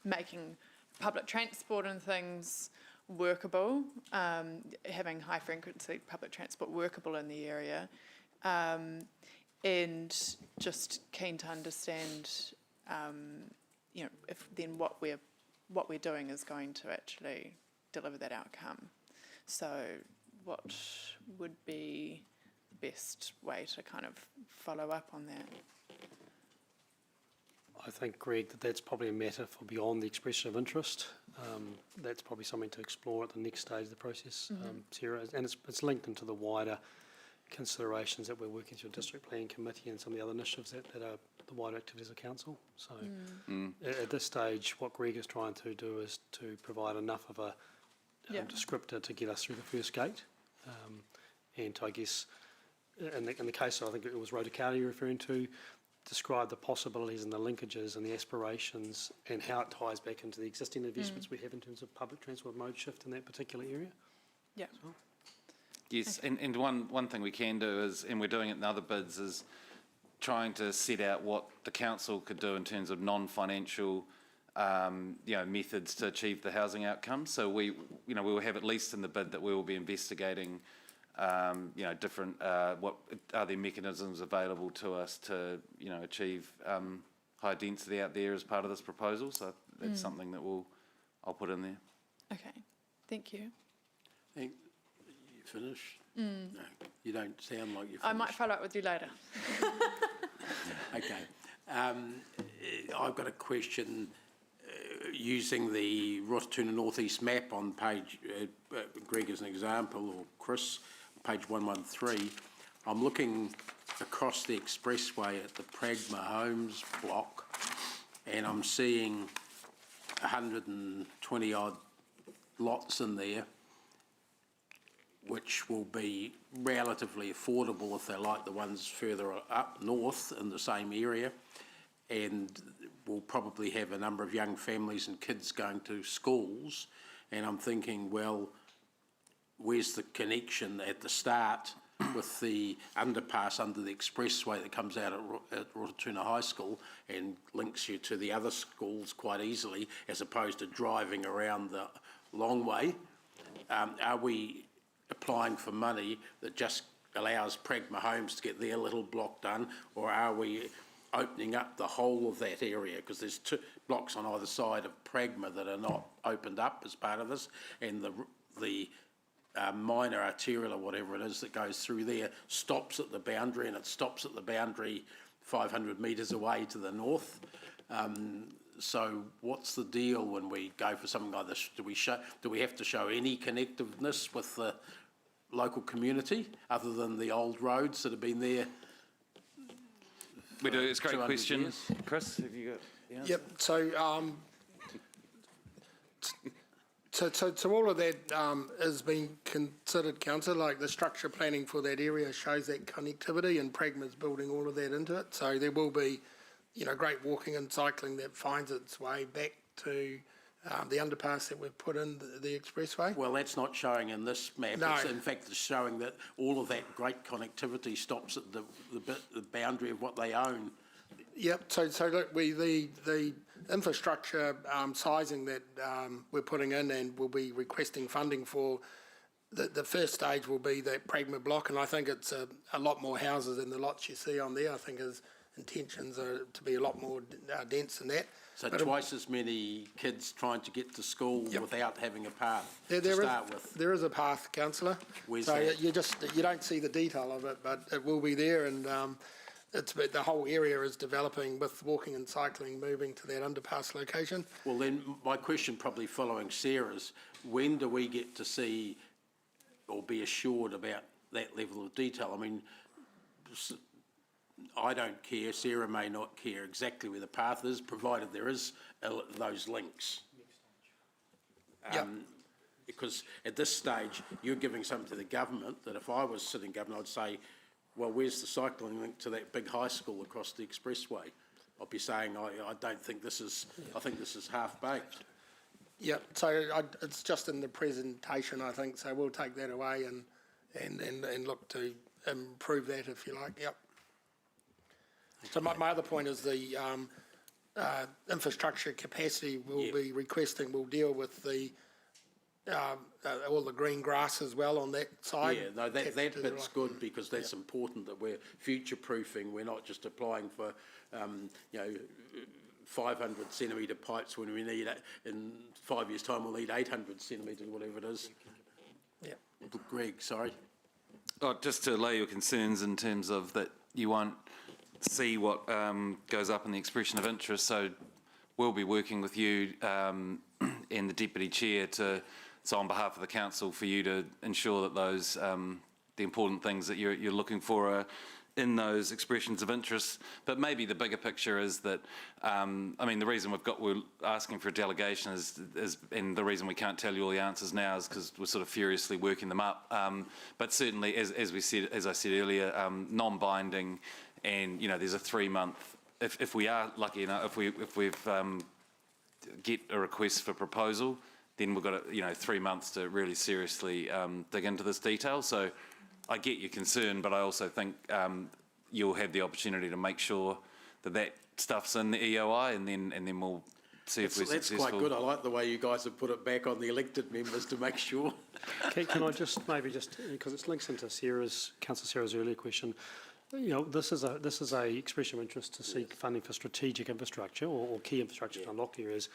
making public transport and things workable, having high frequency public transport workable in the area, and just keen to understand, if then what we're doing is going to actually deliver that outcome. So what would be the best way to kind of follow up on that?
I think, Greg, that's probably a matter for beyond the expression of interest. That's probably something to explore at the next stage of the process, Sarah. And it's linked into the wider considerations that we're working through District Planning Committee and some of the other initiatives that are the wider activities of Council. So at this stage, what Greg is trying to do is to provide enough of a descriptor to get us through the first gate. And I guess, in the case, I think it was Rotokari you're referring to, describe the possibilities and the linkages and the aspirations and how it ties back into the existing investments we have in terms of public transport mode shift in that particular area.
Yeah.
Well.
Yes, and one thing we can do is, and we're doing it in other bids, is trying to set out what the council could do in terms of non-financial methods to achieve the housing outcomes. So we will have at least in the bid that we will be investigating different, what are there mechanisms available to us to, achieve high density out there as part of this proposal. So that's something that I'll put in there.
Okay, thank you.
You finished? No, you don't sound like you're finished.
I might follow up with you later.
Okay. I've got a question using the Rototuna North East map on page, Greg as an example, or Chris, page 113. I'm looking across the expressway at the Pragma Homes block, and I'm seeing 120 odd lots in there, which will be relatively affordable if they're like the ones further up north in the same area, and we'll probably have a number of young families and kids going to schools. And I'm thinking, well, where's the connection at the start with the underpass under the expressway that comes out at Rototuna High School and links you to the other schools quite easily, as opposed to driving around the long way? Are we applying for money that just allows Pragma Homes to get their little block done, or are we opening up the whole of that area, because there's 2 blocks on either side of Pragma that are not opened up as part of this, and the minor arterial or whatever it is that goes through there stops at the boundary, and it stops at the boundary 500 metres away to the north. So what's the deal when we go for something like this? Do we have to show any connectiveness with the local community other than the old roads that have been there?
We do. It's a great
200
question.
years?
Chris, have you got the answer?
Yep, so all of that is being considered, councillor, like the structure planning for that area shows that connectivity, and Pragma's building all of that into it. So there will be, you know, great walking and cycling that finds its way back to the underpass that we've put in the expressway.
Well, that's not showing in this map.
No.
In fact, it's showing that all of that great connectivity stops at the boundary of what they own.
Yep, so look, the infrastructure sizing that we're putting in and we'll be requesting funding for, the first stage will be that Pragma block, and I think it's a lot more houses than the lots you see on there. I think his intentions are to be a lot more dense than that.
So
But
twice as many kids trying to get to school without having a path to
There
start with.
There is a path, councillor.
Where's
so
that?
you don't see the detail of it, but it will be there, and the whole area is developing with walking and cycling moving to that underpass location.
Well, then my question, probably following Sarah's, when do we get to see or be assured about that level of detail? I mean, I don't care, Sarah may not care exactly where the path is, provided there is those links. Because at this stage, you're giving something to the government that if I was sitting government, I'd say, well, where's the cycling link to that big high school across the expressway? I'd be saying, I don't think this is, I think this is half-baked.
Yeah, so it's just in the presentation, I think, so we'll take that away and look to improve that, if you like, yep. So my other point is the infrastructure capacity we'll be requesting will deal with the all the green grass as well on that side.
Yeah, no, that bit's good, because that's important, that we're future-proofing. We're not just applying for, 500 centimetre pipes when we need, in 5 years' time, we'll need 800 centimetres, whatever it is.
Yeah.
Greg, sorry.
Oh, just to allay your concerns in terms of that you won't see what goes up in the expression of interest, so we'll be working with you and the Deputy Chair so on behalf of the Council, for you to ensure that those, the important things that you're looking for are in those expressions of interest. But maybe the bigger picture is that, I mean, the reason we're asking for a delegation is, and the reason we can't tell you all the answers now is because we're sort of furiously working them up. But certainly, as I said earlier, non-binding, and there's a 3-month. If we are lucky enough, if we've get a request for proposal, then we've got 3 months to really seriously dig into this detail. So I get your concern, but I also think you'll have the opportunity to make sure that stuff's in the EOI, and then we'll see if we're successful.
That's quite good. I like the way you guys have put it back on the elected members to make sure.
Can I just because it links into Councillor Sarah's earlier question. This is a expression of interest to seek funding for strategic infrastructure or key infrastructure to unlock areas.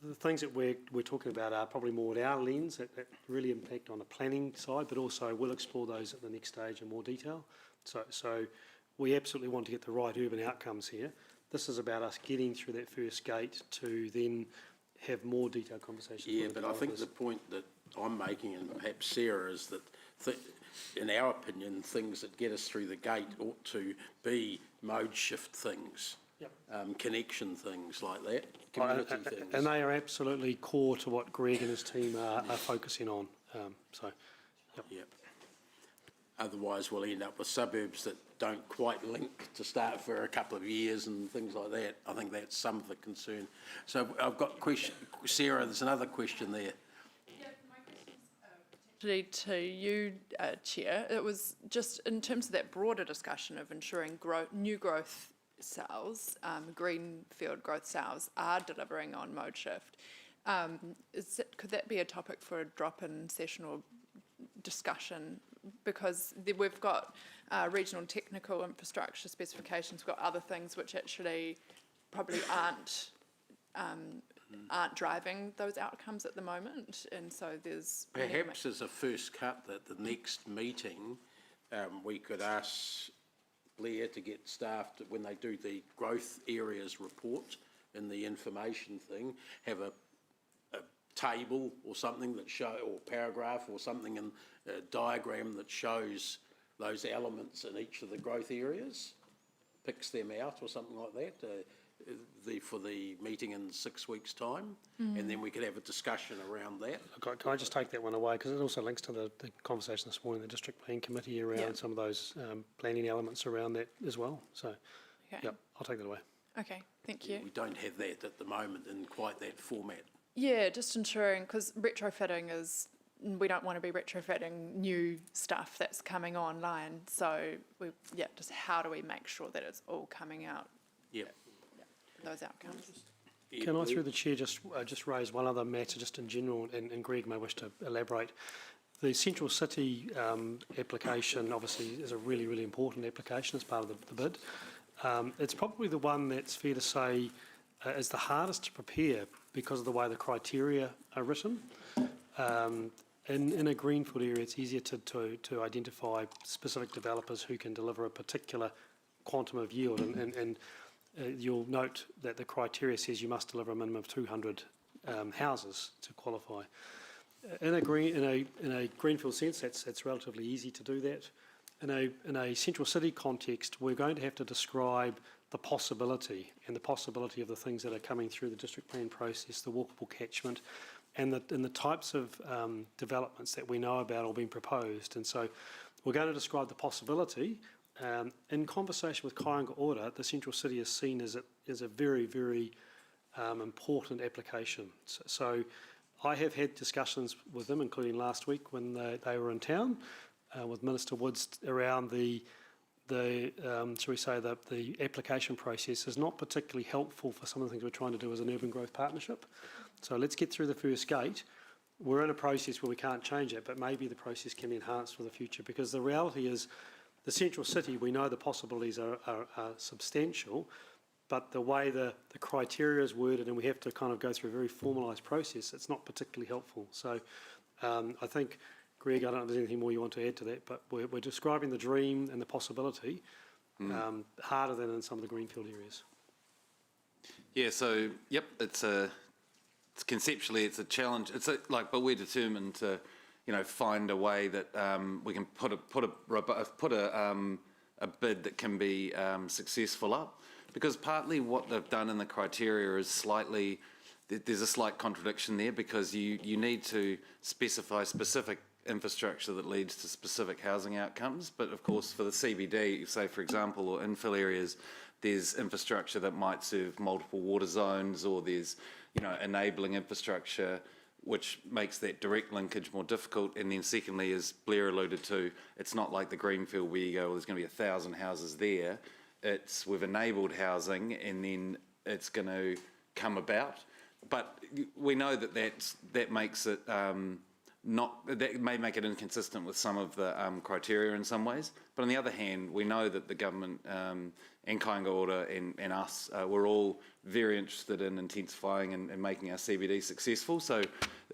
The things that we're talking about are probably more at our lens that really impact on the planning side, but also we'll explore those at the next stage in more detail. So we absolutely want to get the right urban outcomes here. This is about us getting through that first gate to then have more detailed conversations.
Yeah,
with
but I think the point that I'm making, and perhaps Sarah, is that in our opinion, things that get us through the gate ought to be mode shift things. Connection things like that, community things.
And they are absolutely core to what Greg and his team are focusing on.
Yep. Otherwise, we'll end up with suburbs that don't quite link to start for a couple of years and things like that. I think that's some of the concern. So I've got question, Sarah. There's another question there.
To you, Chair, it was just in terms of that broader discussion of ensuring new growth sales, greenfield growth sales are delivering on mode shift. Could that be a topic for a drop-in session or discussion? Because we've got regional technical infrastructure specifications. We've got other things which actually probably aren't driving those outcomes at the moment, and so there's
Perhaps as a first cut, that the next meeting, we could ask Blair to get staff to, when they do the growth areas report in the information thing, have a table or something that show, or paragraph or something in a diagram that shows those elements in each of the growth areas, picks them out or something like that, for the meeting in 6 weeks' time, and then we could have a discussion around that.
Can I just take that one away, because it also links to the conversation this morning, the District Planning Committee around some of those planning elements around that as well. So, yep, I'll take that away.
Okay, thank you.
We don't have that at the moment in quite that format.
Yeah, just ensuring, because retrofitting is, we don't want to be retrofitting new stuff that's coming online. So, just how do we make sure that it's all coming out, those outcomes?
Can I, through the chair, just raise one other matter, just in general, and Greg may wish to elaborate. The Central City application obviously is a really, really important application as part of the bid. It's probably the one that's fair to say is the hardest to prepare because of the way the criteria are written. In a greenfield area, it's easier to identify specific developers who can deliver a particular quantum of yield, and you'll note that the criteria says you must deliver a minimum of 200 houses to qualify. In a greenfield sense, that's relatively easy to do that. In a central city context, we're going to have to describe the possibility of the things that are coming through the district plan process, the walkable catchment, and the types of developments that we know about or being proposed. And so we're going to describe the possibility. In conversation with Kāinga Ora, the central city is seen as a very, very important application. So I have had discussions with them, including last week when they were in town, with Minister Woods around shall we say, the application process is not particularly helpful for some of the things we're trying to do as an urban growth partnership. So let's get through the first gate. We're in a process where we can't change it, but maybe the process can be enhanced for the future, because the reality is the central city, we know the possibilities are substantial, but the way the criteria is worded, and we have to kind of go through a very formalised process, it's not particularly helpful. So I think, Greg, I don't know if there's anything more you want to add to that, but we're describing the dream and the possibility harder than in some of the greenfield areas.
Yeah, so, yep, conceptually it's a challenge. But we're determined to, find a way that we can put a bid that can be successful up, because partly what they've done in the criteria is there's a slight contradiction there, because you need to specify specific infrastructure that leads to specific housing outcomes. But of course, for the CBD, say for example, or infill areas, there's infrastructure that might serve multiple water zones, or there's enabling infrastructure which makes that direct linkage more difficult. And then secondly, as Blair alluded to, it's not like the greenfield where you go, well, there's going to be 1,000 houses there. We've enabled housing, and then it's going to come about. But we know that makes it that may make it inconsistent with some of the criteria in some ways. But on the other hand, we know that the government and Kāinga Ora and us, we're all very interested in intensifying and making our CBD successful. So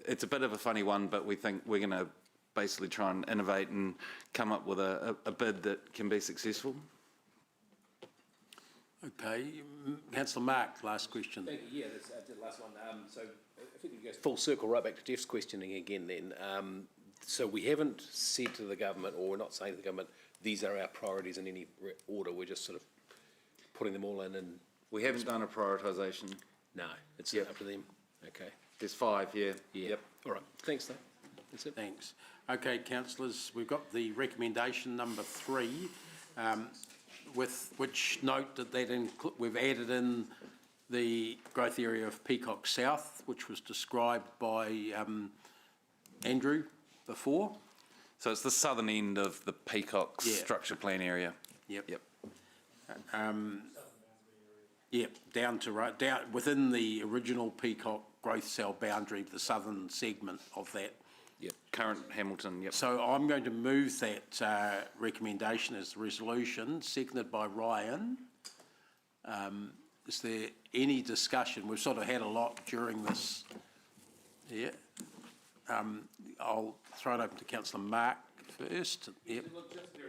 it's a bit of a funny one, but we think we're going to basically try and innovate and come up with a bid that can be successful.
Okay, Councillor Mark, last question.
Thank you. Yeah, that's the last one. So if we can go full circle right back to Jeff's questioning again then. So we haven't said to the government, or we're not saying to the government, these are our priorities in any order. We're just sort of putting them all in. And
we haven't done a prioritisation.
No, it's up to them. Okay.
There's 5, yeah.
Yep. All right. Thanks, though. That's it.
Thanks. Okay, councillors, we've got the recommendation number 3. With which note that we've added in the growth area of Peacock South, which was described by Andrew before.
So it's the southern end of the Peacock structure plan area.
Yep. Down within the original Peacock growth cell boundary, the southern segment of that
current Hamilton, yep.
So I'm going to move that recommendation as a resolution, seconded by Ryan. Is there any discussion? We've sort of had a lot during this. Yeah. I'll throw it open to Councillor Mark first. Yep.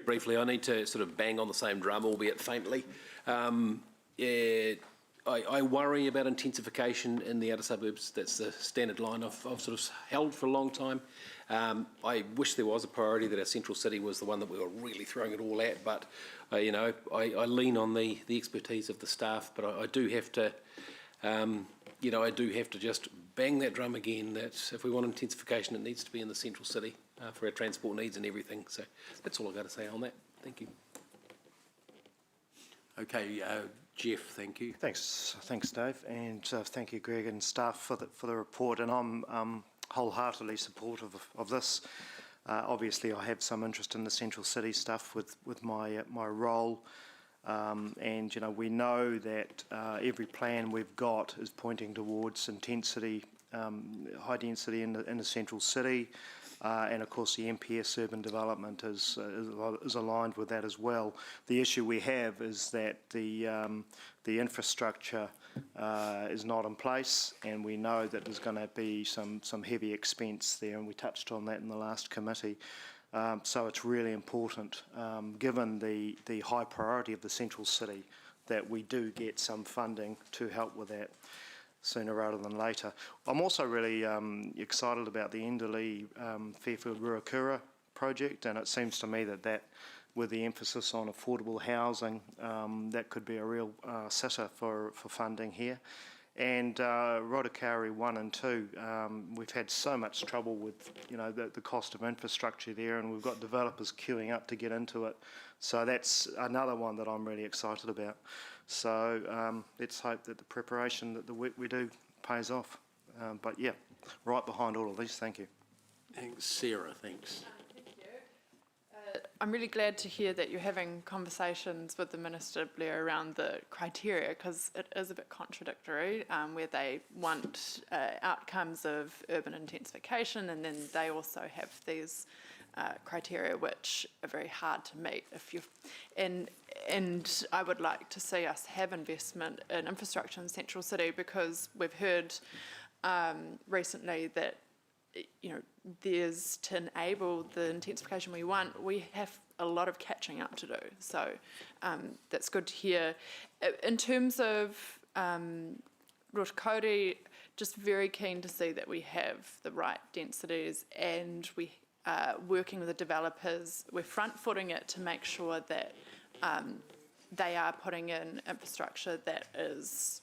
Briefly, I need to sort of bang on the same drum, albeit faintly. I worry about intensification in the outer suburbs. That's the standard line I've sort of held for a long time. I wish there was a priority that our central city was the one that we were really throwing it all at, but I lean on the expertise of the staff, but I do have to, I do have to just bang that drum again that if we want intensification, it needs to be in the central city for our transport needs and everything. So that's all I've got to say on that. Thank you.
Okay, Jeff, thank you.
Thanks, Dave, and thank you, Greg and staff, for the report. And I'm wholeheartedly supportive of this. Obviously, I have some interest in the central city stuff with my role, and we know that every plan we've got is pointing towards intensity, high density in the central city. And of course, the MPS urban development is aligned with that as well. The issue we have is that the infrastructure is not in place, and we know that there's going to be some heavy expense there, and we touched on that in the last committee. So it's really important, given the high priority of the central city, that we do get some funding to help with that sooner rather than later. I'm also really excited about the Enderley Fairfield Ruakura project, and it seems to me that with the emphasis on affordable housing, that could be a real sitter for funding here. And Rotokauri 1 and 2, we've had so much trouble with the cost of infrastructure there, and we've got developers queuing up to get into it. So that's another one that I'm really excited about. So let's hope that the preparation, that the work we do pays off. But yeah, right behind all of these. Thank you.
Thanks, Sarah. Thanks.
Thank you. I'm really glad to hear that you're having conversations with the Minister, Blair, around the criteria, because it is a bit contradictory, where they want outcomes of urban intensification, and then they also have these criteria which are very hard to meet. And I would like to see us have investment in infrastructure in Central City, because we've heard recently that there's, to enable the intensification we want, we have a lot of catching up to do. So that's good to hear. In terms of Rotokauri, just very keen to see that we have the right densities, and we working with the developers, we're front-footing it to make sure that they are putting in infrastructure that is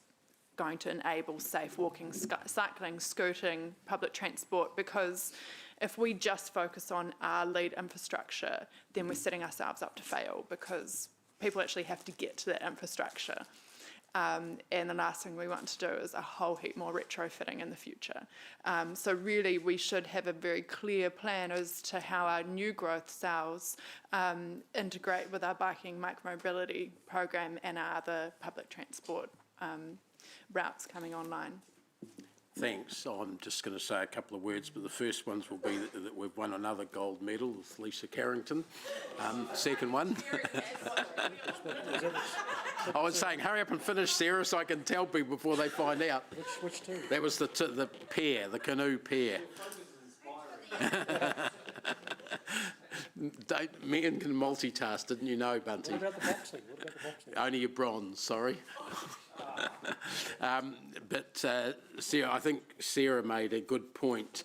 going to enable safe walking, cycling, scooting, public transport, because if we just focus on our lead infrastructure, then we're setting ourselves up to fail, because people actually have to get to that infrastructure. And the last thing we want to do is a whole heap more retrofitting in the future. So really, we should have a very clear plan as to how our new growth sales integrate with our biking micromobility program and our other public transport routes coming online.
Thanks. I'm just going to say a couple of words, but the first ones will be that we've won another gold medal with Lisa Carrington. Second one. I was saying, hurry up and finish, Sarah, so I can tell people before they find out.
Which two?
That was the pair, the canoe pair. Megan can multitask, didn't you know, Bunty?
What about the boxing?
Only a bronze, sorry. But Sarah, I think Sarah made a good point.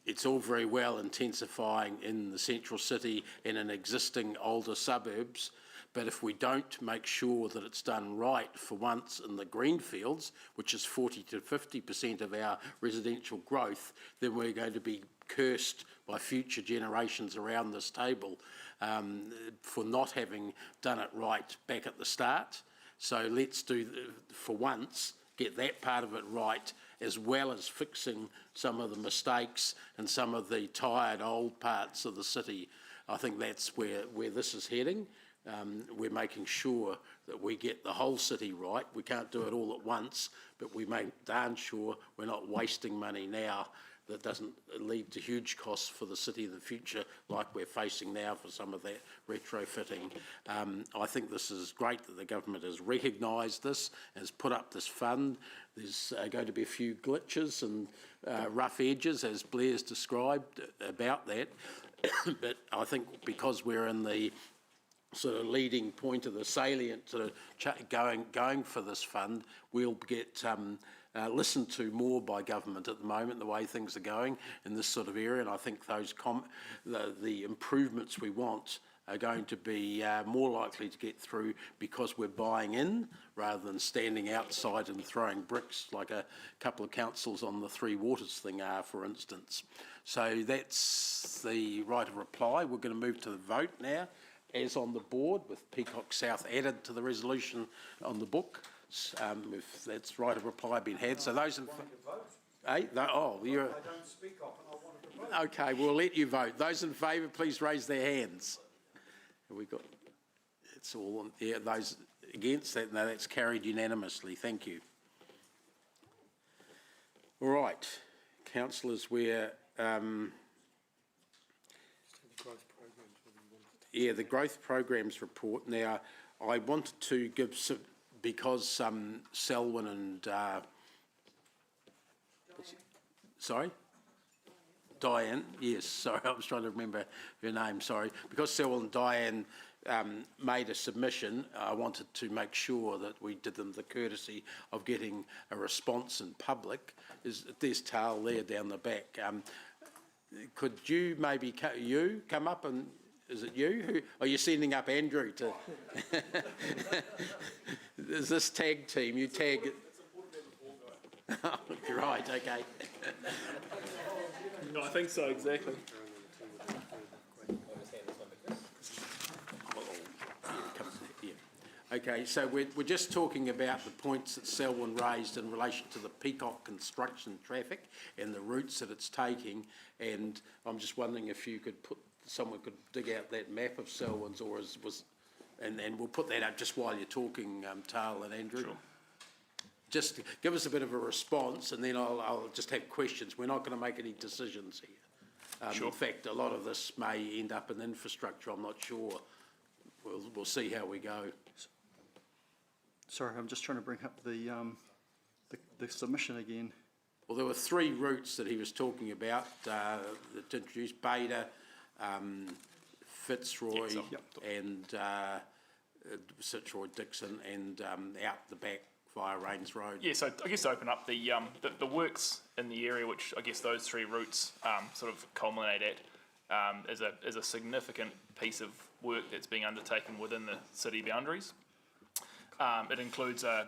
It's all very well intensifying in the central city and in existing older suburbs, but if we don't make sure that it's done right for once in the greenfields, which is 40 to 50% of our residential growth, then we're going to be cursed by future generations around this table for not having done it right back at the start. So let's do, for once, get that part of it right, as well as fixing some of the mistakes and some of the tired old parts of the city. I think that's where this is heading. We're making sure that we get the whole city right. We can't do it all at once, but we make darn sure we're not wasting money now that doesn't lead to huge costs for the city in the future, like we're facing now for some of that retrofitting. I think this is great that the government has recognised this, has put up this fund. There's going to be a few glitches and rough edges, as Blair's described about that. But I think because we're in the sort of leading point of the salient sort of going for this fund, we'll get listened to more by government at the moment, the way things are going in this sort of area. And I think those the improvements we want are going to be more likely to get through because we're buying in rather than standing outside and throwing bricks like a couple of councils on the Three Waters thing are, for instance. So that's the right of reply. We're going to move to the vote now, as on the board, with Peacock South added to the resolution on the book. If that's right of reply been had. So those in you're. I don't speak often. I wanted to vote. Okay, we'll let you vote. Those in favour, please raise their hands. Have we got? It's all on. Yeah, those against that. No, that's carried unanimously. Thank you. All right, councillors, we're. Yeah, the growth programs report. Now, I wanted to give some, because Selwyn and sorry, Diane. Yes, sorry, I was trying to remember her name. Sorry, because Selwyn and Diane made a submission. I wanted to make sure that we did them the courtesy of getting a response in public. There's Tal there down the back. Could you maybe come up and? Is it you? Who are you sending up Andrew to? Is this tag team? You tag. Right. Okay.
No, I think so. Exactly.
Okay, so we're just talking about the points that Selwyn raised in relation to the Peacock construction traffic and the routes that it's taking, and I'm just wondering if you could someone could dig out that map of Selwyn's, or and we'll put that up just while you're talking, Tal and Andrew. Sure. Just give us a bit of a response, and then I'll just have questions. We're not going to make any decisions here. Sure. In fact, a lot of this may end up in infrastructure. I'm not sure. We'll see how we go.
Sorry, I'm just trying to bring up the submission again.
Well, there were 3 routes that he was talking about that introduced Beta, Fitzroy, and Fitzroy Dixon, and out the back via Rains Road.
Yeah, so I guess to open up the works in the area, which I guess those 3 routes sort of culminate at, is a significant piece of work that's being undertaken within the city boundaries. It includes a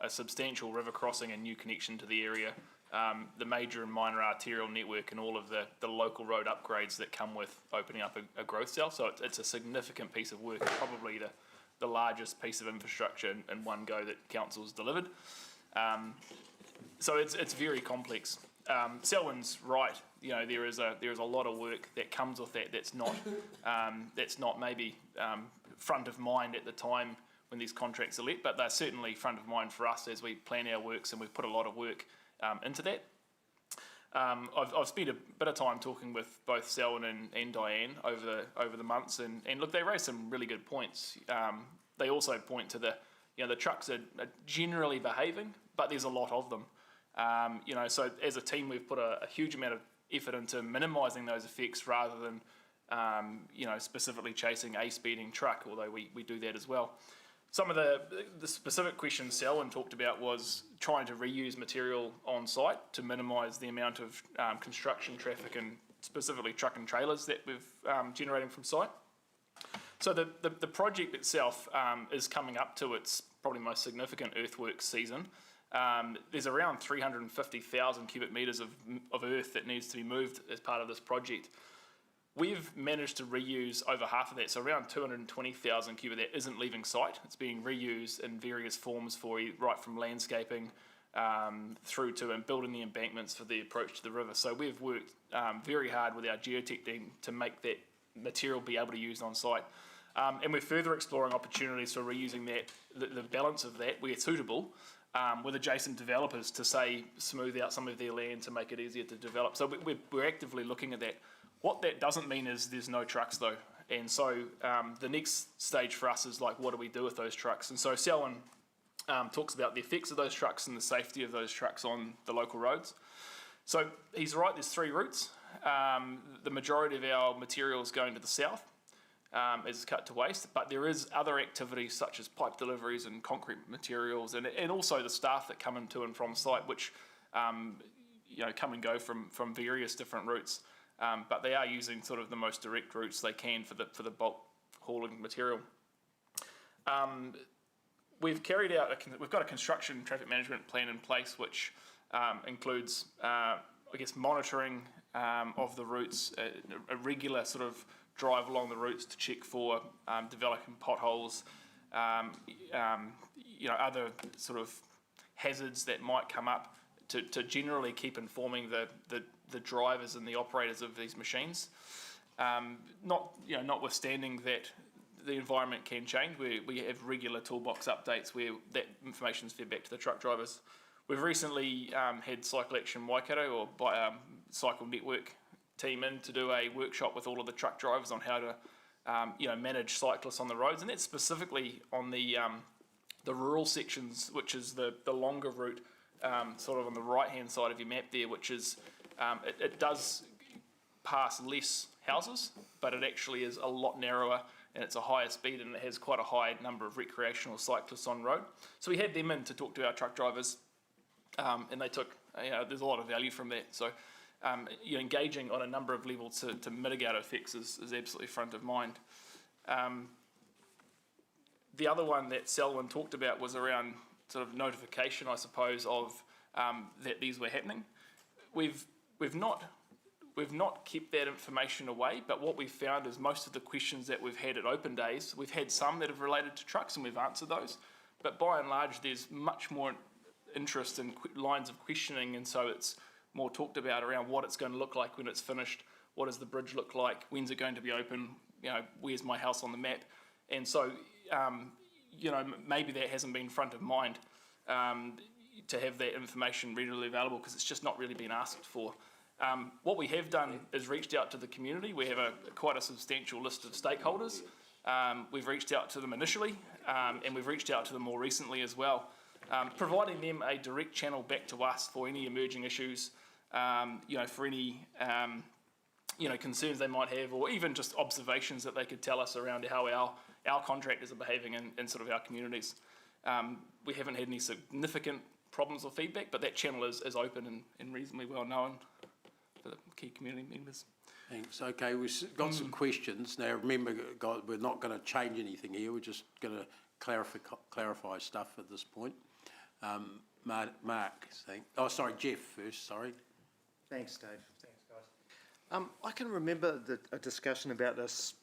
substantial river crossing and new connection to the area, the major and minor arterial network, and all of the local road upgrades that come with opening up a growth cell. So it's a significant piece of work, probably the largest piece of infrastructure in one go that council's delivered. So it's very complex. Selwyn's right. You know, there is a lot of work that comes with that that's not maybe front of mind at the time when these contracts are let, but they're certainly front of mind for us as we plan our works, and we've put a lot of work into that. I've spent a bit of time talking with both Selwyn and Diane over the months, and look, they raised some really good points. They also point to the trucks are generally behaving, but there's a lot of them. So as a team, we've put a huge amount of effort into minimising those effects rather than specifically chasing a speeding truck, although we do that as well. Some of the specific questions Selwyn talked about was trying to reuse material on site to minimise the amount of construction traffic and specifically truck and trailers that we've generating from site. So the project itself is coming up to its probably most significant earthworks season. There's around 350,000 cubic metres of earth that needs to be moved as part of this project. We've managed to reuse over half of that, so around 220,000 cubic that isn't leaving site. It's being reused in various forms right from landscaping through to building the embankments for the approach to the river. So we've worked very hard with our geotech team to make that material be able to be used on site. And we're further exploring opportunities for reusing that, the balance of that where suitable, with adjacent developers to, say, smooth out some of their land to make it easier to develop. So we're actively looking at that. What that doesn't mean is there's no trucks though. And so the next stage for us is like, what do we do with those trucks? And so Selwyn talks about the effects of those trucks and the safety of those trucks on the local roads. So he's right, there's 3 routes. The majority of our material is going to the south as cut to waste, but there is other activities such as pipe deliveries and concrete materials and also the staff that come into and from site, which come and go from various different routes. But they are using sort of the most direct routes they can for the bulk hauling material. We've carried out we've got a construction traffic management plan in place, which includes, monitoring of the routes, a regular sort of drive along the routes to check for developing potholes, other sort of hazards that might come up, to generally keep informing the drivers and the operators of these machines. Notwithstanding that the environment can change, we have regular toolbox updates where that information is fed back to the truck drivers. We've recently had Cycle Action Waikato or Cycle Network team in to do a workshop with all of the truck drivers on how to manage cyclists on the roads, and that's specifically on the rural sections, which is the longer route, sort of on the right hand side of your map there, which is it does pass less houses, but it actually is a lot narrower and it's a higher speed and it has quite a high number of recreational cyclists on road. So we had them in to talk to our truck drivers, and they took, there's a lot of value from that. So engaging on a number of levels to mitigate effects is absolutely front of mind. The other one that Selwyn talked about was around sort of notification, I suppose, of that these were happening. We've not kept that information away, but what we've found is most of the questions that we've had at open days, we've had some that have related to trucks and we've answered those, but by and large there's much more interest in lines of questioning, and so it's more talked about around what it's going to look like when it's finished, what does the bridge look like, when's it going to be open, where's my house on the map. And so maybe that hasn't been front of mind to have that information readily available because it's just not really been asked for. What we have done is reached out to the community. We have quite a substantial list of stakeholders. We've reached out to them initially, and we've reached out to them more recently as well, providing them a direct channel back to us for any emerging issues, for any concerns they might have, or even just observations that they could tell us around how our contractors are behaving in sort of our communities. We haven't had any significant problems or feedback, but that channel is open and reasonably well known for the key community members.
Thanks. Okay, we've got some questions. Now, remember, guys, we're not going to change anything here. We're just going to clarify stuff at this point. Mark, Jeff first, sorry.
Thanks, Dave. Thanks, guys. I can remember a discussion about this,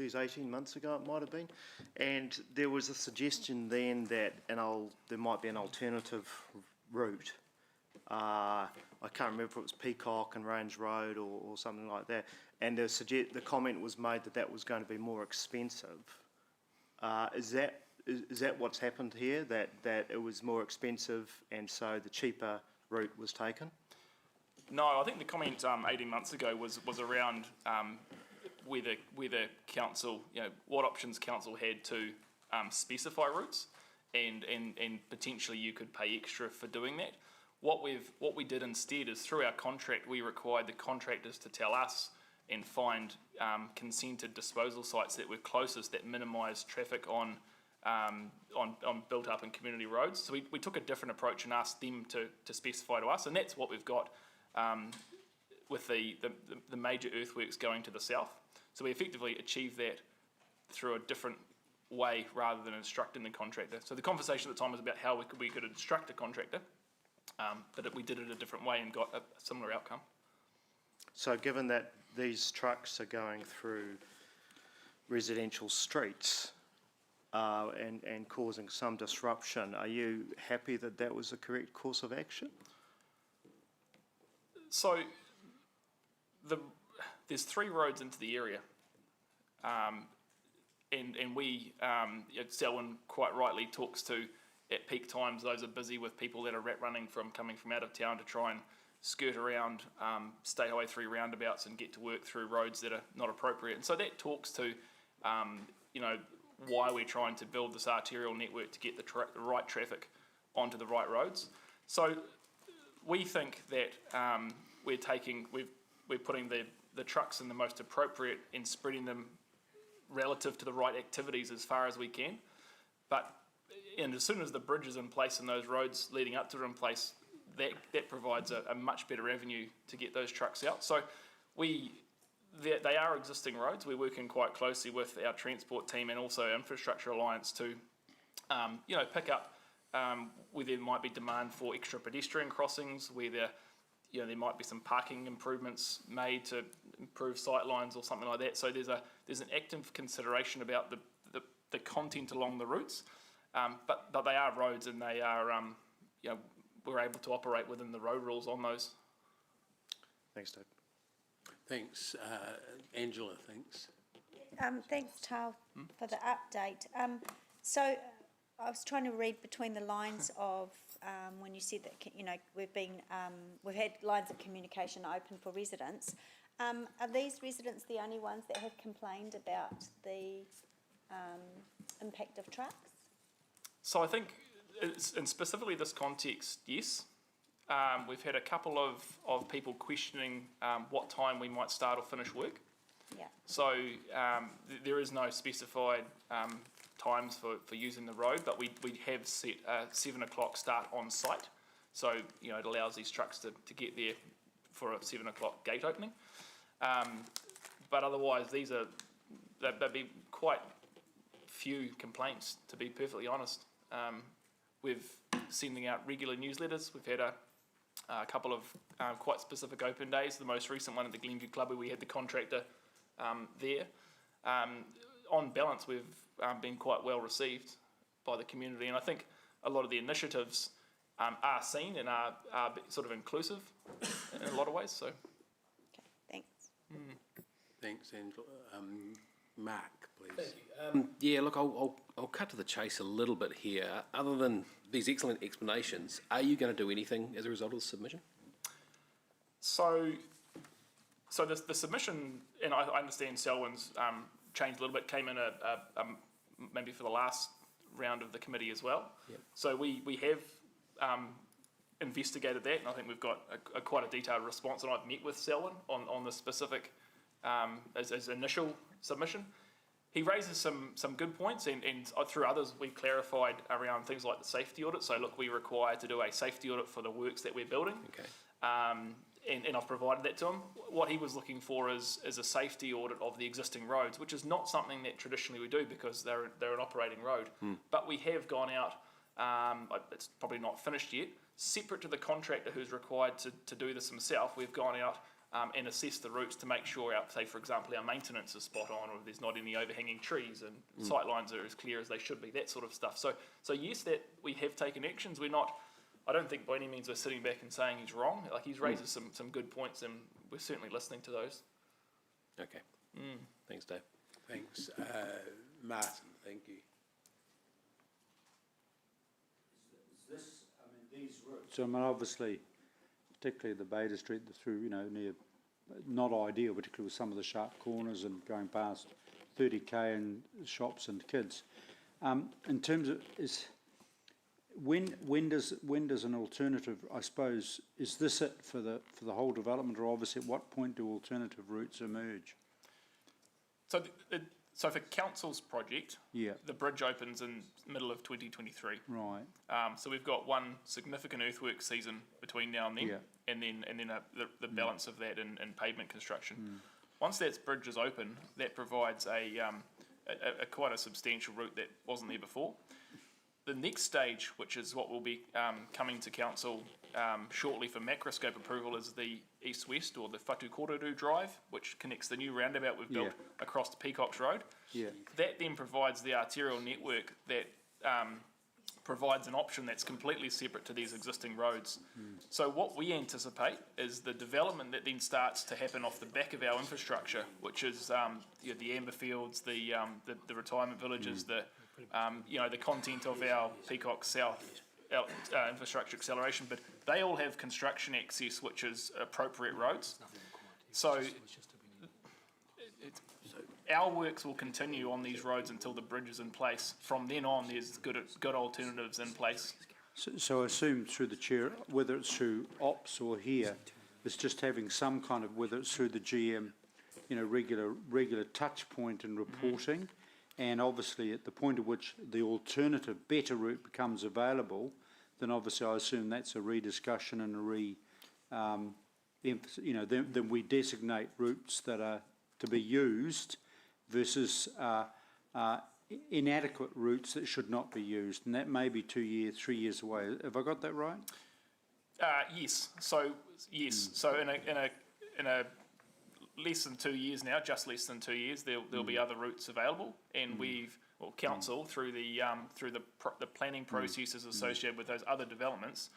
18 months ago it might have been, and there was a suggestion then that there might be an alternative route. I can't remember if it was Peacock and Range Road or something like that, and the comment was made that was going to be more expensive. Is that what's happened here, that it was more expensive and so the cheaper route was taken?
No, I think the comment 18 months ago was around whether council, what options council had to specify routes, and potentially you could pay extra for doing that. What we did instead is through our contract we required the contractors to tell us and find consented disposal sites that were closest that minimised traffic on built up and community roads. So we took a different approach and asked them to specify to us, and that's what we've got with the major earthworks going to the south. So we effectively achieved that through a different way rather than instructing the contractor. So the conversation at the time was about how we could instruct a contractor, but we did it a different way and got a similar outcome.
So given that these trucks are going through residential streets and causing some disruption, are you happy that was the correct course of action?
So there's 3 roads into the area, and we, Selwyn quite rightly talks to at peak times, those are busy with people that are coming from out of town to try and skirt around State Highway 3 roundabouts and get to work through roads that are not appropriate. And so that talks to, why we're trying to build this arterial network to get the right traffic onto the right roads. So we think that we're putting the trucks in the most appropriate and spreading them relative to the right activities as far as we can. And as soon as the bridge is in place and those roads leading up to it in place, that provides a much better avenue to get those trucks out. So they are existing roads. We're working quite closely with our transport team and also Infrastructure Alliance to, pick up where there might be demand for extra pedestrian crossings, where there might be some parking improvements made to improve sight lines or something like that. So there's an active consideration about the content along the routes, but they are roads and they are we're able to operate within the road rules on those.
Thanks, Dave.
Thanks. Angela, thanks.
Thanks, Tal, for the update. So I was trying to read between the lines of when you said that we've had lines of communication open for residents. Are these residents the only ones that have complained about the impact of trucks?
So I think, in specifically this context, yes. We've had a couple of people questioning what time we might start or finish work.
Yeah.
So there is no specified times for using the road, but we have set a 7 o'clock start on site. So, it allows these trucks to get there for a 7 o'clock gate opening. But otherwise, there'd be quite few complaints, to be perfectly honest. We're sending out regular newsletters. We've had a couple of quite specific open days. The most recent one at the Glenview Club, where we had the contractor there. On balance, we've been quite well received by the community, and I think a lot of the initiatives are seen and are sort of inclusive in a lot of ways. So,
okay, thanks.
Thanks, Angela. Mark, please.
Thank you. Yeah, look, I'll cut to the chase a little bit here. Other than these excellent explanations, are you going to do anything as a result of the submission?
So the submission, and I understand Selwyn's changed a little bit, came in maybe for the last round of the committee as well.
Yep. So
we have investigated that, and I think we've got quite a detailed response, and I've met with Selwyn on the specific as initial submission. He raises some good points, and through others we've clarified around things like the safety audit. So look, we're required to do a safety audit for the works that we're building.
Okay.
And I've provided that to him. What he was looking for is a safety audit of the existing roads, which is not something that traditionally we do because they're an operating road. But we have gone out, it's probably not finished yet, separate to the contractor who's required to do this himself. We've gone out and assess the routes to make sure, say for example, our maintenance is spot on, or there's not any overhanging trees and sight lines are as clear as they should be, that sort of stuff. So yes, that we have taken actions. I don't think by any means we're sitting back and saying he's wrong. Like, he's raises some good points, and we're certainly listening to those.
Okay. Thanks, Dave.
Thanks. Martin, thank you.
These routes, so obviously, particularly the Bader Street, through, near, not ideal, particularly with some of the sharp corners and going past 30k and shops and kids. In terms of, when does an alternative, I suppose, is this it for the whole development, or obviously at what point do alternative routes emerge?
So for council's project, the bridge opens in middle of 2023.
Right.
So we've got one significant earthwork season between now and then, and then the balance of that in pavement construction. Once that bridge is open, that provides a quite a substantial route that wasn't there before. The next stage, which is what will be coming to council shortly for macroscope approval, is the east-west, or the Whatukoruru Drive, which connects the new roundabout we've built across to Peacocks Road. That then provides the arterial network that provides an option that's completely separate to these existing roads. So what we anticipate is the development that then starts to happen off the back of our infrastructure, which is the amber fields, the retirement villages, You know, the content of our Peacock South infrastructure acceleration bid, they all have construction access, which is appropriate roads. So our works will continue on these roads until the bridge is in place. From then on, there's good alternatives in place.
So I assume through the chair, whether it's through ops or here, it's just having some kind of, whether it's through the GM, you know, regular touch point and reporting, and obviously at the point at which the alternative better route becomes available, then obviously I assume that's a rediscussion and you know, then we designate routes that are to be used versus inadequate routes that should not be used, and that may be 2 years, 3 years away. Have I got that right?
Yes. So yes. So in a less than 2 years now, just less than 2 years, there'll be other routes available, and council through the planning processes associated with those other developments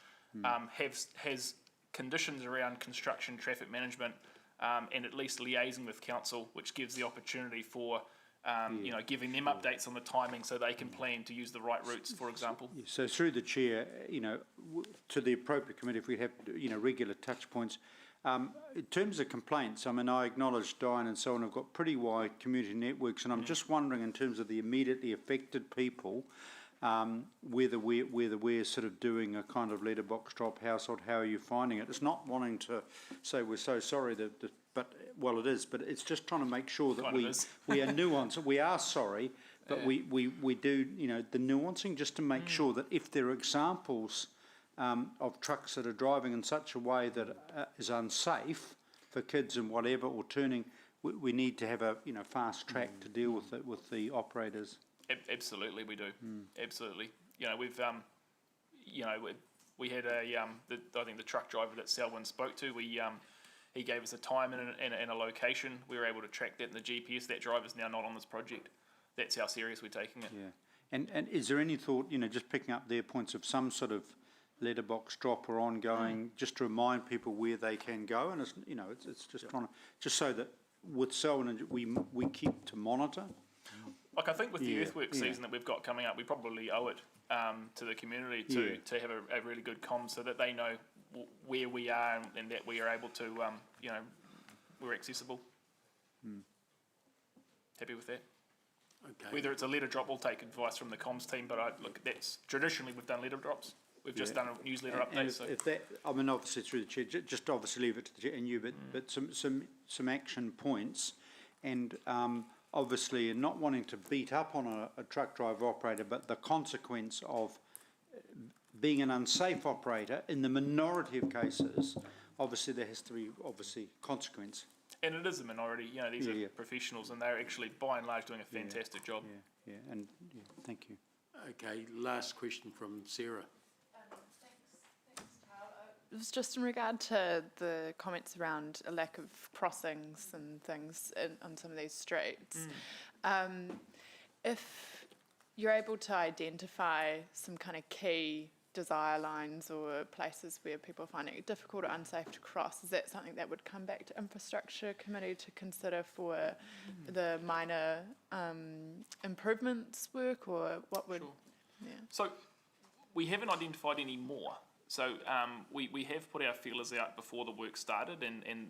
has conditions around construction, traffic management, and at least liaising with council, which gives the opportunity for you know, giving them updates on the timing so they can plan to use the right routes, for example.
So through the chair, you know, to the appropriate committee, if we have, you know, regular touch points. In terms of complaints, I mean, I acknowledge Diane and so on have got pretty wide community networks, and I'm just wondering in terms of the immediately affected people, whether we're sort of doing a kind of letterbox drop household, how are you finding it? It's not wanting to say we're so sorry but well it is, but it's just trying to make sure that we are nuanced. We are sorry, but we do, you know, the nuancing just to make sure that if there are examples of trucks that are driving in such a way that is unsafe for kids and whatever, or turning, we need to have a, you know, fast track to deal with it with the operators.
Absolutely, we do. Absolutely. You know, we've you know, we had I think the truck driver that Selwyn spoke to, he gave us a time and a location. We were able to track that in the GPS. That driver's now not on this project. That's how serious we're taking it.
Yeah. And is there any thought, you know, just picking up their points of some sort of letterbox drop or ongoing, just to remind people where they can go, and it's, you know, it's just trying to, just so that with Selwyn we keep to monitor.
Like, I think with the earthwork season that we've got coming up, we probably owe it to the community to have a really good comm so that they know where we are and that we are able to, you know, we're accessible. Happy with that.
Okay.
Whether it's a letter drop, we'll take advice from the comms team, but look, that's traditionally we've done letter drops. We've just done a newsletter update.
And if that, I mean, obviously through the chair, just obviously leave it to the chair and you, but some action points, and obviously not wanting to beat up on a truck driver operator, but the consequence of being an unsafe operator in the minority of cases, obviously there has to be consequence.
And it is a minority, you know, these are professionals, and they're actually by and large doing a fantastic job.
Thank you.
Okay, last question from Sarah.
It was just in regard to the comments around a lack of crossings and things on some of these streets. If you're able to identify some kind of key desire lines or places where people are finding it difficult or unsafe to cross, is that something that would come back to Infrastructure Committee to consider for the minor improvements work, or what would...
So we haven't identified any more. So we have put our feelers out before the work started, and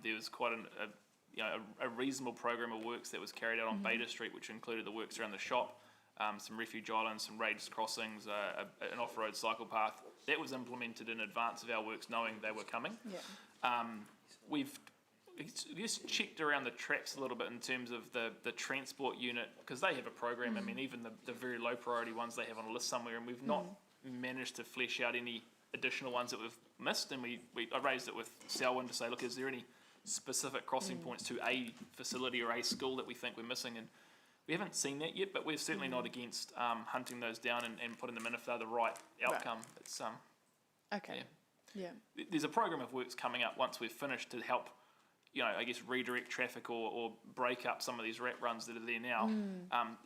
there was quite a reasonable program of works that was carried out on Bader Street, which included the works around the shop, some refuge islands, some raised crossings, an off-road cycle path. That was implemented in advance of our works, knowing they were coming. We've just checked around the traps a little bit in terms of the transport unit, because they have a program. I mean, even the very low priority ones they have on a list somewhere, and we've not managed to flesh out any additional ones that we've missed. And I raised it with Selwyn to say, look, is there any specific crossing points to a facility or a school that we think we're missing? And we haven't seen that yet, but we're certainly not against hunting those down and putting them in if they're the right outcome. It's there's a program of works coming up once we've finished to help, you know, I guess redirect traffic or break up some of these rat runs that are there now.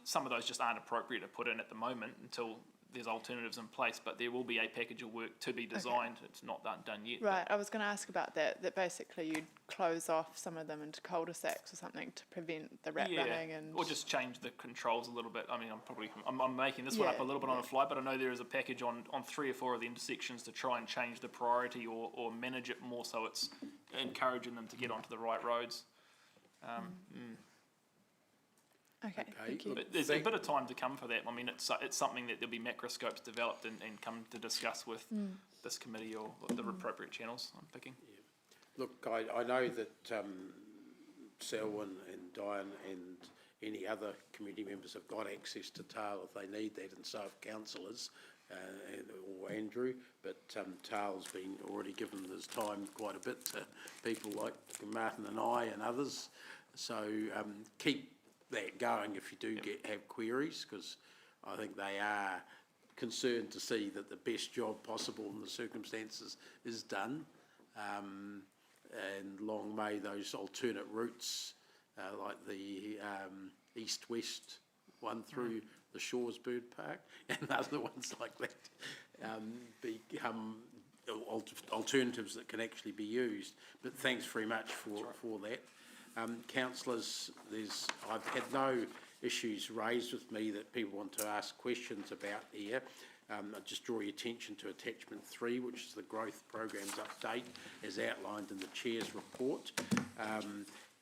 Some of those just aren't appropriate to put in at the moment until there's alternatives in place, but there will be a package of work to be designed. It's not done yet.
Right, I was going to ask about that basically you'd close off some of them into cul-de-sacs or something to prevent the rat running and...
or just change the controls a little bit. I mean, I'm making this one up a little bit on the fly, but I know there is a package on 3 or 4 of the intersections to try and change the priority or manage it more so it's encouraging them to get onto the right roads.
Okay, thank you.
But there's a bit of time to come for that. I mean, it's something that there'll be macroscopes developed and come to discuss with this committee or the appropriate channels I'm picking.
Look, I know that Selwyn and Diane and any other committee members have got access to TAL if they need that, and so have councillors or Andrew, but TAL's been already given his time quite a bit to people like Martin and I and others. So keep that going if you do have queries, because I think they are concerned to see that the best job possible in the circumstances is done. And long may those alternate routes, like the east-west one through the Shores Bird Park and other ones like that, become alternatives that can actually be used. But thanks very much for that. Councillors, I've had no issues raised with me that people want to ask questions about here. I just draw your attention to attachment 3, which is the growth programs update as outlined in the Chair's report. At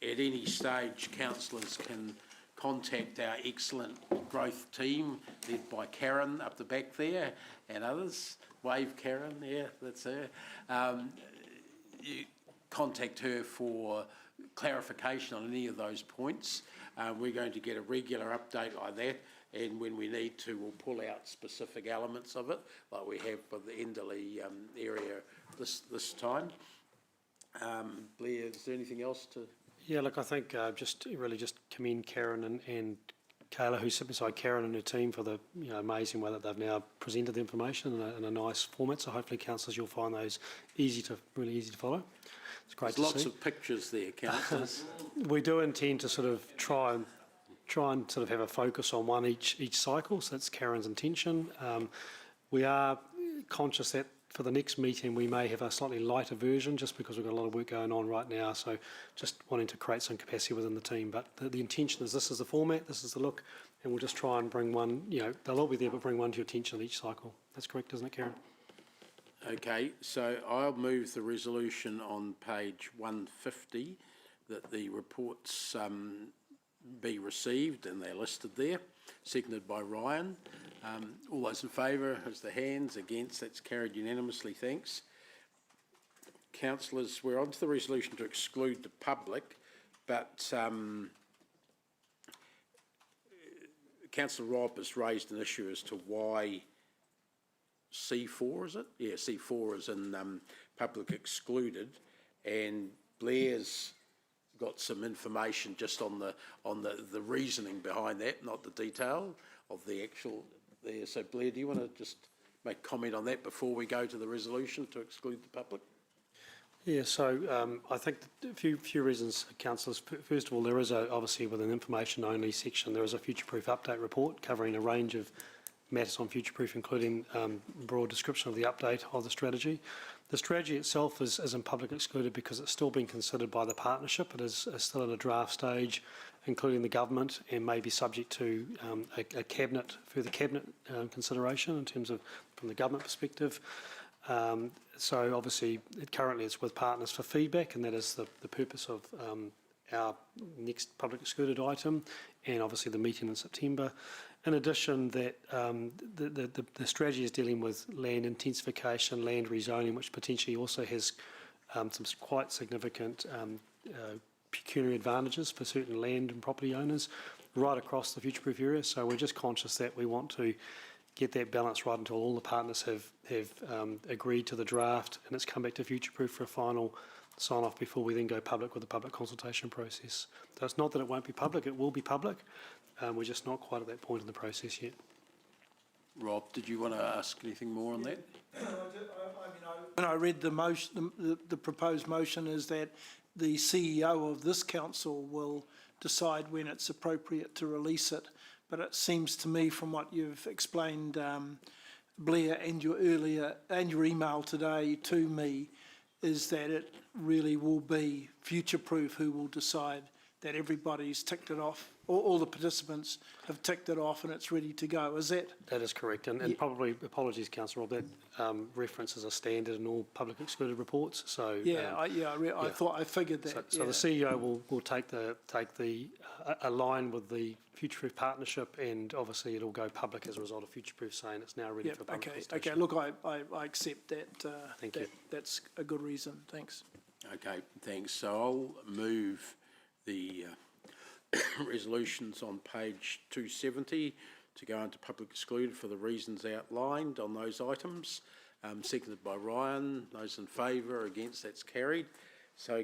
any stage, councillors can contact our excellent growth team led by Karen up the back there and others. Wave Karen, yeah, that's her. You contact her for clarification on any of those points. We're going to get a regular update like that, and when we need to, we'll pull out specific elements of it, like we have for the Enderley area this time. Blair, is there anything else to...
Yeah, look, I think just commend Karen and Kayla, who sit beside Karen and her team, for the amazing way that they've now presented the information in a nice format. So hopefully, councillors, you'll find those really easy to follow. It's great
There's
to see.
lots of pictures there, councillors.
We do intend to sort of try and sort of have a focus on one each cycle. So that's Karen's intention. We are conscious that for the next meeting we may have a slightly lighter version, just because we've got a lot of work going on right now. So just wanting to create some capacity within the team. But the intention is this is the format, this is the look, and we'll just try and bring one. They'll all be there, but bring one to your attention each cycle. That's correct, isn't it, Karen?
Okay, so I'll move the resolution on page 150 that the reports be received, and they're listed there, seconded by Ryan. All those in favour, as the hands, against, that's carried unanimously, thanks. Councillors, we're on to the resolution to exclude the public, but Councillor Robb has raised an issue as to why C4, is it? Yeah, C4 is in public excluded, and Blair's got some information just on the reasoning behind that, not the detail of the actual there. So Blair, do you want to just make comment on that before we go to the resolution to exclude the public?
Yeah, so I think a few reasons, councillors. First of all, there is obviously with an information-only section, there is a future-proof update report covering a range of matters on future-proof, including broad description of the update of the strategy. The strategy itself is in public excluded because it's still being considered by the partnership. It is still in a draft stage, including the government, and may be subject to further cabinet consideration in terms of from the government perspective. So obviously, currently it's with partners for feedback, and that is the purpose of our next public excluded item, and obviously the meeting in September. In addition, that the strategy is dealing with land intensification, land rezoning, which potentially also has some quite significant pecuniary advantages for certain land and property owners right across the future-proof area. So we're just conscious that we want to get that balance right until all the partners have agreed to the draft and it's come back to future-proof for a final sign-off before we then go public with the public consultation process. So it's not that it won't be public, it will be public. We're just not quite at that point in the process yet.
Rob, did you want to ask anything more on that?
When I read the motion, the proposed motion is that the CEO of this council will decide when it's appropriate to release it. But it seems to me, from what you've explained, Blair, and your email today to me is that it really will be future-proof who will decide that everybody's ticked it off, all the participants have ticked it off and it's ready to go. Is that?
That is correct, and probably, apologies, Councillor Rob, that reference is a standard in all public excluded reports, so.
I thought, I figured that.
So the CEO will take align with the future-proof partnership, and obviously it'll go public as a result of future-proof saying it's now ready for public consultation.
Okay, look, I accept that.
Thank you.
That's a good reason, thanks.
Okay, thanks. So I'll move the resolutions on page 270 to go into public excluded for the reasons outlined on those items. Seconded by Ryan. Those in favour, against, that's carried. So,